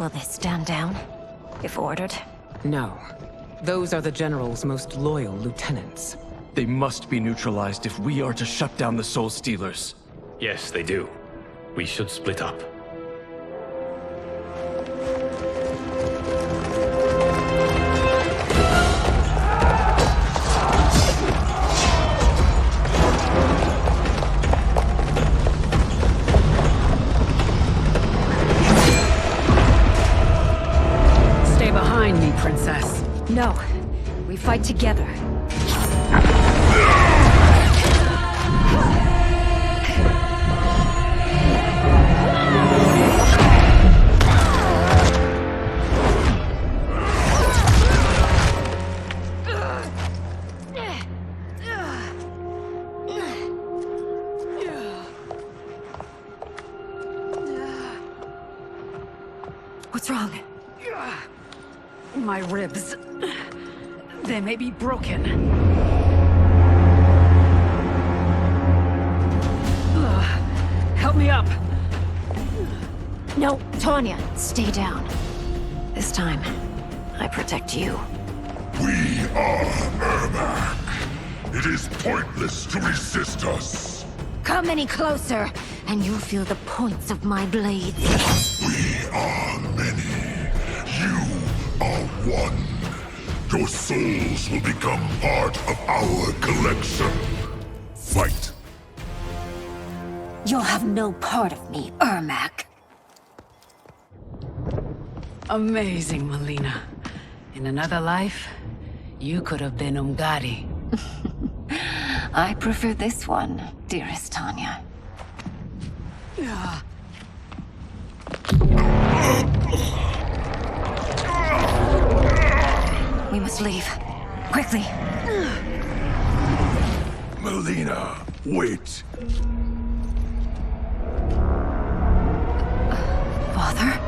Will they stand down, if ordered? No. Those are the General's most loyal lieutenants. They must be neutralized if we are to shut down the Soul Stealers. Yes, they do. We should split up. Stay behind me, Princess. No. We fight together. What's wrong? My ribs. They may be broken. Help me up. No, Tanya, stay down. This time, I protect you. We are Ermac. It is pointless to resist us. Come any closer, and you'll feel the points of my blades. We are many. You are one. Your souls will become part of our collection. Fight. You'll have no part of me, Ermac. Amazing, Melina. In another life, you could have been Umgadi. I prefer this one, dearest Tanya. We must leave. Quickly. Melina, wait. Father?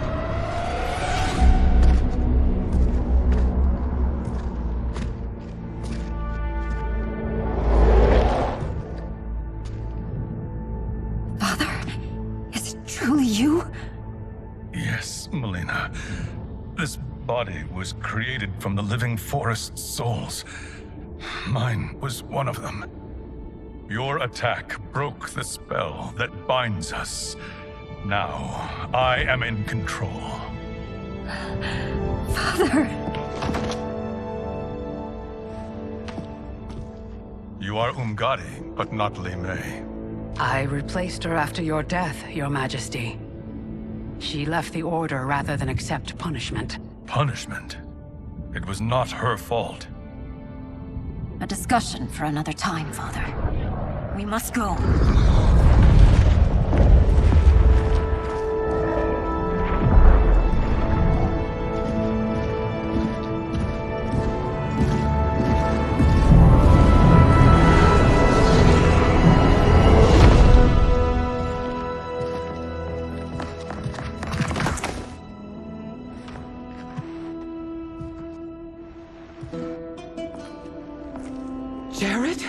Father? Is it truly you? Yes, Melina. This body was created from the living forest's souls. Mine was one of them. Your attack broke the spell that binds us. Now, I am in control. Father! You are Umgadi, but not Li Mei. I replaced her after your death, Your Majesty. She left the Order rather than accept punishment. Punishment? It was not her fault. A discussion for another time, Father. We must go. Jared?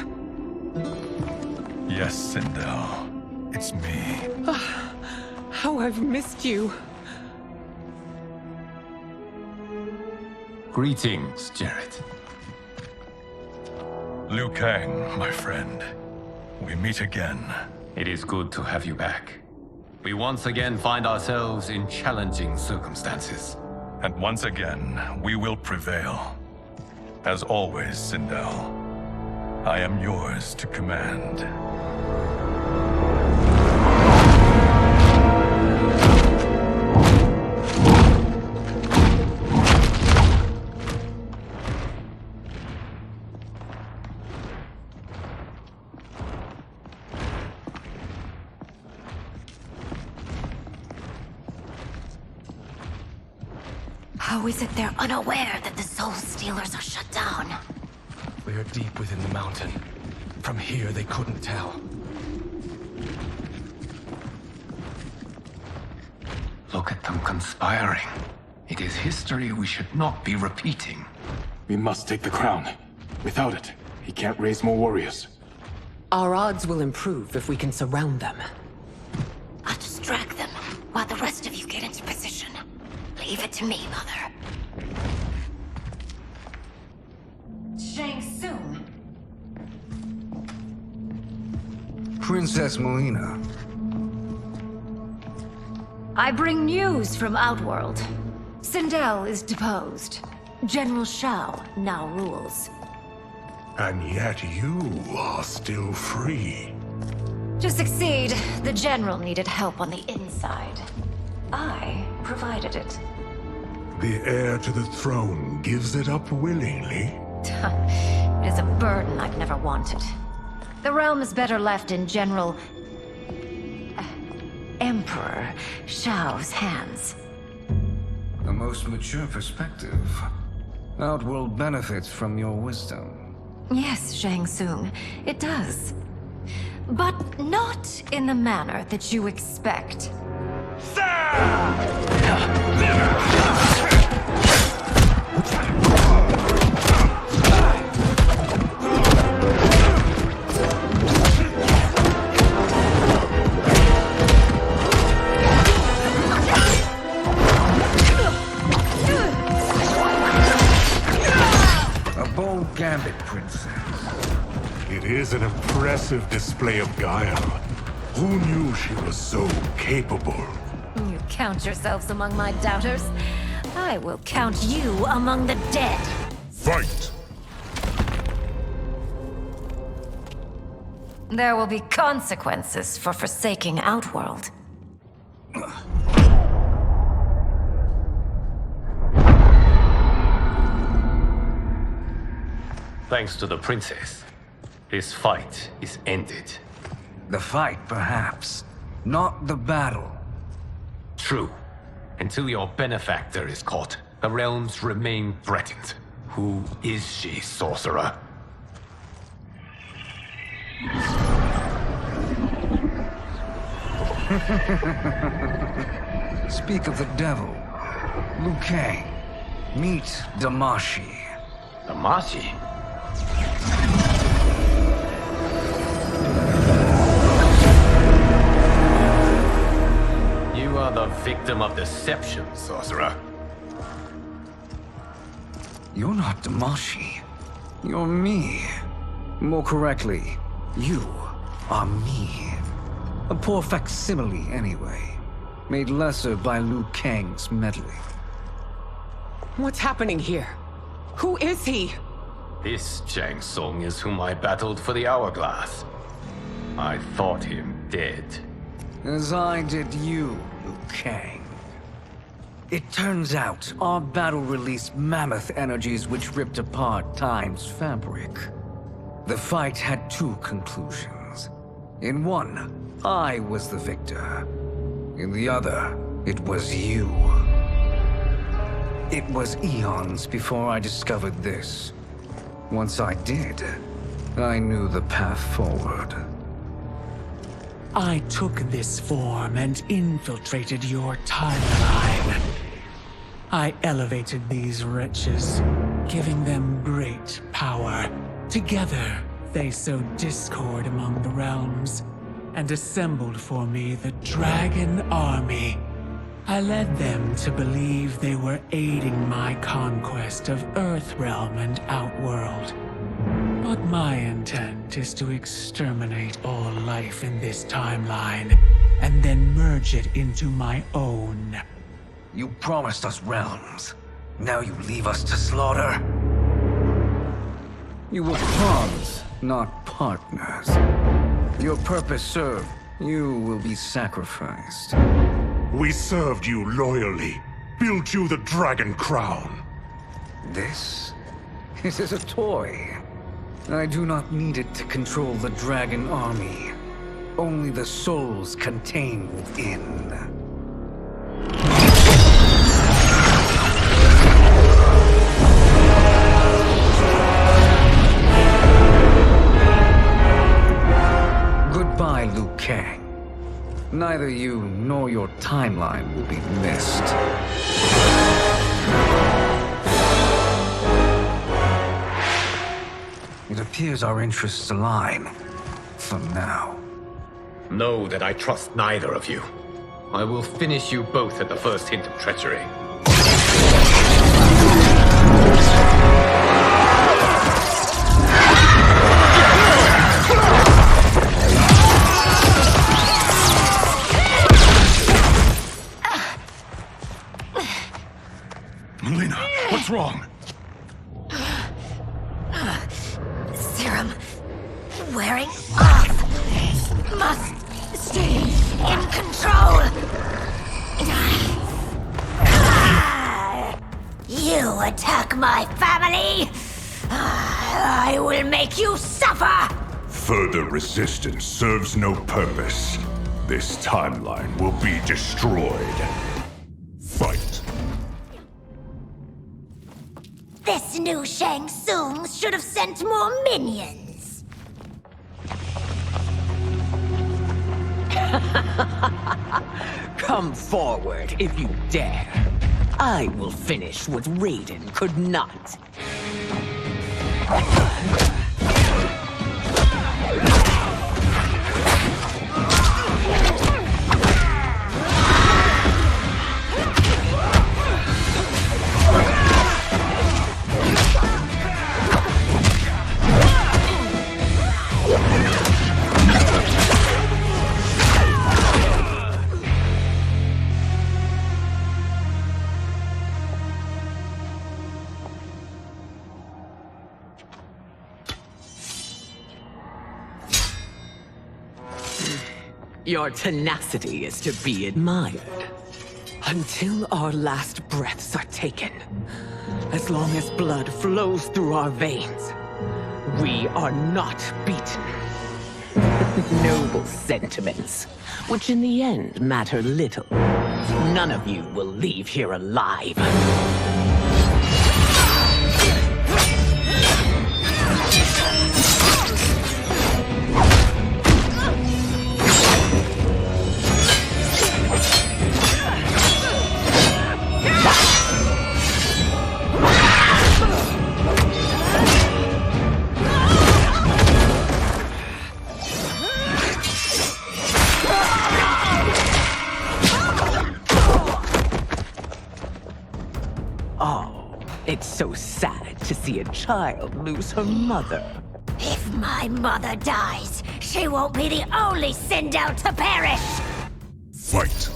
Yes, Sindel. It's me. How I've missed you. Greetings, Jared. Liu Kang, my friend. We meet again. It is good to have you back. We once again find ourselves in challenging circumstances. And once again, we will prevail. As always, Sindel, I am yours to command. How is it they're unaware that the Soul Stealers are shut down? We are deep within the mountain. From here, they couldn't tell. Look at them conspiring. It is history we should not be repeating. We must take the crown. Without it, he can't raise more warriors. Our odds will improve if we can surround them. I'll distract them while the rest of you get into position. Li Leave it to me, Mother. Shang Tsung. Princess Melina. I bring news from Outworld. Sindel is deposed. General Shao now rules. And yet you are still free. To succeed, the General needed help on the inside. I provided it. The heir to the throne gives it up willingly. It is a burden I've never wanted. The realm is better left in General... Emperor Shao's hands. A most mature perspective. Outworld benefits from your wisdom. Yes, Shang Tsung, it does. But not in the manner that you expect. A bold gambit, Princess. It is an impressive display of guile. Who knew she was so capable? You count yourselves among my doubters. I will count you among the dead. Fight! There will be consequences for forsaking Outworld. Thanks to the princess, this fight is ended. The fight, perhaps. Not the battle. True. Until your benefactor is caught, the realms remain threatened. Who is she, sorcerer? Speak of the devil. Liu Kang. Meet Damashi. Damashi? You are the victim of deception, sorcerer. You're not Damashi. You're me. More correctly, you are me. A poor facsimile, anyway. Made lesser by Liu Kang's meddling. What's happening here? Who is he? This Shang Tsung is whom I battled for the Hourglass. I thought him dead. As I did you, Liu Kang. It turns out our battle released mammoth energies which ripped apart time's fabric. The fight had two conclusions. In one, I was the victor. In the other, it was you. It was eons before I discovered this. Once I did, I knew the path forward. I took this form and infiltrated your timeline. I elevated these wretches, giving them great power. Together, they sowed discord among the realms, and assembled for me the Dragon Army. I led them to believe they were aiding my conquest of Earthrealm and Outworld. But my intent is to exterminate all life in this timeline, and then merge it into my own. You promised us realms. Now you leave us to slaughter? You were pawns, not partners. Your purpose served. You will be sacrificed. We served you loyally, built you the Dragon Crown. This is a toy. I do not need it to control the Dragon Army. Only the souls contained within. Goodbye, Liu Kang. Neither you nor your timeline will be missed. It appears our interests align. For now. Know that I trust neither of you. I will finish you both at the first hint of treachery. Melina, what's wrong? Serum wearing off. Must stay in control. You attack my family, I will make you suffer. Further resistance serves no purpose. This timeline will be destroyed. Fight. This new Shang Tsung should have sent more minions. Come forward if you dare. I will finish what Raiden could not. Your tenacity is to be admired. Until our last breaths are taken, as long as blood flows through our veins, we are not beaten. Noble sentiments, which in the end matter little. None of you will leave here alive. It's so sad to see a child lose her mother. If my mother dies, she won't be the only send out to perish! Fight!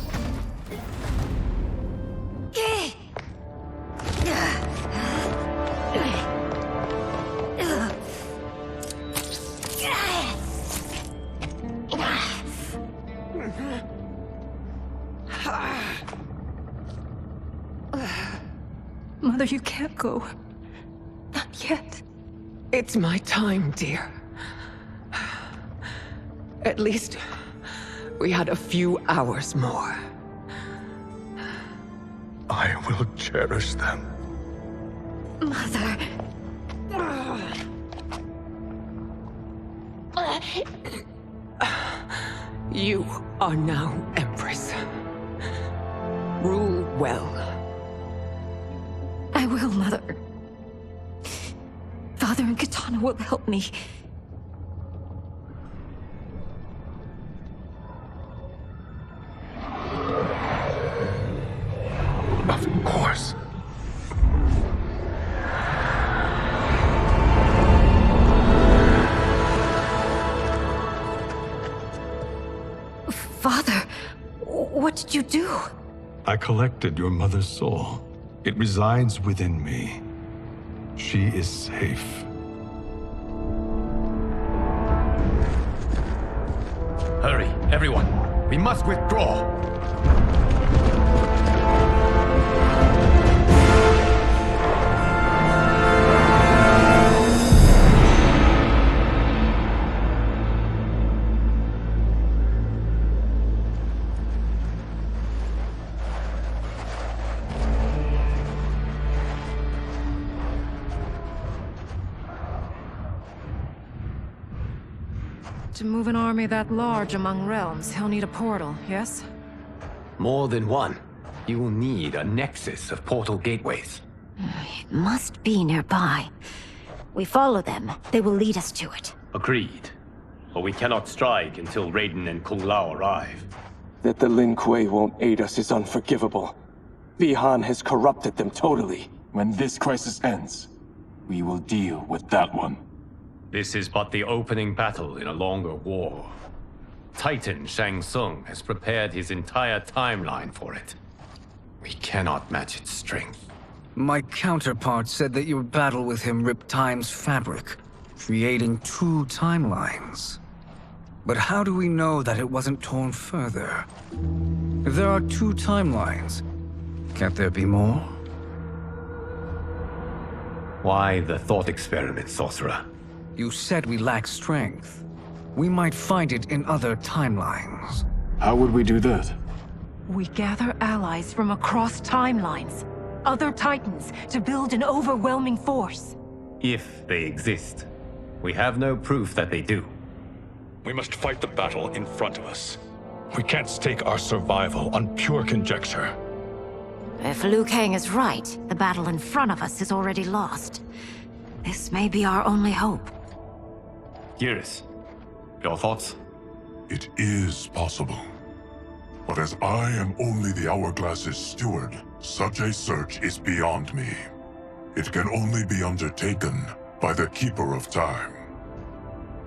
Mother, you can't go. Not yet. It's my time, dear. At least we had a few hours more. I will cherish them. Mother. You are now Empress. Rule well. I will, Mother. Father and Katana will help me. Of course. Father, what did you do? I collected your mother's soul. It resides within me. She is safe. Hurry, everyone. We must withdraw. To move an army that large among realms, he'll need a portal, yes? More than one. You will need a nexus of portal gateways. It must be nearby. We follow them, they will lead us to it. Agreed. But we cannot strike until Raiden and Kung Lao arrive. That the Lin Kuei won't aid us is unforgivable. Bi-Han has corrupted them totally. When this crisis ends, we will deal with that one. This is but the opening battle in a longer war. Titan Shang Tsung has prepared his entire timeline for it. We cannot match its strength. My counterpart said that your battle with him ripped time's fabric, creating two timelines. But how do we know that it wasn't torn further? If there are two timelines, can't there be more? Why the thought experiment, sorcerer? You said we lack strength. We might find it in other timelines. How would we do that? We gather allies from across timelines, other titans, to build an overwhelming force. If they exist. We have no proof that they do. We must fight the battle in front of us. We can't stake our survival on pure conjecture. If Liu Kang is right, the battle in front of us is already lost. This may be our only hope. Geras, your thoughts? It is possible. But as I am only the Hourglass's steward, such a search is beyond me. It can only be undertaken by the Keeper of Time.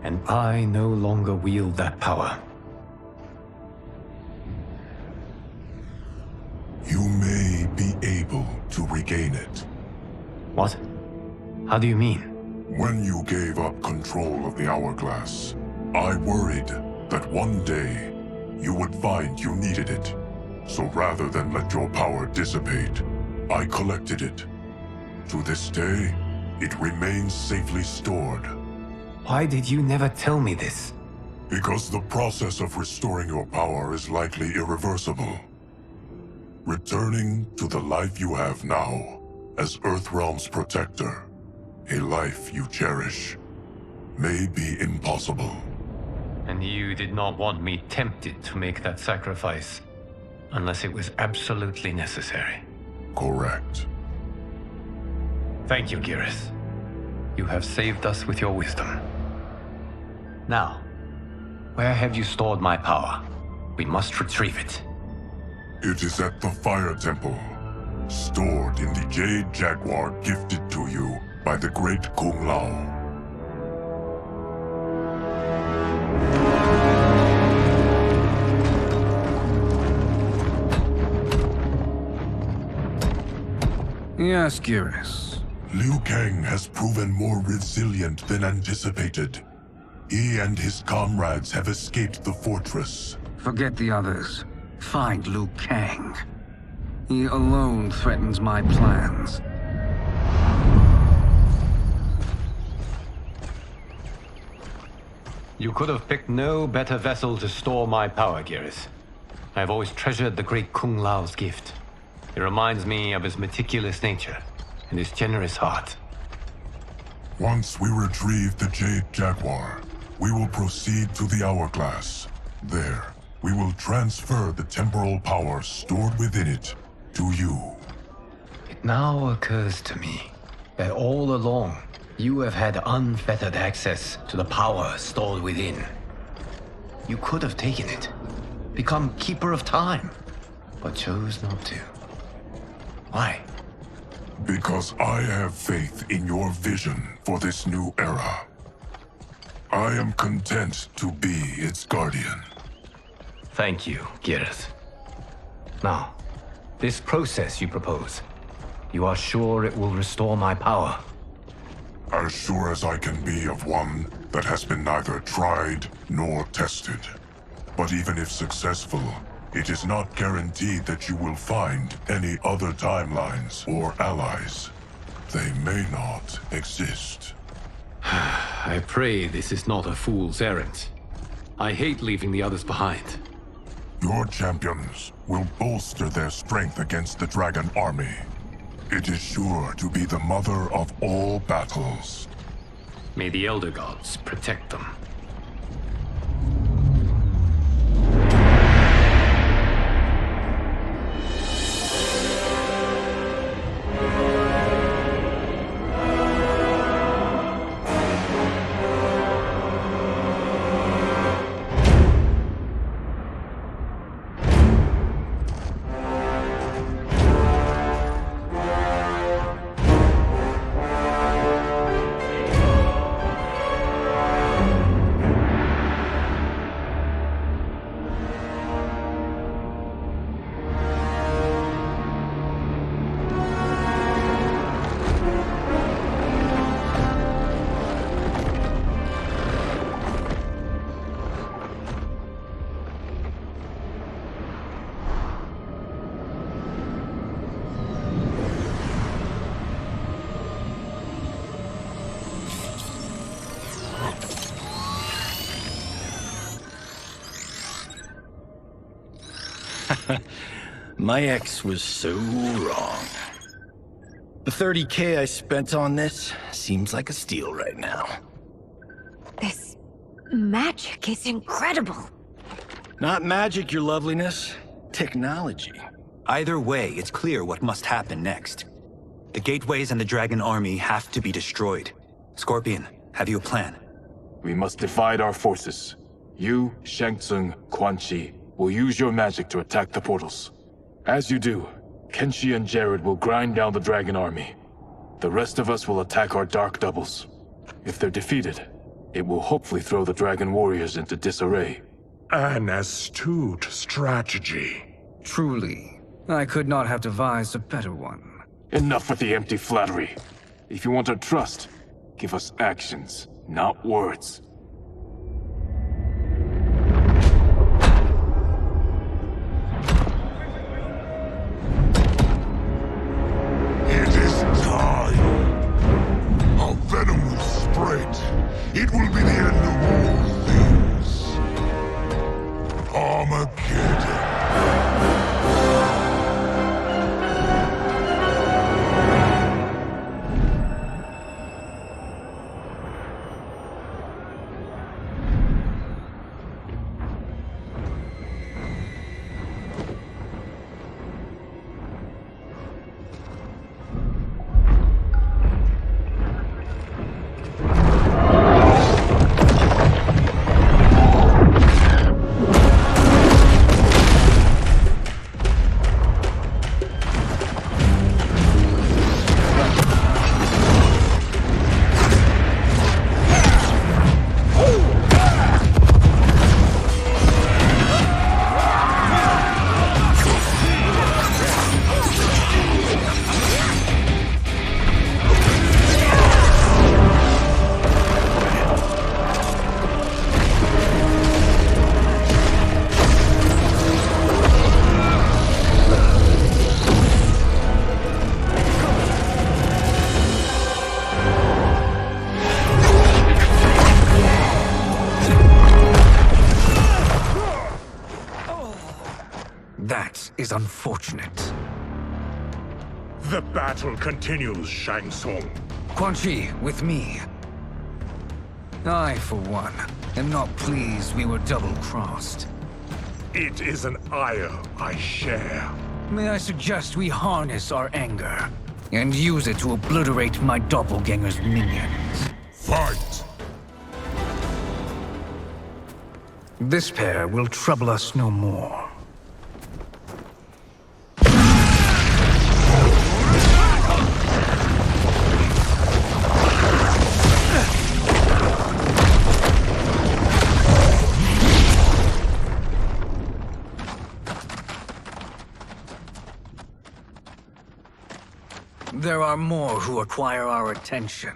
And I no longer wield that power. You may be able to regain it. What? How do you mean? When you gave up control of the Hourglass, I worried that one day you would find you needed it. So rather than let your power dissipate, I collected it. To this day, it remains safely stored. Why did you never tell me this? Because the process of restoring your power is likely irreversible. Returning to the life you have now, as Earthrealm's protector, a life you cherish, may be impossible. And you did not want me tempted to make that sacrifice, unless it was absolutely necessary. Correct. Thank you, Geras. You have saved us with your wisdom. Now, where have you stored my power? We must retrieve it. It is at the Fire Temple, stored in the Jade Jaguar gifted to you by the great Kung Lao. Yes, Geras. Liu Kang has proven more resilient than anticipated. He and his comrades have escaped the fortress. Forget the others. Find Liu Kang. He alone threatens my plans. You could have picked no better vessel to store my power, Geras. I have always treasured the great Kung Lao's gift. It reminds me of his meticulous nature and his generous heart. Once we retrieve the Jade Jaguar, we will proceed to the Hourglass. There, we will transfer the temporal power stored within it to you. It now occurs to me that all along, you have had unfettered access to the power stored within. You could have taken it, become Keeper of Time, but chose not to. Why? Because I have faith in your vision for this new era. I am content to be its guardian. Thank you, Geras. Now, this process you propose, you are sure it will restore my power? As sure as I can be of one that has been neither tried nor tested. But even if successful, it is not guaranteed that you will find any other timelines or allies. They may not exist. I pray this is not a fool's errand. I hate leaving the others behind. Your champions will bolster their strength against the Dragon Army. It is sure to be the mother of all battles. May the Elder Gods protect them. My ex was so wrong. The 30K I spent on this seems like a steal right now. This magic is incredible. Not magic, your loveliness. Technology. Either way, it's clear what must happen next. The gateways and the Dragon Army have to be destroyed. Scorpion, have you a plan? We must divide our forces. You, Shang Tsung, Quan Chi, will use your magic to attack the portals. As you do, Kenshi and Jared will grind down the Dragon Army. The rest of us will attack our dark doubles. If they're defeated, it will hopefully throw the Dragon Warriors into disarray. An astute strategy. Truly, I could not have devised a better one. Enough with the empty flattery. If you want our trust, give us actions, not words. It is time. Our venom will spread. It will be the end of all things. Armageddon. That is unfortunate. The battle continues, Shang Tsung. Quan Chi, with me. I, for one, am not pleased we were double-crossed. It is an ire I share. May I suggest we harness our anger and use it to obliterate my doppelganger's minions? Fight! This pair will trouble us no more. There are more who require our attention.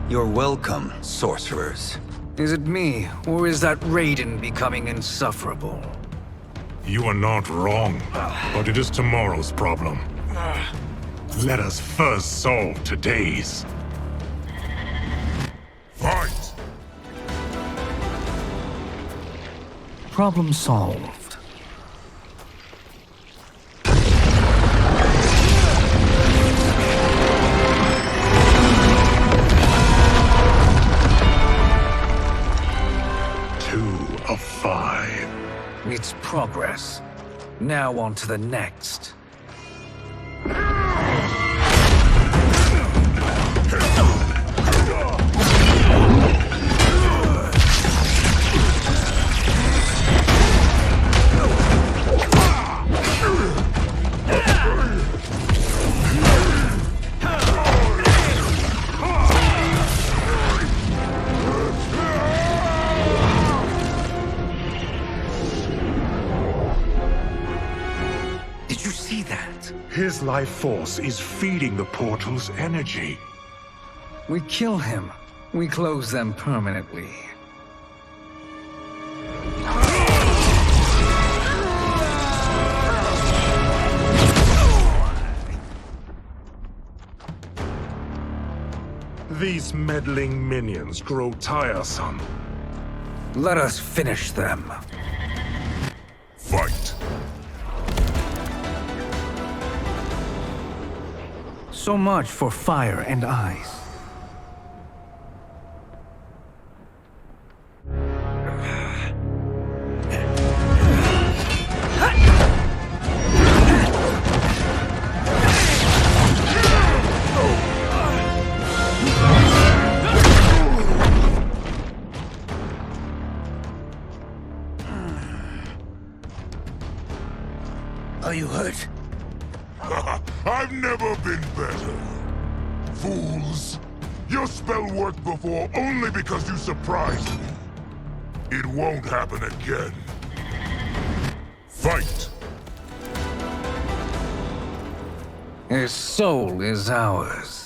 You're welcome, sorcerers. Is it me, or is that Raiden becoming insufferable? You are not wrong, but it is tomorrow's problem. Let us first solve today's. Fight! Problem solved. Of 5. It's progress. Now on to the next. that? His life force is feeding the portal's energy. We kill him. We close them permanently. These meddling minions grow tiresome. Let us finish them. Fight! So much for fire and ice. Are you hurt? I've never been better. Fools! Your spell worked before only because you surprised me. It won't happen again. Fight! His soul is ours.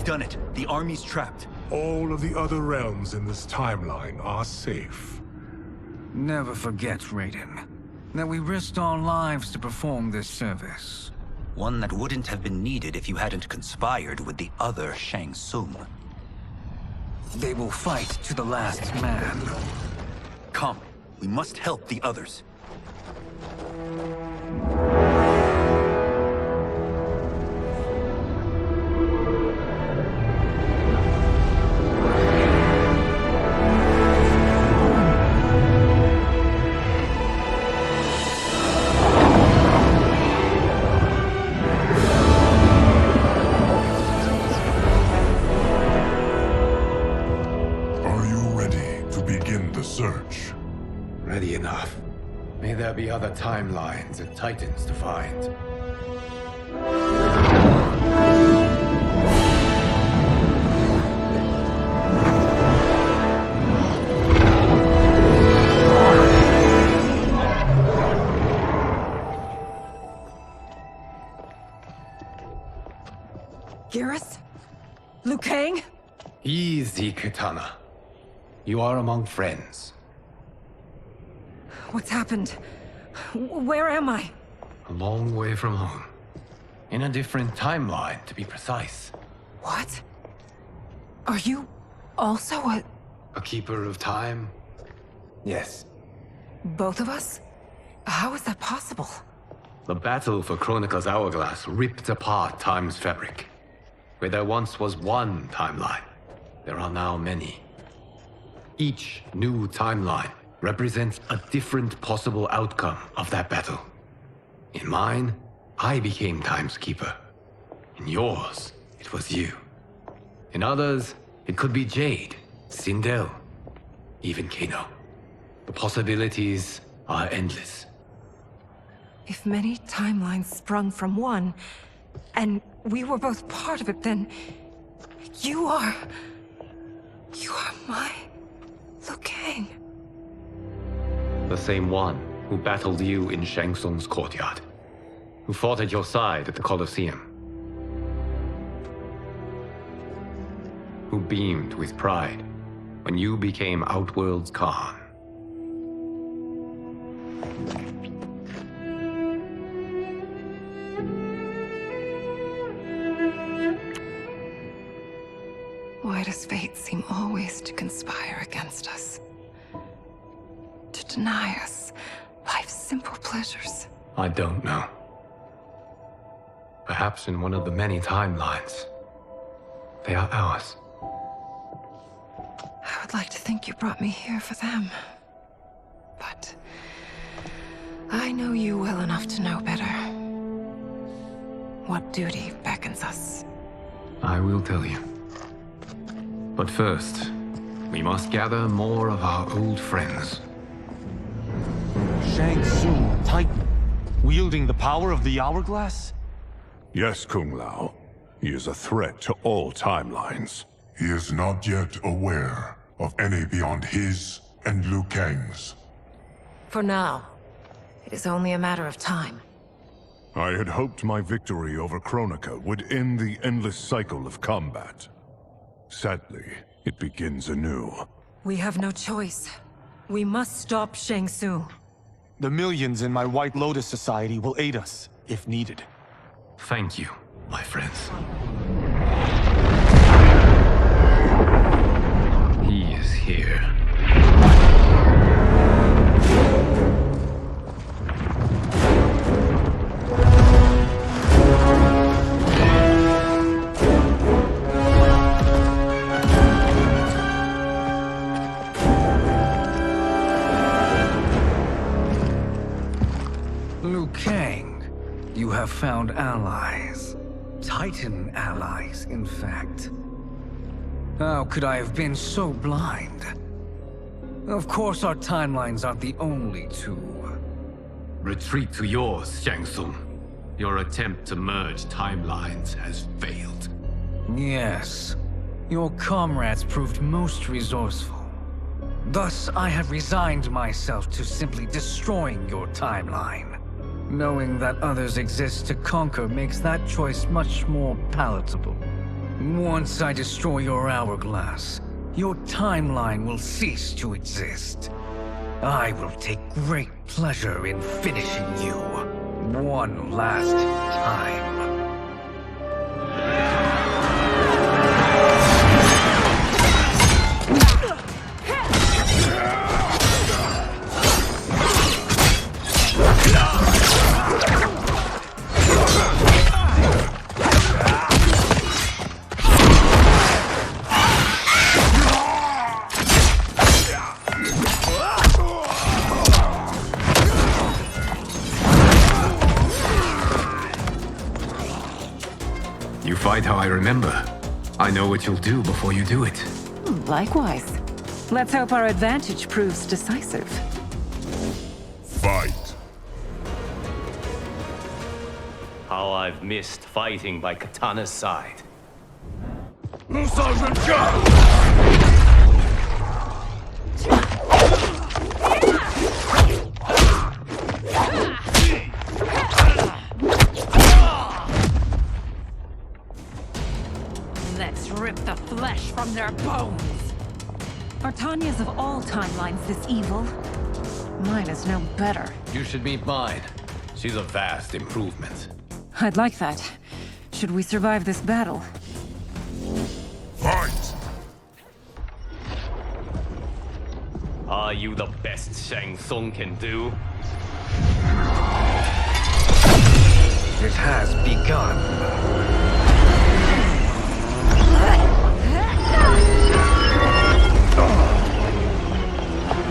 Done it. The army's trapped. All of the other realms in this timeline are safe. Never forget, Raiden, that we risked our lives to perform this service. One that wouldn't have been needed if you hadn't conspired with the other Shang Tsung. They will fight to the last man. Come, we must help the others. Search. Ready enough. May there be other timelines and titans to find. Geras? Liu Kang? Easy, Kitana. You are among friends. What's happened? Where am I? A long way from home. In a different timeline, to be precise. What? Are you also a... A keeper of time? Yes. Both of us? How is that possible? The battle for Chronica's Hourglass ripped apart time's fabric. Where there once was one timeline, there are now many. Each new timeline represents a different possible outcome of that battle. In mine, I became Time's Keeper. In yours, it was you. In others, it could be Jade, Sindel, even Kano. The possibilities are endless. If many timelines sprung from one, and we were both part of it, then... You are my... Liu Kang. The same one who battled you in Shang Tsung's courtyard. Who fought at your side at the Colosseum. Who beamed with pride when you became Outworld's Khan. Why does fate seem always to conspire against us? To deny us life's simple pleasures? I don't know. Perhaps in one of the many timelines, they are ours. would like to think you brought me here for them. But I know you well enough to know better. What duty beckons us? I will tell you. But first, we must gather more of our old friends. Shang Tsung, Titan, wielding the power of the Hourglass? Yes, Kung Lao. He is a threat to all timelines. He is not yet aware of any beyond his and Liu Kang's. For now, it is only a matter of time. I had hoped my victory over Kronika would end the endless cycle of combat. Sadly, it begins anew. We have no choice. We must stop Shang Tsung. The millions in my White Lotus Society will aid us, if needed. Thank you, my friends. He is here. Liu Kang, you have found allies. Titan allies, in fact. How could I have been so blind? Of course our timelines aren't the only two. Retreat to yours, Shang Tsung. Your attempt to merge timelines has failed. Yes. Your comrades proved most resourceful. Thus, I have resigned myself to simply destroying your timeline. Knowing that others exist to conquer makes that choice much more palatable. Once I destroy your hourglass, your timeline will cease to exist. I will take great pleasure in finishing you one last time. You fight how I remember. I know what you'll do before you do it. Likewise. Let's hope our advantage proves decisive. Fight! How I've missed fighting by Katana's side. Let's rip the flesh from their bones. Are Tanya's of all timelines this evil? Mine is no better. You should meet mine. She's a vast improvement. I'd like that. Should we survive this battle? Fight! Are you the best Shang Tsung can do? It has begun.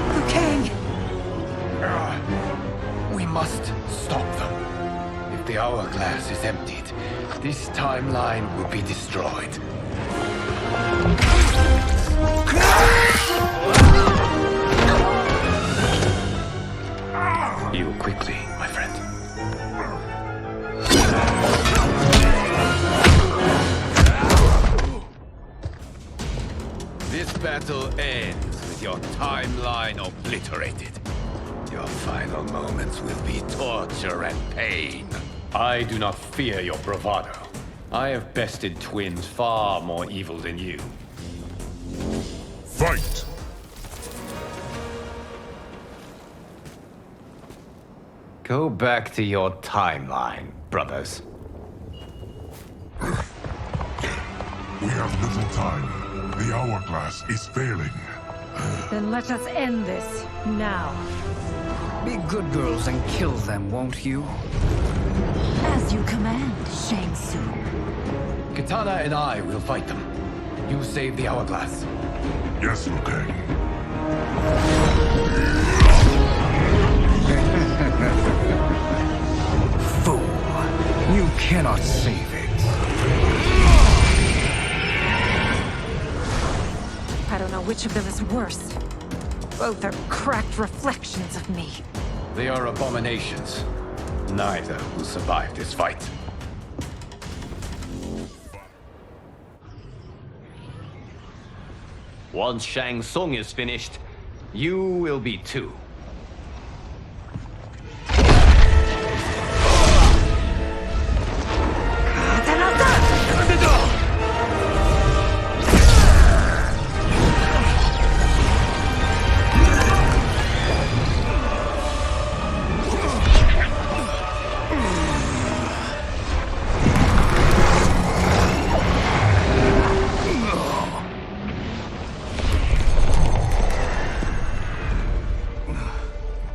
Liu Kang! We must stop them. If the hourglass is emptied, this timeline will be destroyed. Heal quickly, my friend. This battle ends with your timeline obliterated. Your final moments will be torture and pain. I do not fear your bravado. I have bested twins far more evil than you. Fight! Go back to your timeline, brothers. We have little time. The hourglass is failing. Then let us end this, now. Be good girls and kill them, won't you? As you command, Shang Tsung. Katana and I will fight them. You save the hourglass. Yes, Liu Kang. Fool. You cannot save it. I don't know which of them is worse. Both are cracked reflections of me. They are abominations. Neither will survive this fight. Once Shang Tsung is finished, you will be too.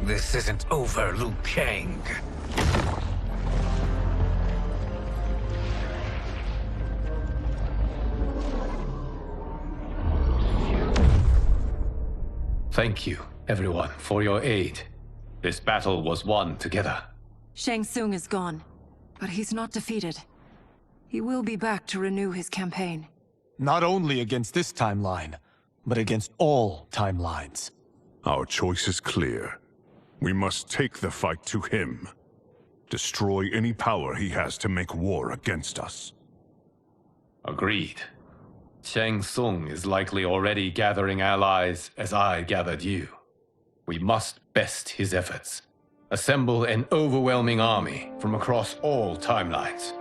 This isn't over, Liu Kang. Thank you, everyone, for your aid. This battle was won together. Shang Tsung is gone, but he's not defeated. He will be back to renew his campaign. Not only against this timeline, but against all timelines. Our choice is clear. We must take the fight to him. Destroy any power he has to make war against us. Agreed. Shang Tsung is likely already gathering allies as I gathered you. We must best his efforts. Assemble an overwhelming army from across all timelines.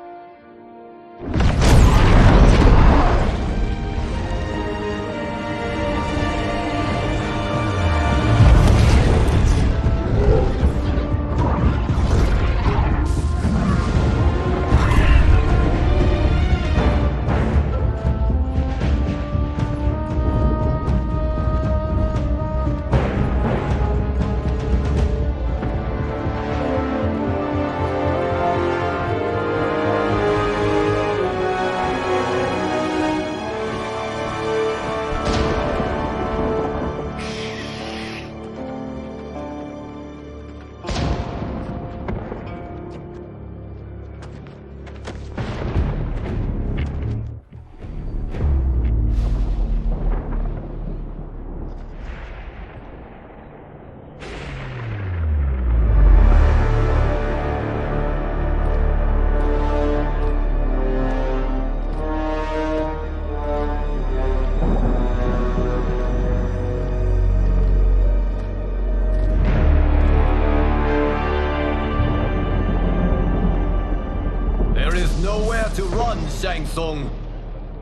To run, Shang Tsung.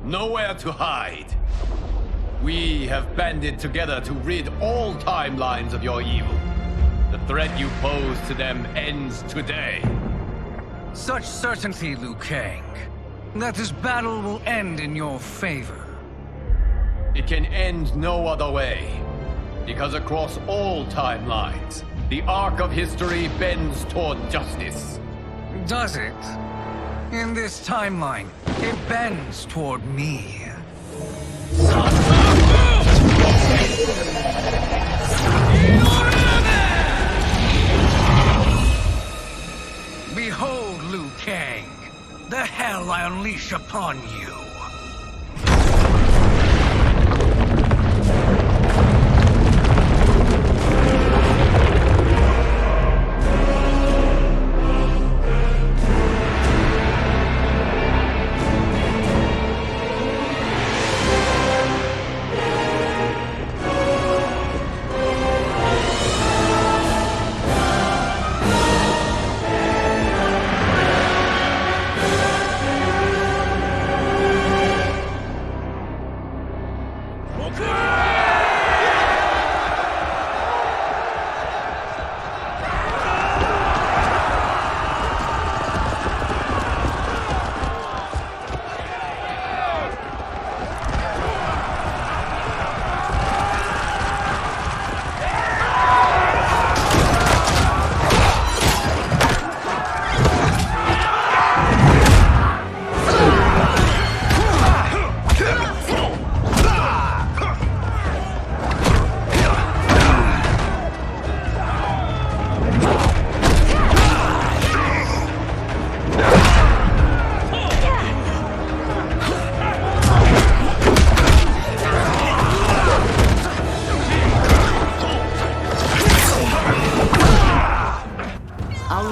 Nowhere to hide. We have banded together to rid all timelines of your evil. The threat you pose to them ends today. Such certainty, Liu Kang, that this battle will end in your favor. It can end no other way. Because across all timelines, the arc of history bends toward justice. Does it? In this timeline, it bends toward me. Behold, Liu Kang, the hell I unleash upon you.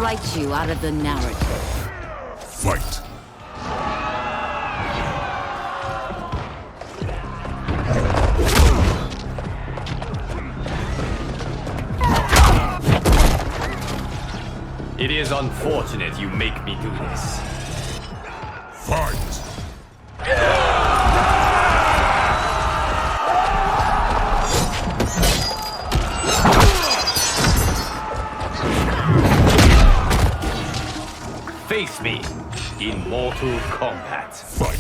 write you out of the narrative. Fight! It is unfortunate you make me do this. Fight! Face me in Mortal Kombat. Fight!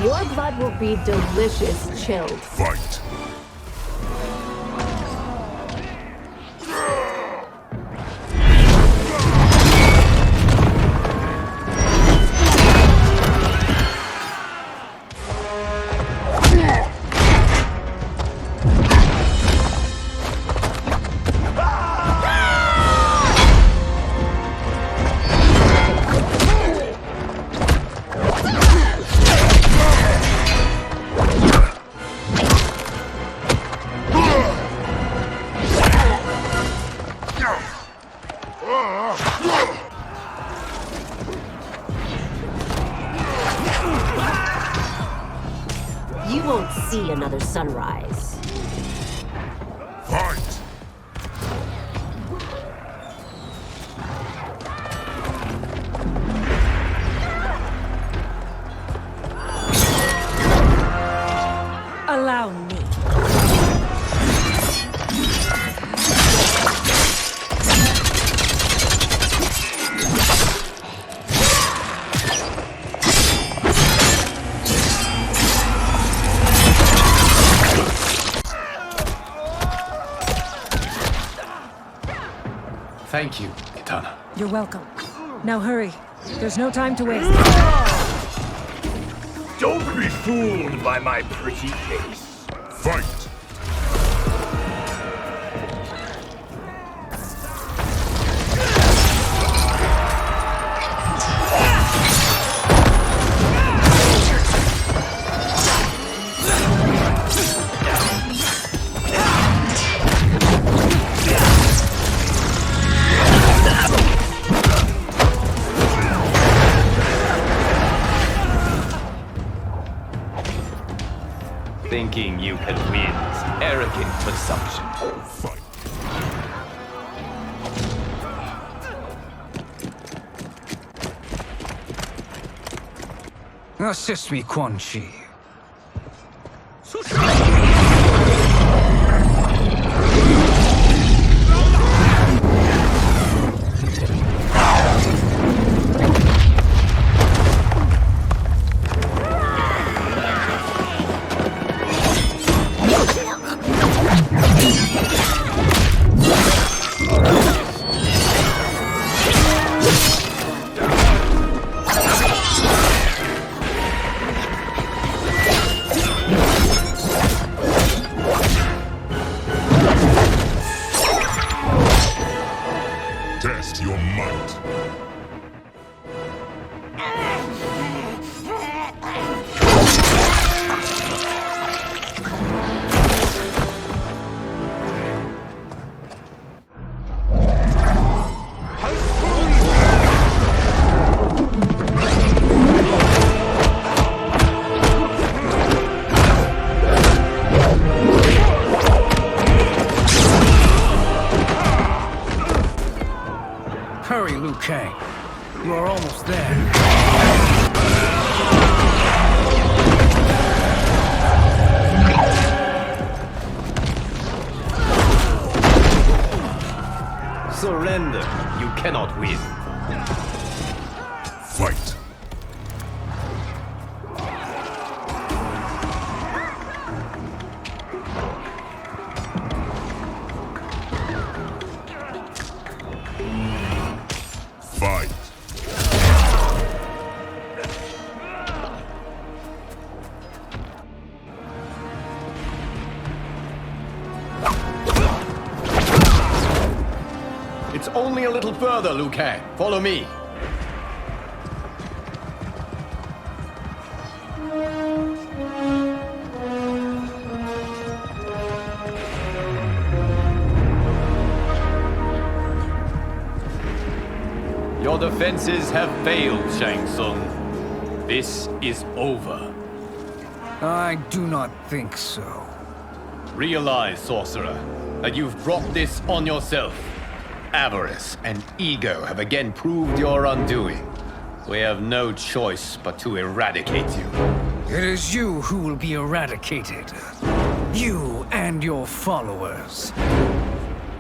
Your blood will be delicious chilled. Fight! You won't see another sunrise. Fight! Allow me. Thank you, Kitana. You're welcome. Now hurry. There's no time to waste. Don't be fooled by my pretty face. Fight! Thinking you can win is arrogant presumption. Fight! Assist me, Quan Chi. It's only a little further, Liu Kang. Follow me. Your defenses have failed, Shang Tsung. This is over. I do not think so. Realize, sorcerer, that you've brought this on yourself. Avarice and ego have again proved your undoing. We have no choice but to eradicate you. It is you who will be eradicated. You and your followers.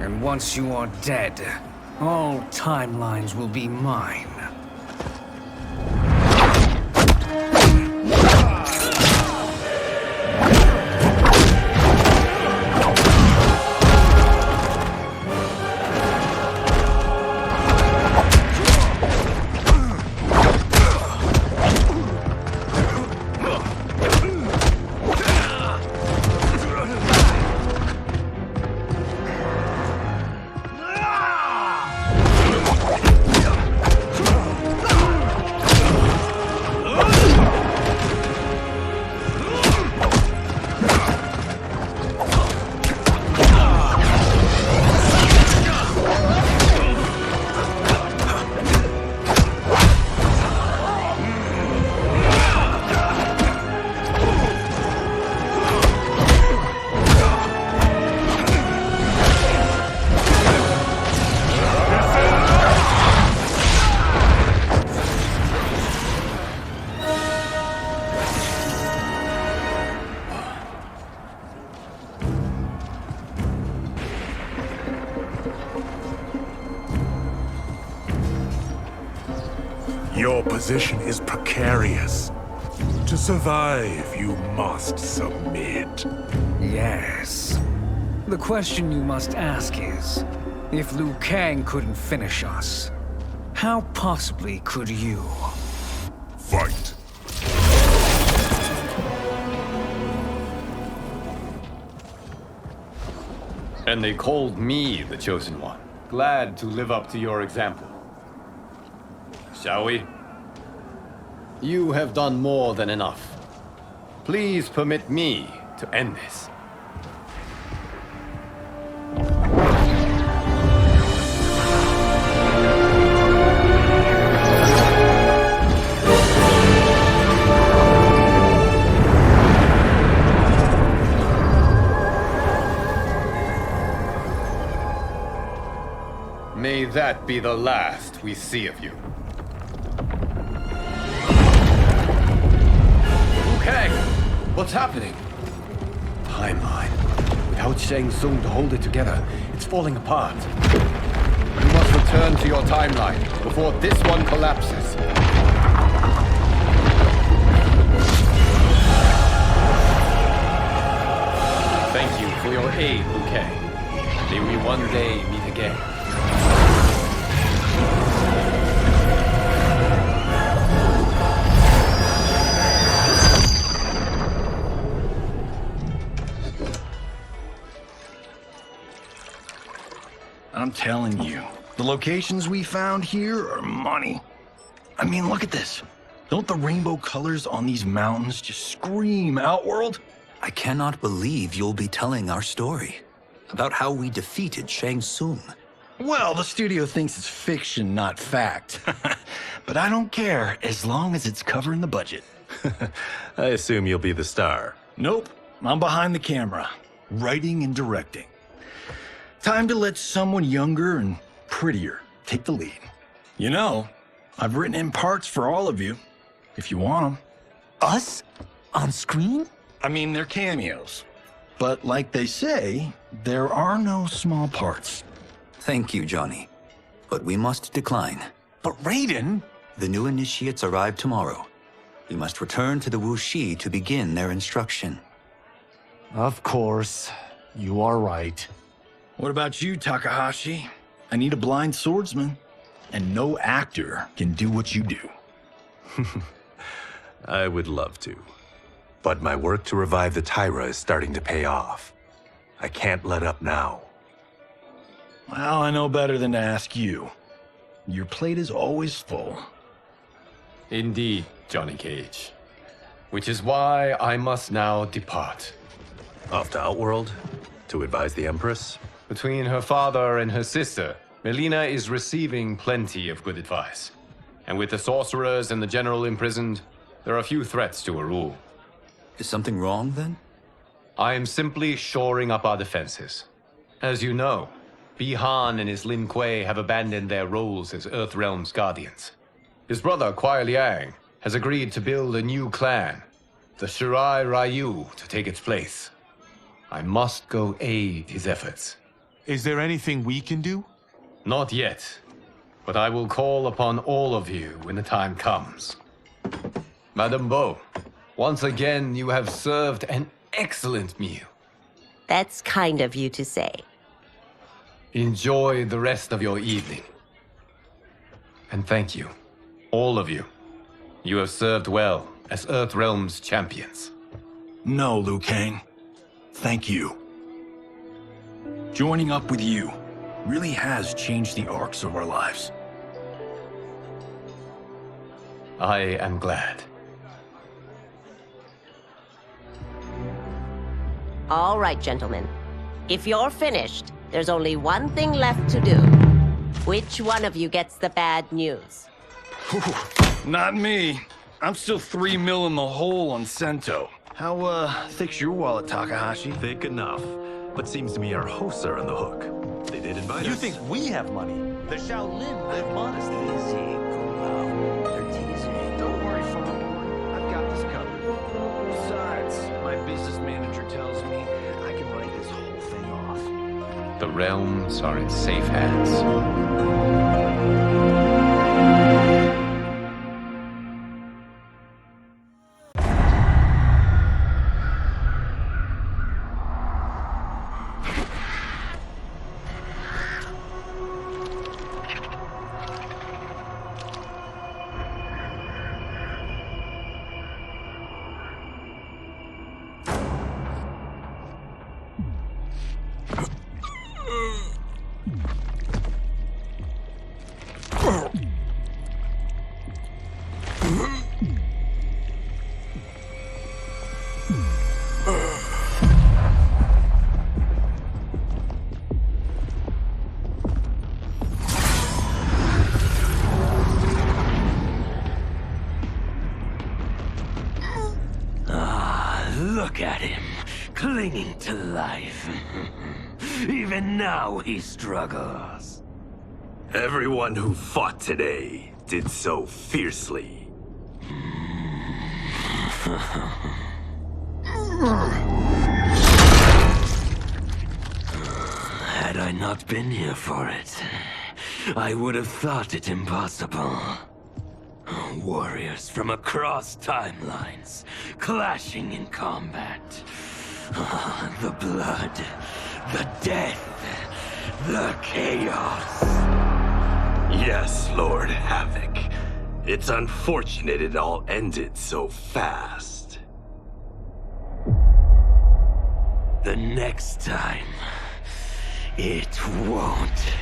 And once you are dead, all timelines will be mine. Your position is precarious. To survive, you must submit. Yes. The question you must ask is, if Liu Kang couldn't finish us, how possibly could you? Fight. And they called me the Chosen One. Glad to live up to your example. Shall we? You have done more than enough. Please permit me to end this. May that be the last we see of you. Okay, what's happening? Timeline. Without Shang Tsung to hold it together, it's falling apart. You must return to your timeline before this one collapses. Thank you for your aid, Liu Kang. May we one day meet again. I'm telling you, the locations we found here are money. I mean, look at this. Don't the rainbow colors on these mountains just scream Outworld? I cannot believe you'll be telling our story about how we defeated Shang Tsung. Well, the studio thinks it's fiction, not fact. But I don't care, as long as it's covering the budget. I assume you'll be the star. Nope, I'm behind the camera, writing and directing. Time to let someone younger and prettier take the lead. You know, I've written in parts for all of you, if you want them. Us? On screen? I mean, they're cameos. But like they say, there are no small parts. Thank you, Johnny. But we must decline. But Raiden? The new initiates arrive tomorrow. We must return to the Wuxi to begin their instruction. Of course. You are right. What about you, Takahashi? I need a blind swordsman. And no actor can do what you do. I would love to. But my work to revive the Tyra is starting to pay off. I can't let up now. Well, I know better than to ask you. Your plate is always full. Indeed, Johnny Cage. Which is why I must now depart. Off to Outworld? To advise the Empress? Between her father and her sister, Melina is receiving plenty of good advice. And with the sorcerers and the general imprisoned, there are few threats to her rule. Is something wrong, then? I am simply shoring up our defenses. As you know, Bi-Han and his Lin Kuei have abandoned their roles as Earthrealm's guardians. His brother, Kuai Liang, has agreed to build a new clan, the Shirai Ryu, to take its place. I must go aid his efforts. Is there anything we can do? Not yet, but I will call upon all of you when the time comes. Madame Bo, once again you have served an excellent meal. That's kind of you to say. Enjoy the rest of your evening. And thank you, all of you. You have served well as Earthrealm's champions. No, Liu Kang. Thank you. Joining up with you really has changed the arcs of our lives. I am glad. All right, gentlemen. If you're finished, there's only one thing left to do. Which one of you gets the bad news? Not me. I'm still 3 mil in the hole on Sento. How, thick's your wallet, Takahashi? Thick enough. But seems to me our hosts are on the hook. They did invite us. You think we have money? The Shaolin live modestly. Easy, Kumao. They're teasing. Don't worry, Farm. I've got this covered. Besides, my business manager tells me I can write this whole thing off. The realms are in safe hands. Look at him, clinging to life. Even now he struggles. Everyone who fought today did so fiercely. Had I not been here for it, I would have thought it impossible. Warriors from across timelines, clashing in combat. The blood, the death, the chaos. Yes, Lord Havoc. It's unfortunate it all ended so fast. The next time, it won't.